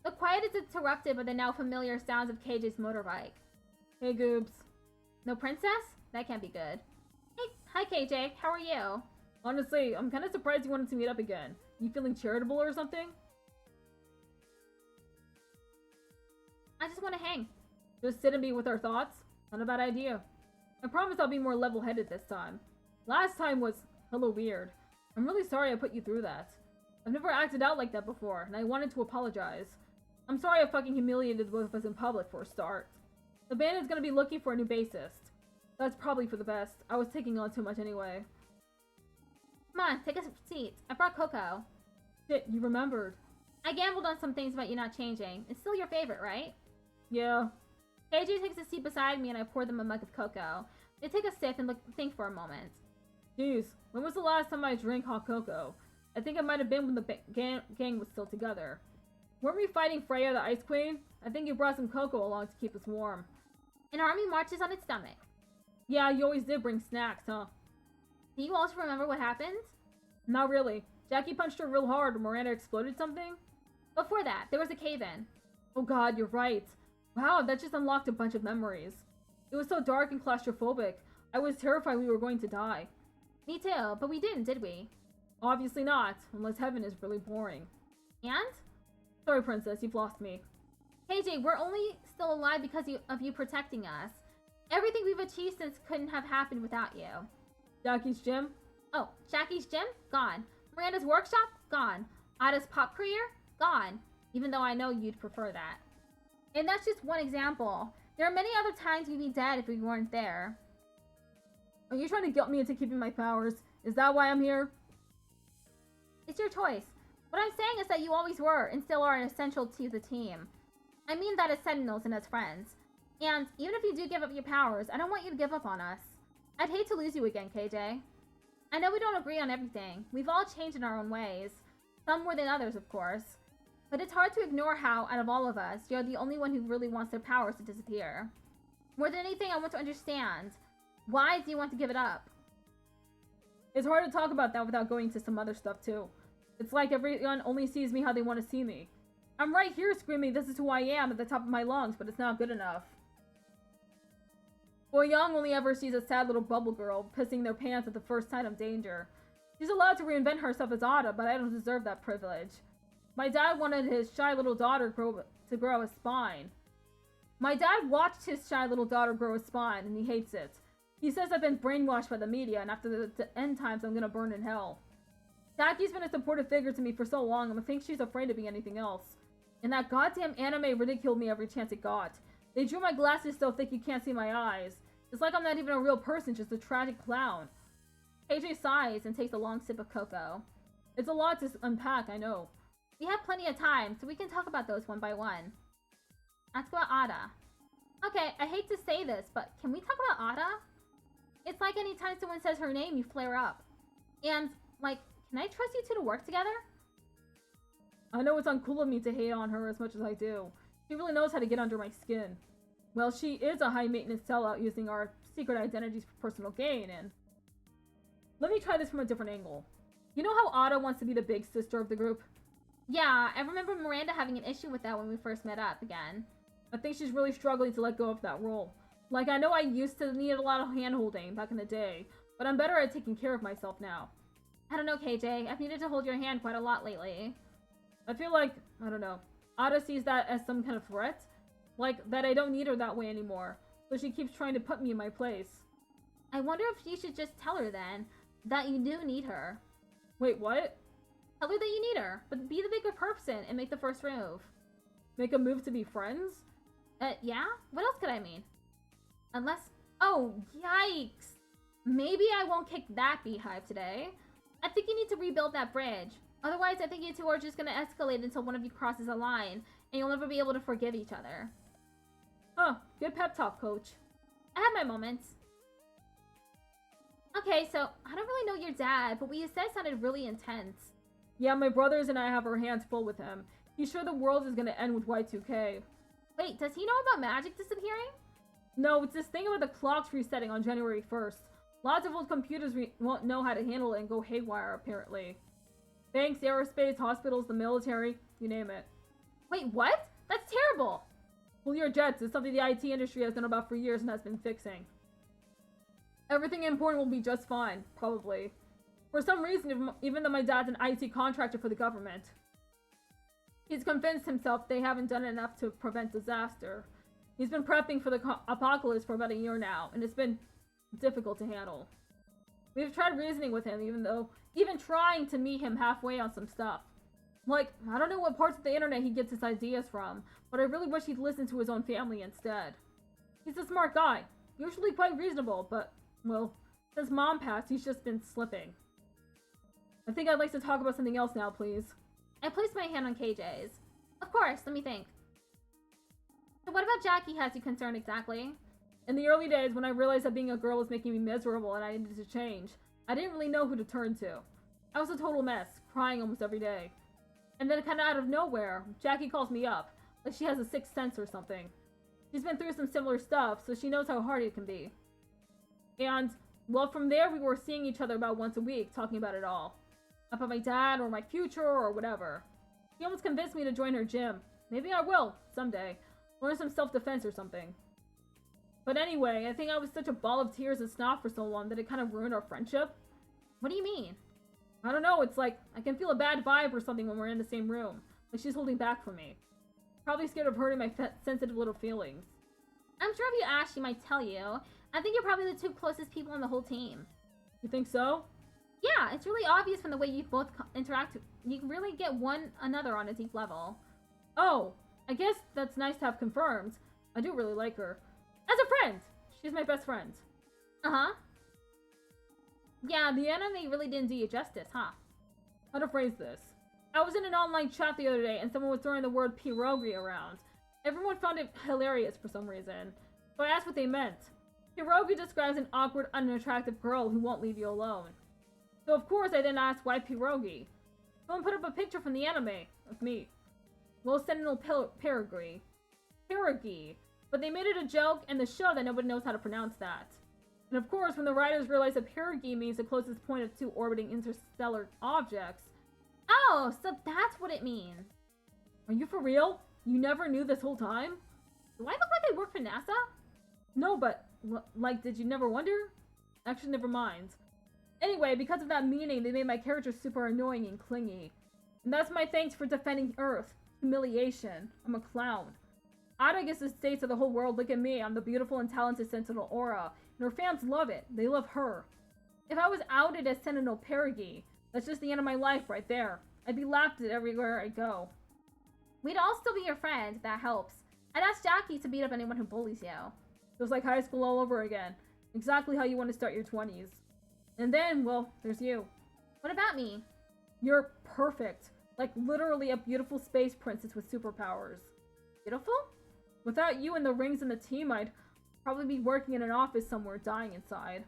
Speaker 1: The quiet is interrupted by the now familiar sounds of KJ's motorbike. Hey, Goobs. No princess? That can't be good. Hey, hi KJ, how are you? Honestly, I'm kind of surprised you wanted to meet up again. You feeling charitable or something? I just want to hang. Just sit and be with our thoughts? Not a bad idea. I promise I'll be more level-headed this time. Last time was hella weird. I'm really sorry I put you through that. I've never acted out like that before, and I wanted to apologize. I'm sorry I fucking humiliated both of us in public for a start. The band is gonna be looking for a new bassist. That's probably for the best. I was taking on too much anyway. Come on, take a seat. I brought cocoa. Shit, you remembered. I gambled on some things about you not changing. It's still your favorite, right? Yeah. KJ takes a seat beside me and I pour them a mug of cocoa. They take a sip and think for a moment. Jeez, when was the last time I drank hot cocoa? I think it might have been when the gang was still together. Weren't we fighting Freya the Ice Queen? I think you brought some cocoa along to keep us warm. An army marches on its stomach. Yeah, you always did bring snacks, huh? Do you also remember what happened? Not really. Jackie punched her real hard and Miranda exploded something? Before that, there was a cave-in. Oh god, you're right. Wow, that just unlocked a bunch of memories. It was so dark and claustrophobic. I was terrified we were going to die. Me too, but we didn't, did we? Obviously not, unless heaven is really boring. And? Sorry, princess, you've lost me. KJ, we're only still alive because of you protecting us. Everything we've achieved since couldn't have happened without you. Jackie's gym? Oh, Jackie's gym? Gone. Miranda's workshop? Gone. Ada's pop career? Gone. Even though I know you'd prefer that. And that's just one example. There are many other times we'd be dead if we weren't there. Are you trying to guilt me into keeping my powers? Is that why I'm here? It's your choice. What I'm saying is that you always were, and still are, essential to the team. I mean that as Sentinels and as friends. And even if you do give up your powers, I don't want you to give up on us. I'd hate to lose you again, KJ. I know we don't agree on everything. We've all changed in our own ways. Some more than others, of course. But it's hard to ignore how, out of all of us, you're the only one who really wants their powers to disappear. More than anything, I want to understand. Why do you want to give it up? It's hard to talk about that without going to some other stuff, too. It's like everyone only sees me how they want to see me. I'm right here screaming, this is who I am, at the top of my lungs, but it's not good enough. Boy Young only ever sees a sad little bubble girl pissing their pants at the first sign of danger. She's allowed to reinvent herself as Ada, but I don't deserve that privilege. My dad wanted his shy little daughter to grow a spine. My dad watched his shy little daughter grow a spine, and he hates it. He says I've been brainwashed by the media, and after the end times, I'm gonna burn in hell. Jackie's been a supportive figure to me for so long, I think she's afraid to be anything else. And that goddamn anime ridiculed me every chance it got. They drew my glasses so thick you can't see my eyes. It's like I'm not even a real person, just a tragic clown. KJ sighs and takes a long sip of cocoa. It's a lot to unpack, I know. We have plenty of time, so we can talk about those one by one. Ask about Ada. Okay, I hate to say this, but can we talk about Ada? It's like anytime someone says her name, you flare up. And, like, can I trust you two to work together? I know it's uncool of me to hate on her as much as I do. She really knows how to get under my skin. Well, she is a high-maintenance sellout using our secret identities for personal gain, and... Let me try this from a different angle. You know how Ada wants to be the big sister of the group?
Speaker 2: Yeah, I remember Miranda having an issue with that when we first met up again.
Speaker 1: I think she's really struggling to let go of that role. Like, I know I used to need a lot of hand-holding back in the day, but I'm better at taking care of myself now.
Speaker 2: I don't know, KJ. I've needed to hold your hand quite a lot lately.
Speaker 1: I feel like, I don't know, Ada sees that as some kind of threat. Like, that I don't need her that way anymore. So she keeps trying to put me in my place.
Speaker 2: I wonder if you should just tell her then, that you do need her.
Speaker 1: Wait, what?
Speaker 2: Tell her that you need her, but be the bigger person and make the first move.
Speaker 1: Make a move to be friends?
Speaker 2: Yeah? What else could I mean? Unless... Oh, yikes! Maybe I won't kick that beehive today. I think you need to rebuild that bridge. Otherwise, I think you two are just gonna escalate until one of you crosses a line, and you'll never be able to forgive each other.
Speaker 1: Huh, good pep talk, coach.
Speaker 2: I have my moments. Okay, so, I don't really know your dad, but what you said sounded really intense.
Speaker 1: Yeah, my brothers and I have our hands full with him. He's sure the world is gonna end with Y2K.
Speaker 2: Wait, does he know about magic disappearing?
Speaker 1: No, it's this thing about the clocks resetting on January 1st. Lots of old computers won't know how to handle it and go haywire, apparently. Banks, aerospace, hospitals, the military, you name it.
Speaker 2: Wait, what? That's terrible!
Speaker 1: Well, your jets is something the IT industry has known about for years and has been fixing. Everything important will be just fine, probably. For some reason, even though my dad's an IT contractor for the government, he's convinced himself they haven't done enough to prevent disaster. He's been prepping for the apocalypse for about a year now, and it's been difficult to handle. We've tried reasoning with him, even trying to meet him halfway on some stuff. Like, I don't know what parts of the internet he gets his ideas from, but I really wish he'd listen to his own family instead. He's a smart guy, usually quite reasonable, but, well, since Mom passed, he's just been slipping. I think I'd like to talk about something else now, please.
Speaker 2: I placed my hand on KJ's. Of course, let me think. So what about Jackie has you concerned exactly?
Speaker 1: In the early days, when I realized that being a girl was making me miserable and I needed to change, I didn't really know who to turn to. I was a total mess, crying almost every day. And then kinda out of nowhere, Jackie calls me up, like she has a sixth sense or something. She's been through some similar stuff, so she knows how hard it can be. And, well, from there we were seeing each other about once a week, talking about it all. About my dad, or my future, or whatever. She almost convinced me to join her gym. Maybe I will, someday. Learn some self-defense or something. But anyway, I think I was such a ball of tears and snot for so long that it kind of ruined our friendship.
Speaker 2: What do you mean?
Speaker 1: I don't know, it's like, I can feel a bad vibe or something when we're in the same room. Like she's holding back from me. Probably scared of hurting my sensitive little feelings.
Speaker 2: I'm sure if you asked, she might tell you. I think you're probably the two closest people on the whole team.
Speaker 1: You think so?
Speaker 2: Yeah, it's really obvious from the way you both interact. You really get one another on a deep level.
Speaker 1: Oh, I guess that's nice to have confirmed. I do really like her. As a friend! She's my best friend.
Speaker 2: Uh-huh. Yeah, the anime really didn't do you justice, huh?
Speaker 1: How to phrase this? I was in an online chat the other day and someone was throwing the word pierogi around. Everyone found it hilarious for some reason. So I asked what they meant. Pierogi describes an awkward, unattractive girl who won't leave you alone. So of course I then asked why pierogi. Someone put up a picture from the anime of me. Well, Sentinel Pierogi. But they made it a joke in the show that nobody knows how to pronounce that. And of course, when the writers realized that pierogi means the closest point of two orbiting interstellar objects.
Speaker 2: Oh, so that's what it means.
Speaker 1: Are you for real? You never knew this whole time?
Speaker 2: Do I look like I work for NASA?
Speaker 1: No, but, like, did you never wonder? Actually, never mind. Anyway, because of that meaning, they made my character super annoying and clingy. And that's my thanks for defending Earth. Humiliation. I'm a clown. Ada gets to say to the whole world, look at me, I'm the beautiful and talented Sentinel Aura. And her fans love it. They love her. If I was outed as Sentinel Pierogi, that's just the end of my life right there. I'd be laughed at everywhere I go.
Speaker 2: We'd all still be your friend, that helps. I'd ask Jackie to beat up anyone who bullies you.
Speaker 1: Feels like high school all over again. Exactly how you want to start your 20s. And then, well, there's you.
Speaker 2: What about me?
Speaker 1: You're perfect. Like literally a beautiful space princess with superpowers.
Speaker 2: Beautiful?
Speaker 4: Without you and the rings and the team, I'd probably be working in an office somewhere dying inside.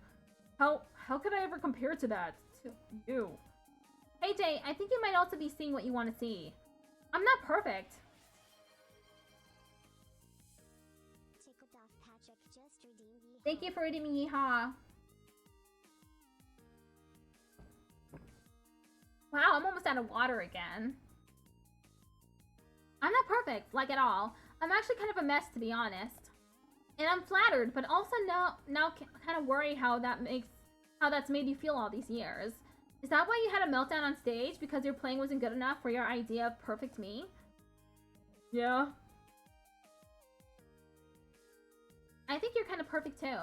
Speaker 4: How could I ever compare to that? To you?
Speaker 1: Hey Jay, I think you might also be seeing what you want to see. I'm not perfect.
Speaker 3: Tickled off Patrick just redeemed Yeehaw.
Speaker 1: Thank you for redeeming Yeehaw. Wow, I'm almost out of water again. I'm not perfect, like at all. I'm actually kind of a mess, to be honest. And I'm flattered, but also now kind of worried how that's made you feel all these years. Is that why you had a meltdown on stage? Because your playing wasn't good enough for your idea of perfect me?
Speaker 4: Yeah?
Speaker 1: I think you're kind of perfect too.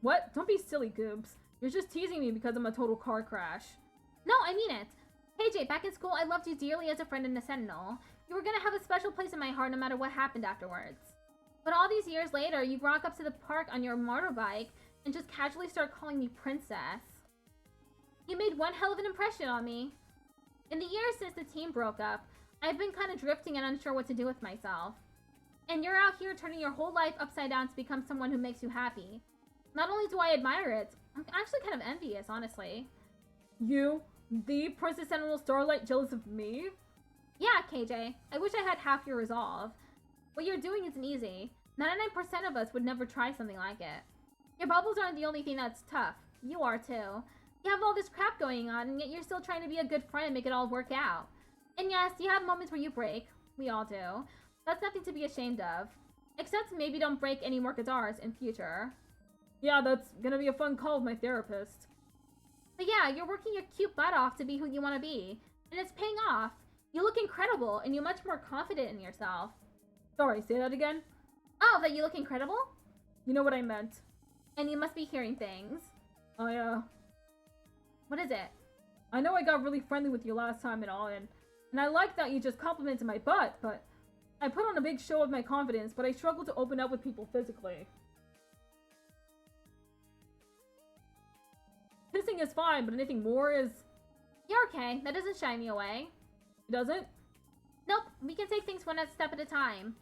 Speaker 4: What? Don't be silly, Goobs. You're just teasing me because I'm a total car crash.
Speaker 1: No, I mean it. Hey Jay, back in school, I loved you dearly as a friend and a sentinel. You were gonna have a special place in my heart no matter what happened afterwards. But all these years later, you rock up to the park on your motorbike and just casually start calling me princess. You made one hell of an impression on me. In the years since the team broke up, I've been kind of drifting and unsure what to do with myself. And you're out here turning your whole life upside down to become someone who makes you happy. Not only do I admire it, I'm actually kind of envious, honestly.
Speaker 4: You? The Princess Sentinel Starlight jealous of me?
Speaker 1: Yeah, KJ. I wish I had half your resolve. What you're doing isn't easy. 99% of us would never try something like it. Your bubbles aren't the only thing that's tough. You are too. You have all this crap going on, and yet you're still trying to be a good friend and make it all work out. And yes, you have moments where you break. We all do. That's nothing to be ashamed of. Except maybe don't break any more guitars in future.
Speaker 4: Yeah, that's gonna be a fun call with my therapist.
Speaker 1: But yeah, you're working your cute butt off to be who you want to be. And it's paying off. You look incredible, and you're much more confident in yourself.
Speaker 4: Sorry, say that again?
Speaker 1: Oh, that you look incredible?
Speaker 4: You know what I meant.
Speaker 1: And you must be hearing things. What is it?
Speaker 4: I know I got really friendly with you last time and all, and I like that you just complimented my butt, but I put on a big show of my confidence, but I struggle to open up with people physically. Kissing is fine, but anything more is...
Speaker 1: You're okay. That doesn't shy me away.
Speaker 4: It doesn't?
Speaker 1: Nope. We can take things one step at a time.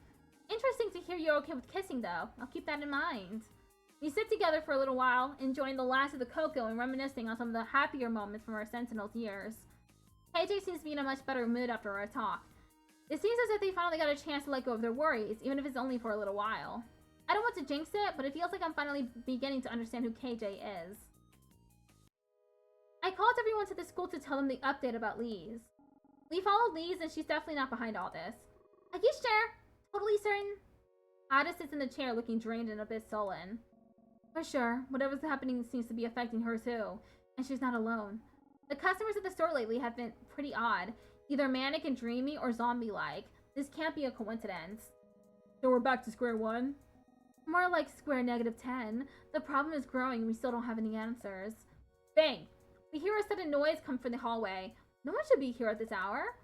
Speaker 1: Interesting to hear you're okay with kissing, though. I'll keep that in mind. We sit together for a little while, enjoying the last of the cocoa and reminiscing on some of the happier moments from our Sentinel's years. KJ seems to be in a much better mood after our talk. It seems as if they finally got a chance to let go of their worries, even if it's only for a little while. I don't want to jinx it, but it feels like I'm finally beginning to understand who KJ is. I called everyone to the school to tell them the update about Lise. We followed Lise, and she's definitely not behind all this. Are you sure? Totally certain? Ada sits in the chair looking drained and a bit sullen. For sure, whatever's happening seems to be affecting her too, and she's not alone. The customers at the store lately have been pretty odd, either manic and dreamy or zombie-like. This can't be a coincidence.
Speaker 4: So we're back to square one?
Speaker 1: More like square -10. The problem is growing and we still don't have any answers. Bang! We hear a sudden noise come from the hallway. No one should be here at this hour.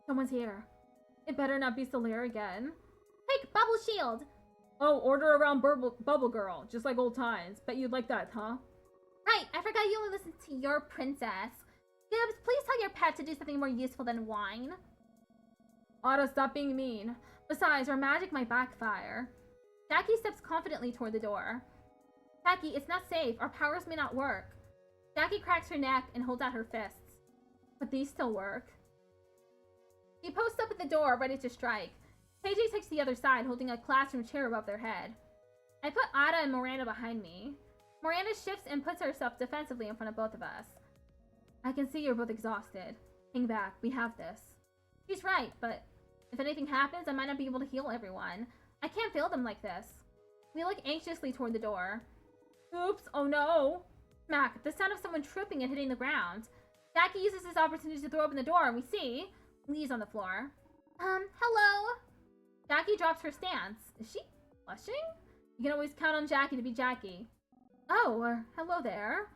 Speaker 1: Someone's here. It better not be Solaire again. Quick, bubble shield!
Speaker 4: Oh, order around Bubble Girl, just like old times. Bet you'd like that, huh?
Speaker 1: Right, I forgot you only listen to your princess. Gibbs, please tell your pet to do something more useful than whine.
Speaker 4: Ada, stop being mean.
Speaker 1: Besides, our magic might backfire. Jackie steps confidently toward the door. Jackie, it's not safe. Our powers may not work. Jackie cracks her neck and holds out her fists. But these still work. She posts up at the door, ready to strike. KJ takes the other side, holding a classroom chair above their head. I put Ada and Miranda behind me. Miranda shifts and puts herself defensively in front of both of us. I can see you're both exhausted. Hang back, we have this. She's right, but if anything happens, I might not be able to heal everyone. I can't fail them like this. We look anxiously toward the door.
Speaker 4: Oops, oh no!
Speaker 1: Smack, the sound of someone tripping and hitting the ground. Jackie uses this opportunity to throw open the door, and we see Lee's on the floor. Hello? Jackie drops her stance. Is she blushing? You can always count on Jackie to be Jackie. Oh, hello there.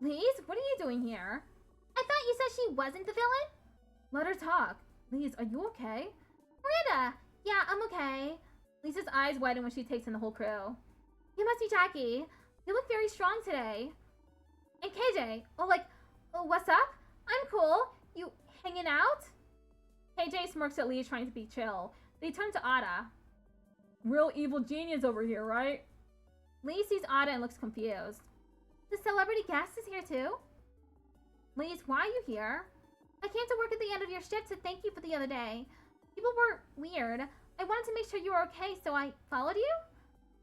Speaker 1: Lise, what are you doing here? I thought you said she wasn't the villain? Let her talk. Lise, are you okay? Miranda! Yeah, I'm okay. Lisa's eyes widen when she takes in the whole crew. You must be Jackie. You look very strong today. And KJ, what's up? I'm cool. You hanging out? KJ smirks at Lise, trying to be chill. They turn to Ada.
Speaker 4: real evil genius over here, right?
Speaker 1: Lee sees Ada and looks confused.
Speaker 2: The celebrity guest is here too?
Speaker 1: Lise, why are you here?
Speaker 2: I came to work at the end of your shift to thank you for the other day. People were weird. I wanted to make sure you were okay, so I followed you?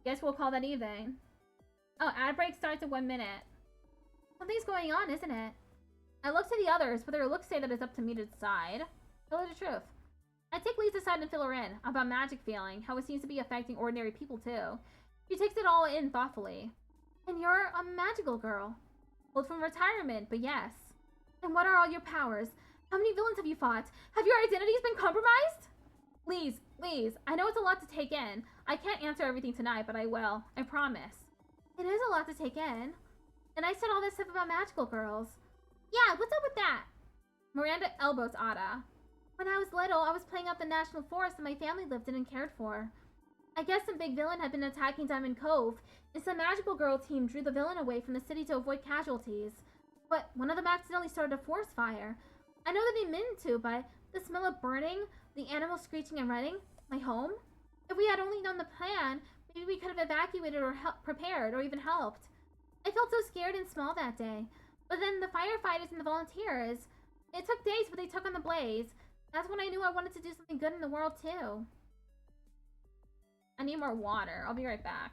Speaker 1: Guess we'll call that even. Oh, ad break starts in 1 minute.
Speaker 2: Something's going on, isn't it?
Speaker 1: I look to the others, but their looks say that it's up to me to decide. Tell her the truth. I take Lisa aside and fill her in about magic feeling, how it seems to be affecting ordinary people too. She takes it all in thoughtfully.
Speaker 2: And you're a magical girl.
Speaker 1: Pulled from retirement, but yes.
Speaker 2: And what are all your powers? How many villains have you fought? Have your identities been compromised?
Speaker 1: Please, I know it's a lot to take in. I can't answer everything tonight, but I will. I promise.
Speaker 2: It is a lot to take in. And I said all this stuff about magical girls. Yeah, what's up with that?
Speaker 1: Miranda elbows Ada.
Speaker 2: When I was little, I was playing out the national forest that my family lived in and cared for. I guess some big villain had been attacking Diamond Cove, and some magical girl team drew the villain away from the city to avoid casualties. But one of them accidentally started a forest fire. I know that they meant to, but the smell of burning, the animals screeching and running, my home? If we had only known the plan, maybe we could have evacuated or prepared or even helped. I felt so scared and small that day. But then the firefighters and the volunteers, it took days, but they took on the blaze. That's when I knew I wanted to do something good in the world too.
Speaker 1: I need more water. I'll be right back.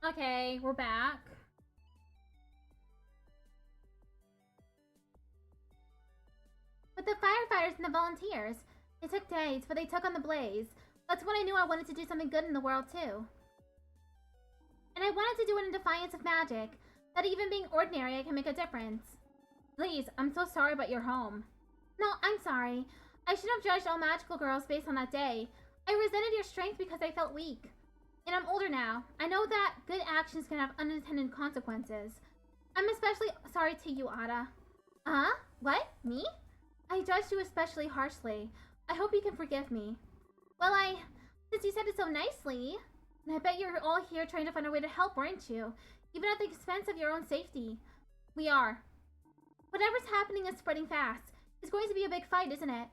Speaker 1: Okay, we're back.
Speaker 2: With the firefighters and the volunteers. It took days, but they took on the blaze. That's when I knew I wanted to do something good in the world, too. And I wanted to do it in defiance of magic. That even being ordinary, I can make a difference.
Speaker 1: Please, I'm so sorry about your home.
Speaker 2: No, I'm sorry. I shouldn't have judged all magical girls based on that day. I resented your strength because I felt weak. And I'm older now. I know that good actions can have unintended consequences. I'm especially sorry to you, Ada. What? Me? I judged you especially harshly. I hope you can forgive me. Well, since you said it so nicely, and I bet you're all here trying to find a way to help, aren't you? Even at the expense of your own safety.
Speaker 1: We are.
Speaker 2: Whatever's happening is spreading fast. It's going to be a big fight, isn't it?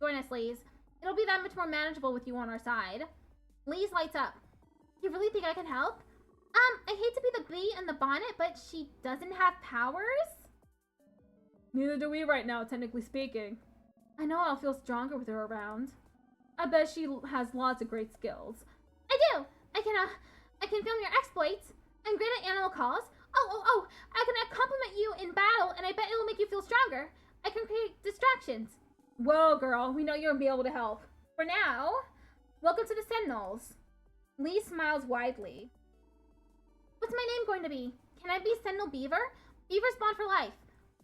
Speaker 1: Join us, Lise. It'll be that much more manageable with you on our side. Lise lights up.
Speaker 2: You really think I can help? I hate to be the bee in the bonnet, but she doesn't have powers?
Speaker 4: Neither do we right now, technically speaking.
Speaker 1: I know I'll feel stronger with her around. I bet she has lots of great skills.
Speaker 2: I do! I can film your exploits. I'm great at animal calls. Oh, I can compliment you in battle, and I bet it'll make you feel stronger. I can create distractions.
Speaker 1: Well, girl, we know you'll be able to help. For now, welcome to the Sentinels. Lee smiles widely.
Speaker 2: What's my name going to be? Can I be Sentinel Beaver? Beaver spawn for life.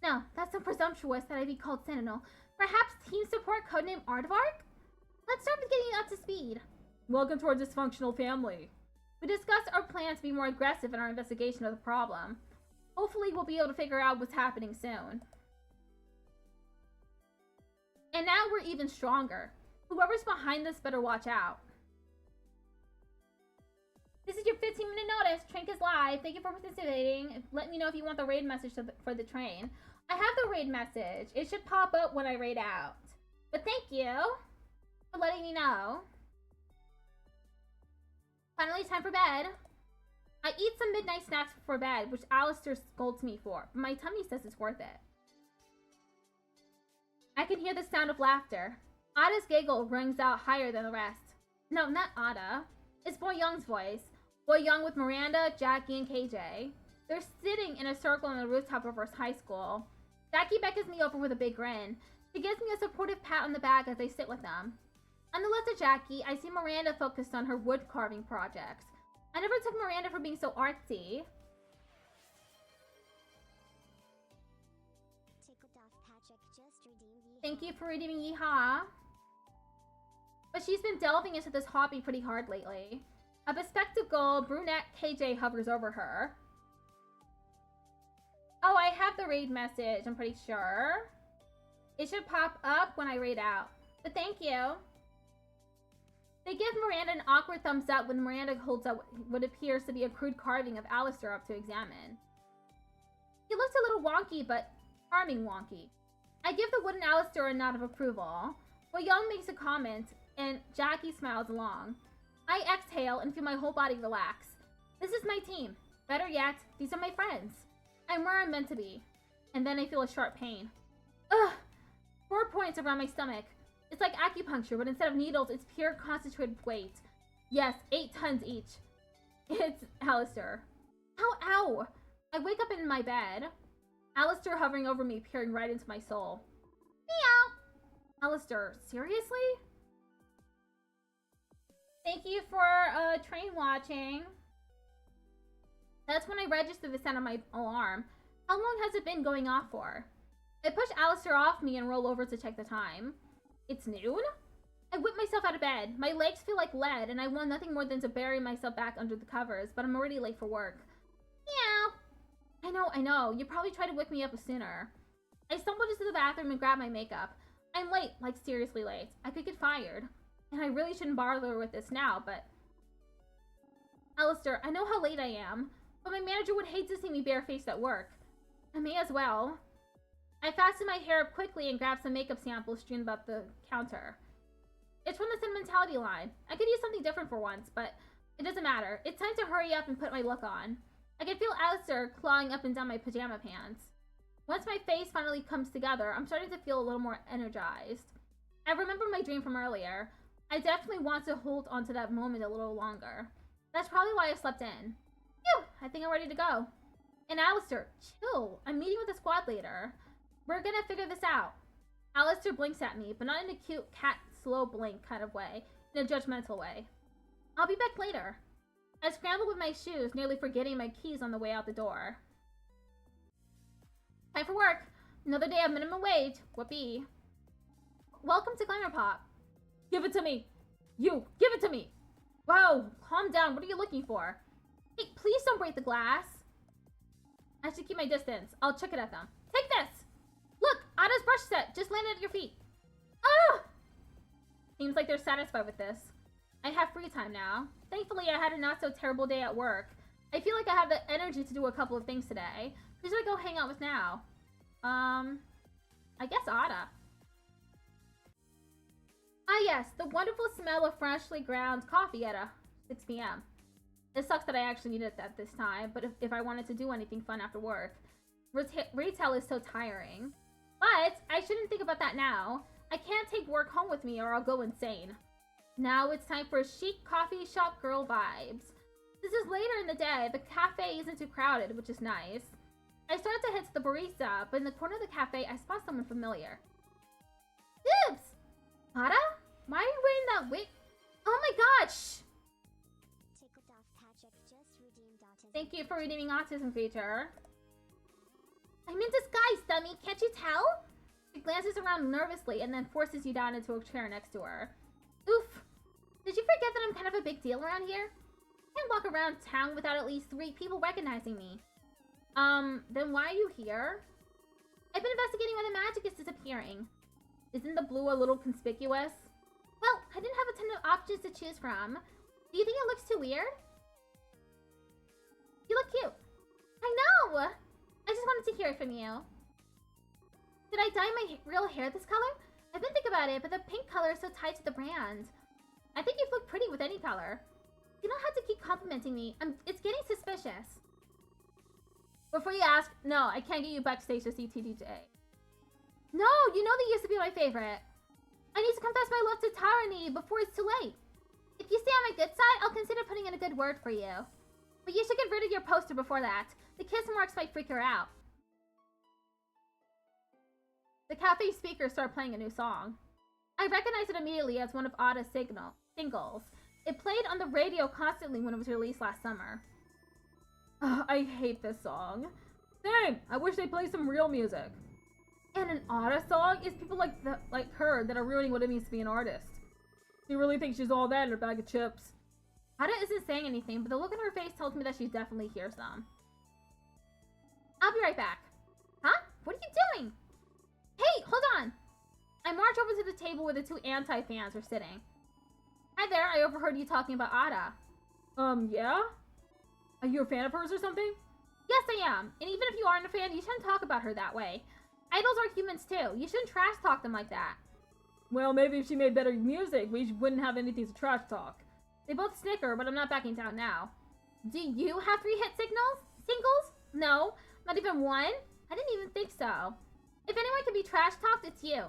Speaker 2: No, that's so presumptuous that I be called Sentinel. Perhaps Team Support codename Aardvark? Let's start with getting up to speed.
Speaker 4: Welcome to our dysfunctional family.
Speaker 1: We discussed our plan to be more aggressive in our investigation of the problem. Hopefully we'll be able to figure out what's happening soon. And now we're even stronger. Whoever's behind this better watch out. This is your 15-minute notice. Trink is live. Thank you for participating. Let me know if you want the raid message for the train. I have the raid message. It should pop up when I raid out. But thank you for letting me know. Finally, time for bed. I eat some midnight snacks before bed, which Alistair scolds me for, but my tummy says it's worth it. I can hear the sound of laughter. Ada's giggle rings out higher than the rest. No, not Ada. It's Boy Young's voice. Boy Young with Miranda, Jackie, and KJ. They're sitting in a circle on the rooftop of our high school. Jackie beckons me over with a big grin. She gives me a supportive pat on the back as I sit with them. On the left of Jackie, I see Miranda focused on her wood carving projects. I never took Miranda for being so artsy. Thank you for redeeming Yeehaw. But she's been delving into this hobby pretty hard lately. A bespectacled brunette KJ hovers over her. Oh, I have the raid message, I'm pretty sure. It should pop up when I raid out. But thank you. They give Miranda an awkward thumbs up when Miranda holds up what appears to be a crude carving of Alistair up to examine. He looks a little wonky, but charming wonky. I give the wooden Alistair a nod of approval. Well, Young makes a comment, and Jackie smiles along. I exhale and feel my whole body relax. This is my team. Better yet, these are my friends. I'm where I'm meant to be. And then I feel a sharp pain. Ugh! 4 points around my stomach. It's like acupuncture, but instead of needles, it's pure concentrated weight. Yes, 8 tons each. It's Alistair. Ow, ow! I wake up in my bed. Alistair hovering over me, peering right into my soul. Meow! Alistair, seriously? Thank you for train watching. That's when I register the sound of my alarm. How long has it been going off for? I push Alistair off me and roll over to check the time. It's noon? I whip myself out of bed. My legs feel like lead, and I want nothing more than to bury myself back under the covers, but I'm already late for work. Meow! I know. You probably tried to wake me up sooner. I stumbled into the bathroom and grabbed my makeup. I'm late, like seriously late. I could get fired. And I really shouldn't bother with this now, but... Alistair, I know how late I am, but my manager would hate to see me barefaced at work. I may as well. I fasten my hair up quickly and grab some makeup samples strewn about the counter. It's from the sentimentality line. I could use something different for once, but it doesn't matter. It's time to hurry up and put my look on. I can feel Alistair clawing up and down my pajama pants. Once my face finally comes together, I'm starting to feel a little more energized. I remember my dream from earlier. I definitely want to hold on to that moment a little longer.
Speaker 2: That's probably why I slept in. Phew, I think I'm ready to go. And Alistair, chill. I'm meeting with the squad leader. We're gonna figure this out. Alistair blinks at me, but not in a cute cat slow blink kind of way, in a judgmental way. I'll be back later. I scrambled with my shoes, nearly forgetting my keys on the way out the door. Time for work. Another day of minimum wage. Whoopee. Welcome to Glamour Pop.
Speaker 4: Give it to me. You, give it to me.
Speaker 2: Whoa, calm down. What are you looking for? Hey, please don't break the glass. I should keep my distance. I'll chuck it at them. Take this. Look, Ada's brush set just landed at your feet. Oh! Seems like they're satisfied with this. I have free time now. Thankfully, I had a not so terrible day at work. I feel like I have the energy to do a couple of things today. Who should I go hang out with now? I guess Ada. Ah yes, the wonderful smell of freshly ground coffee at 6 p.m. It sucks that I actually needed that this time, but if I wanted to do anything fun after work. Retail is so tiring. But I shouldn't think about that now. I can't take work home with me or I'll go insane. Now it's time for chic coffee shop girl vibes. This is later in the day. The cafe isn't too crowded, which is nice. I start to head to the barista, but in the corner of the cafe, I spot someone familiar. Dibs! Ada? Why are you wearing that wig? Oh my gosh!
Speaker 3: Tickled off Patrick just redeemed autism.
Speaker 2: Thank you for redeeming autism, creature. I'm in disguise, dummy. Can't you tell? She glances around nervously and then forces you down into a chair next to her. Oof. Did you forget that I'm kind of a big deal around here? I can't walk around town without at least 3 people recognizing me. Then why are you here? I've been investigating why the magic is disappearing. Isn't the blue a little conspicuous? Well, I didn't have a ton of options to choose from. Do you think it looks too weird? You look cute. I know! I just wanted to hear it from you. Did I dye my real hair this color? I've been thinking about it, but the pink color is so tied to the brand. I think you look pretty with any color. You don't have to keep complimenting me. It's getting suspicious. Before you ask, no, I can't get you backstage to see TDJ. No, you know they used to be my favorite. I need to confess my love to Tarani before it's too late. If you stay on my good side, I'll consider putting in a good word for you. But you should get rid of your poster before that. The kiss marks might freak her out. The cafe speakers start playing a new song. I recognized it immediately as one of Ada's singles. It played on the radio constantly when it was released last summer.
Speaker 4: Ugh, I hate this song. Dang, I wish they played some real music. And an Ada song is people like her that are ruining what it means to be an artist. She really thinks she's all that in her bag of chips.
Speaker 2: Ada isn't saying anything, but the look on her face tells me that she definitely hears them. I'll be right back. Huh? What are you doing? Hey, hold on! I march over to the table where the 2 anti-fans are sitting. Hi there, I overheard you talking about Ada.
Speaker 4: Yeah? Are you a fan of hers or something?
Speaker 2: Yes, I am. And even if you aren't a fan, you shouldn't talk about her that way. Idols are humans too. You shouldn't trash talk them like that.
Speaker 4: Well, maybe if she made better music, we wouldn't have anything to trash talk.
Speaker 2: They both snicker, but I'm not backing down now. Do you have 3 hit singles? No, not even one? I didn't even think so. If anyone can be trash talked, it's you.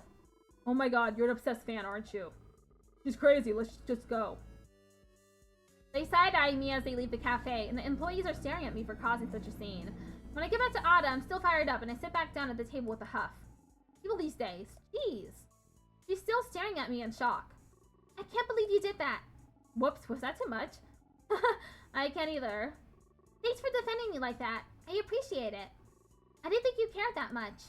Speaker 4: Oh my god, you're an obsessed fan, aren't you? She's crazy, let's just go.
Speaker 2: They side-eye me as they leave the cafe, and the employees are staring at me for causing such a scene. When I get back to Ada, I'm still fired up, and I sit back down at the table with a huff. People these days. Jeez. She's still staring at me in shock. I can't believe you did that. Whoops, was that too much? I can't either. Thanks for defending me like that. I appreciate it. I didn't think you cared that much.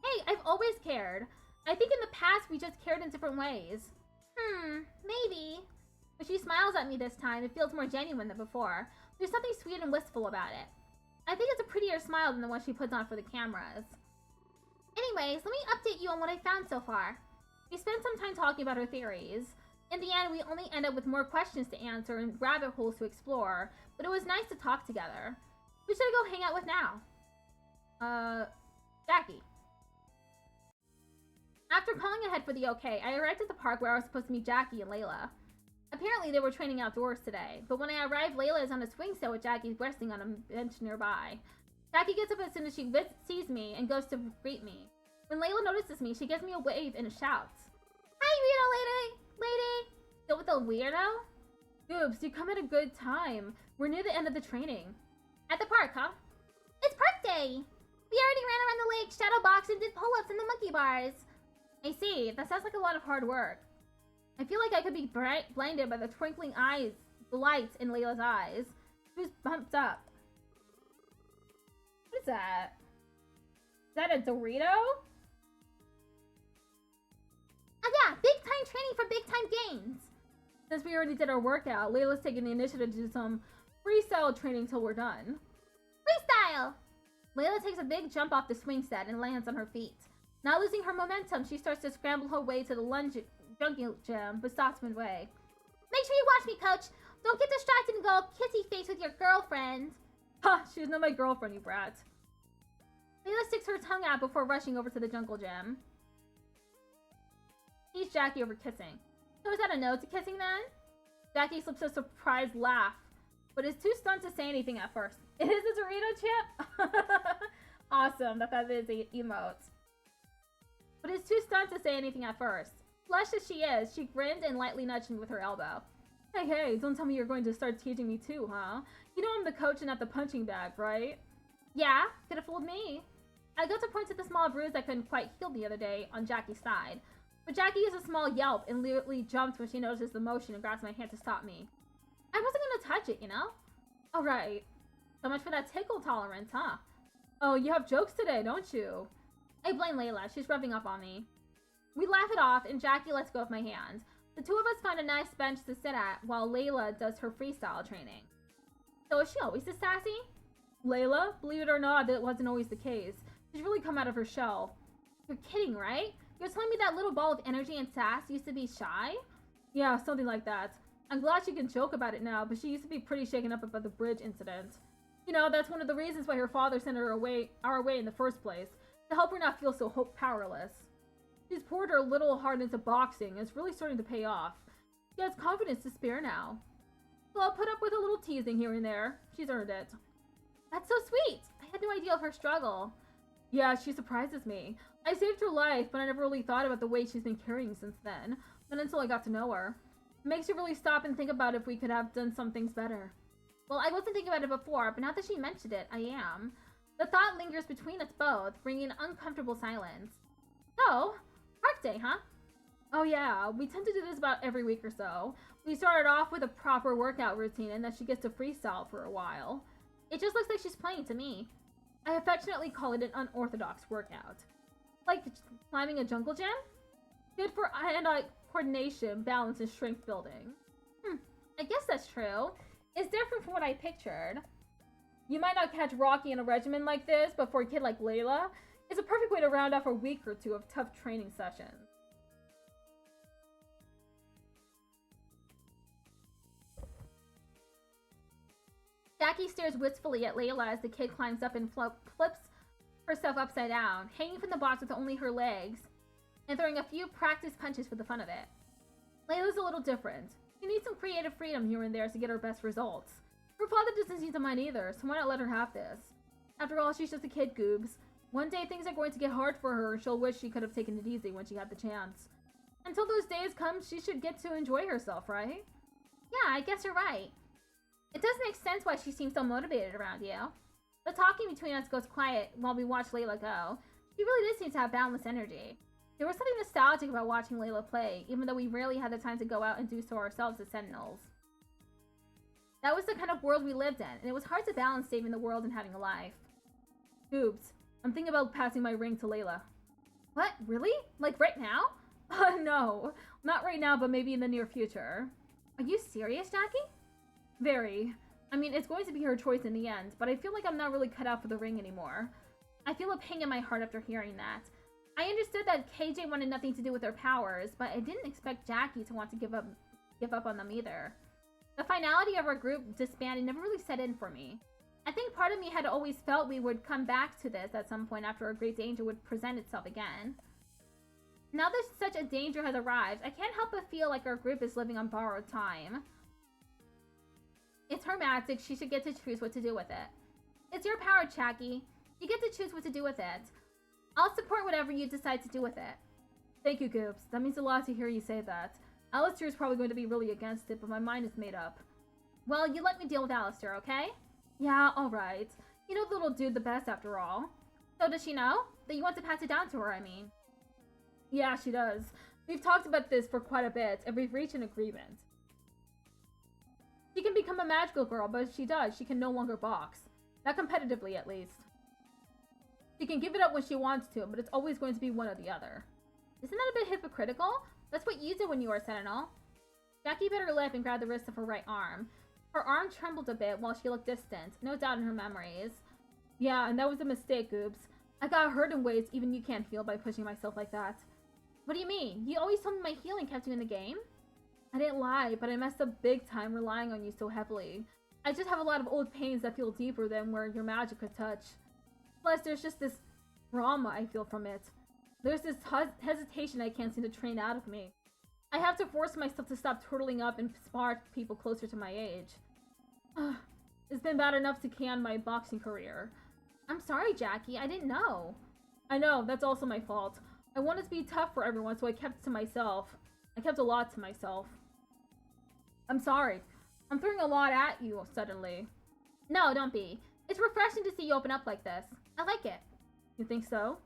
Speaker 2: Hey, I've always cared. I think in the past we just cared in different ways. Maybe. But she smiles at me this time. It feels more genuine than before. There's something sweet and wistful about it. I think it's a prettier smile than the one she puts on for the cameras. Anyways, let me update you on what I found so far. We spent some time talking about her theories. In the end, we only end up with more questions to answer and rabbit holes to explore, but it was nice to talk together. Who should I go hang out with now? Jackie. After calling ahead for the okay, I arrived at the park where I was supposed to meet Jackie and Layla. Apparently, they were training outdoors today, but when I arrive, Layla is on a swing set with Jackie resting on a bench nearby. Jackie gets up as soon as she sees me and goes to greet me. When Layla notices me, she gives me a wave and shouts, "Hi, weirdo lady! Still with a weirdo?"
Speaker 4: Goobs, you come at a good time. We're near the end of the training.
Speaker 2: At the park, huh? It's park day! We already ran around the lake, shadow boxed, and did pull-ups in the monkey bars.
Speaker 1: I see. That sounds like a lot of hard work. I feel like I could be blinded by the twinkling eyes, the lights in Layla's eyes. Who's bumped up? What is that? Is that a Dorito?
Speaker 2: Oh yeah, big time training for big time gains.
Speaker 4: Since we already did our workout, Layla's taking the initiative to do some freestyle training till we're done.
Speaker 2: Freestyle!
Speaker 1: Layla takes a big jump off the swing set and lands on her feet. Not losing her momentum, she starts to scramble her way to the jungle gym, but stops midway.
Speaker 2: Make sure you watch me, coach. Don't get distracted and go kissy face with your girlfriend.
Speaker 4: Ha! She's not my girlfriend, you brat.
Speaker 1: Layla sticks her tongue out before rushing over to the jungle gym. Tease Jackie over kissing. So is that a no to kissing then? Jackie slips a surprised laugh, but is too stunned to say anything at first. It is a Dorito chip? Awesome, that is a emote. But is too stunned to say anything at first. Flushed as she is, she grinned and lightly nudged me with her elbow.
Speaker 4: Hey, don't tell me you're going to start teaching me too, huh? You know I'm the coach and not the punching bag, right?
Speaker 1: Yeah, could have fooled me. I got to point to the small bruise I couldn't quite heal the other day on Jackie's side. But Jackie used a small yelp and literally jumped when she noticed the motion and grasped my hand to stop me. I wasn't gonna touch it, you know?
Speaker 4: Alright.
Speaker 1: So much for that tickle tolerance, huh?
Speaker 4: Oh, you have jokes today, don't you?
Speaker 1: I blame Layla, she's rubbing up on me. We laugh it off and Jackie lets go of my hand. The two of us find a nice bench to sit at while Layla does her freestyle training. So is she always this sassy?
Speaker 4: Layla? Believe it or not, that wasn't always the case. She's really come out of her shell.
Speaker 1: You're kidding, right? You're telling me that little ball of energy and sass used to be shy?
Speaker 4: Yeah, something like that. I'm glad she can joke about it now, but she used to be pretty shaken up about the bridge incident. You know, that's one of the reasons why her father sent her our way in the first place, to help her not feel so powerless. She's poured her little heart into boxing, and it's really starting to pay off. She has confidence to spare now. So I'll put up with a little teasing here and there. She's earned it.
Speaker 1: That's so sweet! I had no idea of her struggle.
Speaker 4: Yeah, she surprises me. I saved her life, but I never really thought about the weight she's been carrying since then. Not until I got to know her. It makes you really stop and think about if we could have done some things better.
Speaker 1: Well, I wasn't thinking about it before, but now that she mentioned it, I am. The thought lingers between us both, bringing uncomfortable silence. So, park day, huh?
Speaker 4: Oh yeah, we tend to do this about every week or so. We started off with a proper workout routine and then she gets to freestyle for a while.
Speaker 1: It just looks like she's playing to me.
Speaker 4: I affectionately call it an unorthodox workout. Like climbing a jungle gym? Good for hand-eye coordination, balance, and strength building.
Speaker 1: I guess that's true. It's different from what I pictured.
Speaker 4: You might not catch Rocky in a regimen like this, but for a kid like Layla, it's a perfect way to round off a week or two of tough training sessions.
Speaker 1: Jackie stares wistfully at Layla as the kid climbs up and flips herself upside down, hanging from the box with only her legs, and throwing a few practice punches for the fun of it.
Speaker 4: Layla's a little different. She needs some creative freedom here and there to get her best results. Her father doesn't seem to mind either, so why not let her have this? After all, she's just a kid, Goobs. One day things are going to get hard for her and she'll wish she could have taken it easy when she had the chance. Until those days come, she should get to enjoy herself, right?
Speaker 1: Yeah, I guess you're right. It does make sense why she seems so motivated around you. The talking between us goes quiet while we watch Layla go. She really does seem to have boundless energy. There was something nostalgic about watching Layla play, even though we rarely had the time to go out and do so ourselves as Sentinels. That was the kind of world we lived in, and it was hard to balance saving the world and having a life.
Speaker 4: Goobs, I'm thinking about passing my ring to Layla.
Speaker 1: What? Really? Like right now?
Speaker 4: No. Not right now, but maybe in the near future.
Speaker 1: Are you serious, Jackie?
Speaker 4: Very. I mean, it's going to be her choice in the end, but I feel like I'm not really cut out for the ring anymore.
Speaker 1: I feel a pang in my heart after hearing that. I understood that KJ wanted nothing to do with her powers, but I didn't expect Jackie to want to give up on them either. The finality of our group disbanding never really set in for me. I think part of me had always felt we would come back to this at some point after a great danger would present itself again. Now that such a danger has arrived, I can't help but feel like our group is living on borrowed time. It's her magic, she should get to choose what to do with it. It's your power, Jackie. You get to choose what to do with it. I'll support whatever you decide to do with it.
Speaker 4: Thank you, Goobs. That means a lot to hear you say that. Alistair's probably going to be really against it, but my mind is made up.
Speaker 1: Well, you let me deal with Alistair, okay?
Speaker 4: Yeah, alright. You know the little dude the best after all.
Speaker 1: So does she know? That you want to pass it down to her, I mean.
Speaker 4: Yeah, she does. We've talked about this for quite a bit, and we've reached an agreement. She can become a magical girl, but if she does, she can no longer box. Not competitively, at least. She can give it up when she wants to, but it's always going to be one or the other.
Speaker 1: Isn't that a bit hypocritical? That's what you did when you were a Sentinel. Jackie bit her lip and grabbed the wrist of her right arm. Her arm trembled a bit while she looked distant, no doubt in her memories.
Speaker 4: Yeah, and that was a mistake, Goobs. I got hurt in ways even you can't feel by pushing myself like that.
Speaker 1: What do you mean? You always told me my healing kept you in the game?
Speaker 4: I didn't lie, but I messed up big time relying on you so heavily. I just have a lot of old pains that feel deeper than where your magic could touch. Plus, there's just this trauma I feel from it. There's this hesitation I can't seem to train out of me. I have to force myself to stop turtling up and spar people closer to my age. It's been bad enough to can my boxing career.
Speaker 1: I'm sorry, Jackie. I didn't know.
Speaker 4: I know, that's also my fault. I wanted to be tough for everyone, so I kept it to myself. I kept a lot to myself. I'm sorry. I'm throwing a lot at you suddenly.
Speaker 1: No, don't be. It's refreshing to see you open up like this. I like it.
Speaker 4: You think so?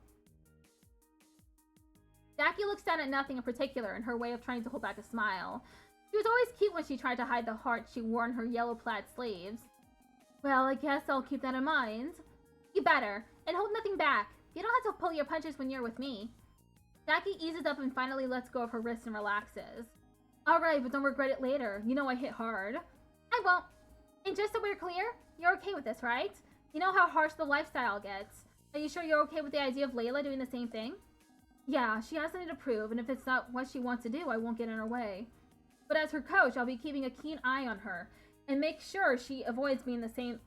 Speaker 1: Jackie looks down at nothing in particular in her way of trying to hold back a smile. She was always cute when she tried to hide the heart she wore in her yellow plaid sleeves.
Speaker 4: Well, I guess I'll keep that in mind.
Speaker 1: You better. And hold nothing back. You don't have to pull your punches when you're with me. Jackie eases up and finally lets go of her wrist and relaxes.
Speaker 4: Alright, but don't regret it later. You know I hit hard.
Speaker 1: I won't. And just so we're clear, you're okay with this, right? You know how harsh the lifestyle gets. Are you sure you're okay with the idea of Layla doing the same thing?
Speaker 4: Yeah, she has something to prove, and if it's not what she wants to do, I won't get in her way. But as her coach, I'll be keeping a keen eye on her, and make sure she avoids making the same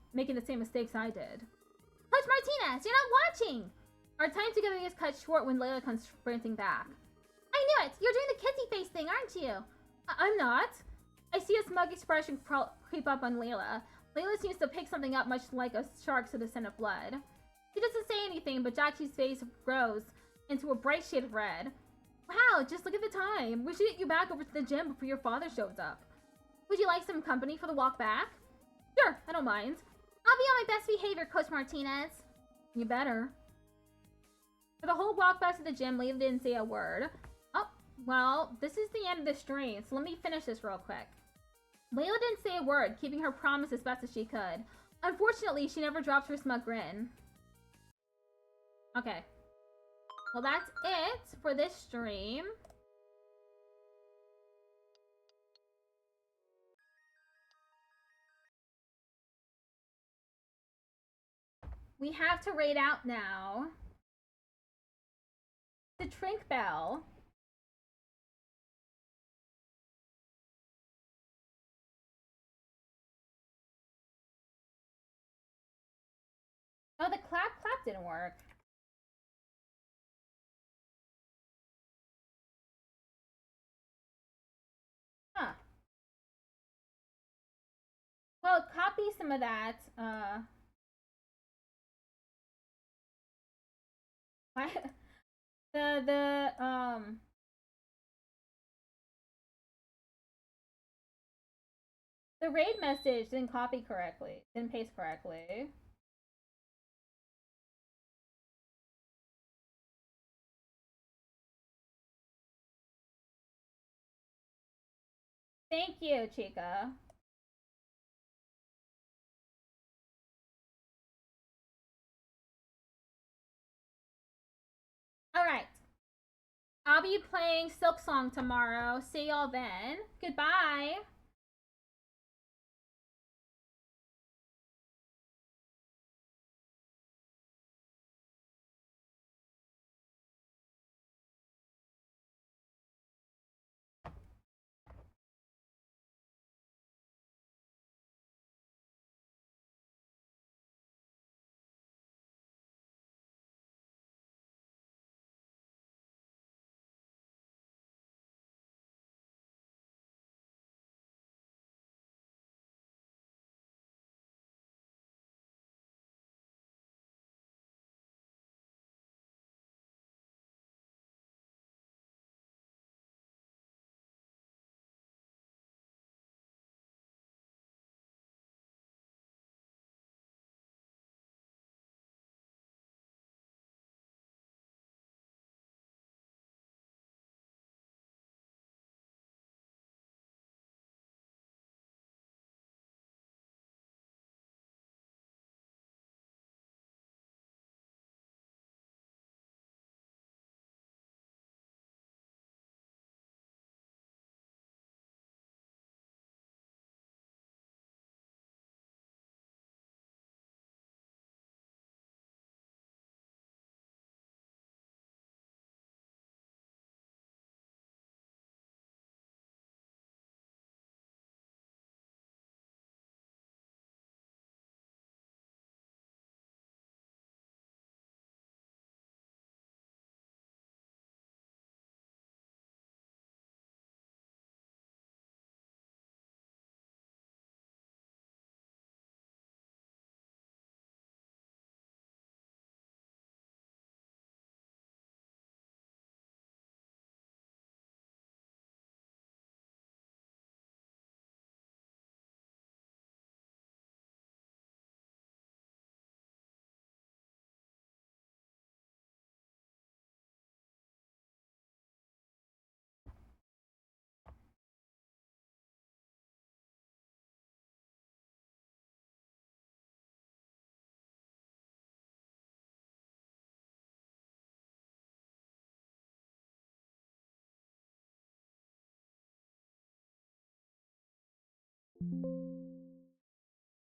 Speaker 4: mistakes I did.
Speaker 1: Coach Martinez, you're not watching! Our time together gets cut short when Layla comes sprinting back. I knew it! You're doing the kissy face thing, aren't you?
Speaker 4: I'm not. I see a smug expression creep up on Layla. Layla seems to pick something up much like a shark to the scent of blood.
Speaker 1: She doesn't say anything, but Jackie's face grows into a bright shade of red.
Speaker 4: Wow, just look at the time. We should get you back over to the gym before your father shows up.
Speaker 1: Would you like some company for the walk back?
Speaker 4: Sure, I don't mind.
Speaker 1: I'll be on my best behavior, Coach Martinez.
Speaker 4: You better.
Speaker 1: For the whole walk back to the gym, Layla didn't say a word. Oh, well, this is the end of the stream, so let me finish this real quick. Layla didn't say a word, keeping her promise as best as she could. Unfortunately, she never dropped her smug grin. Okay. Well, that's it for this stream. We have to raid out now. The Trink Bell. Oh, the clap didn't work. Huh. Well, copy some of that. The raid message didn't copy correctly, didn't paste correctly. Thank you, Chica. Alright. I'll be playing Silk Song tomorrow. See y'all then. Goodbye. Bye.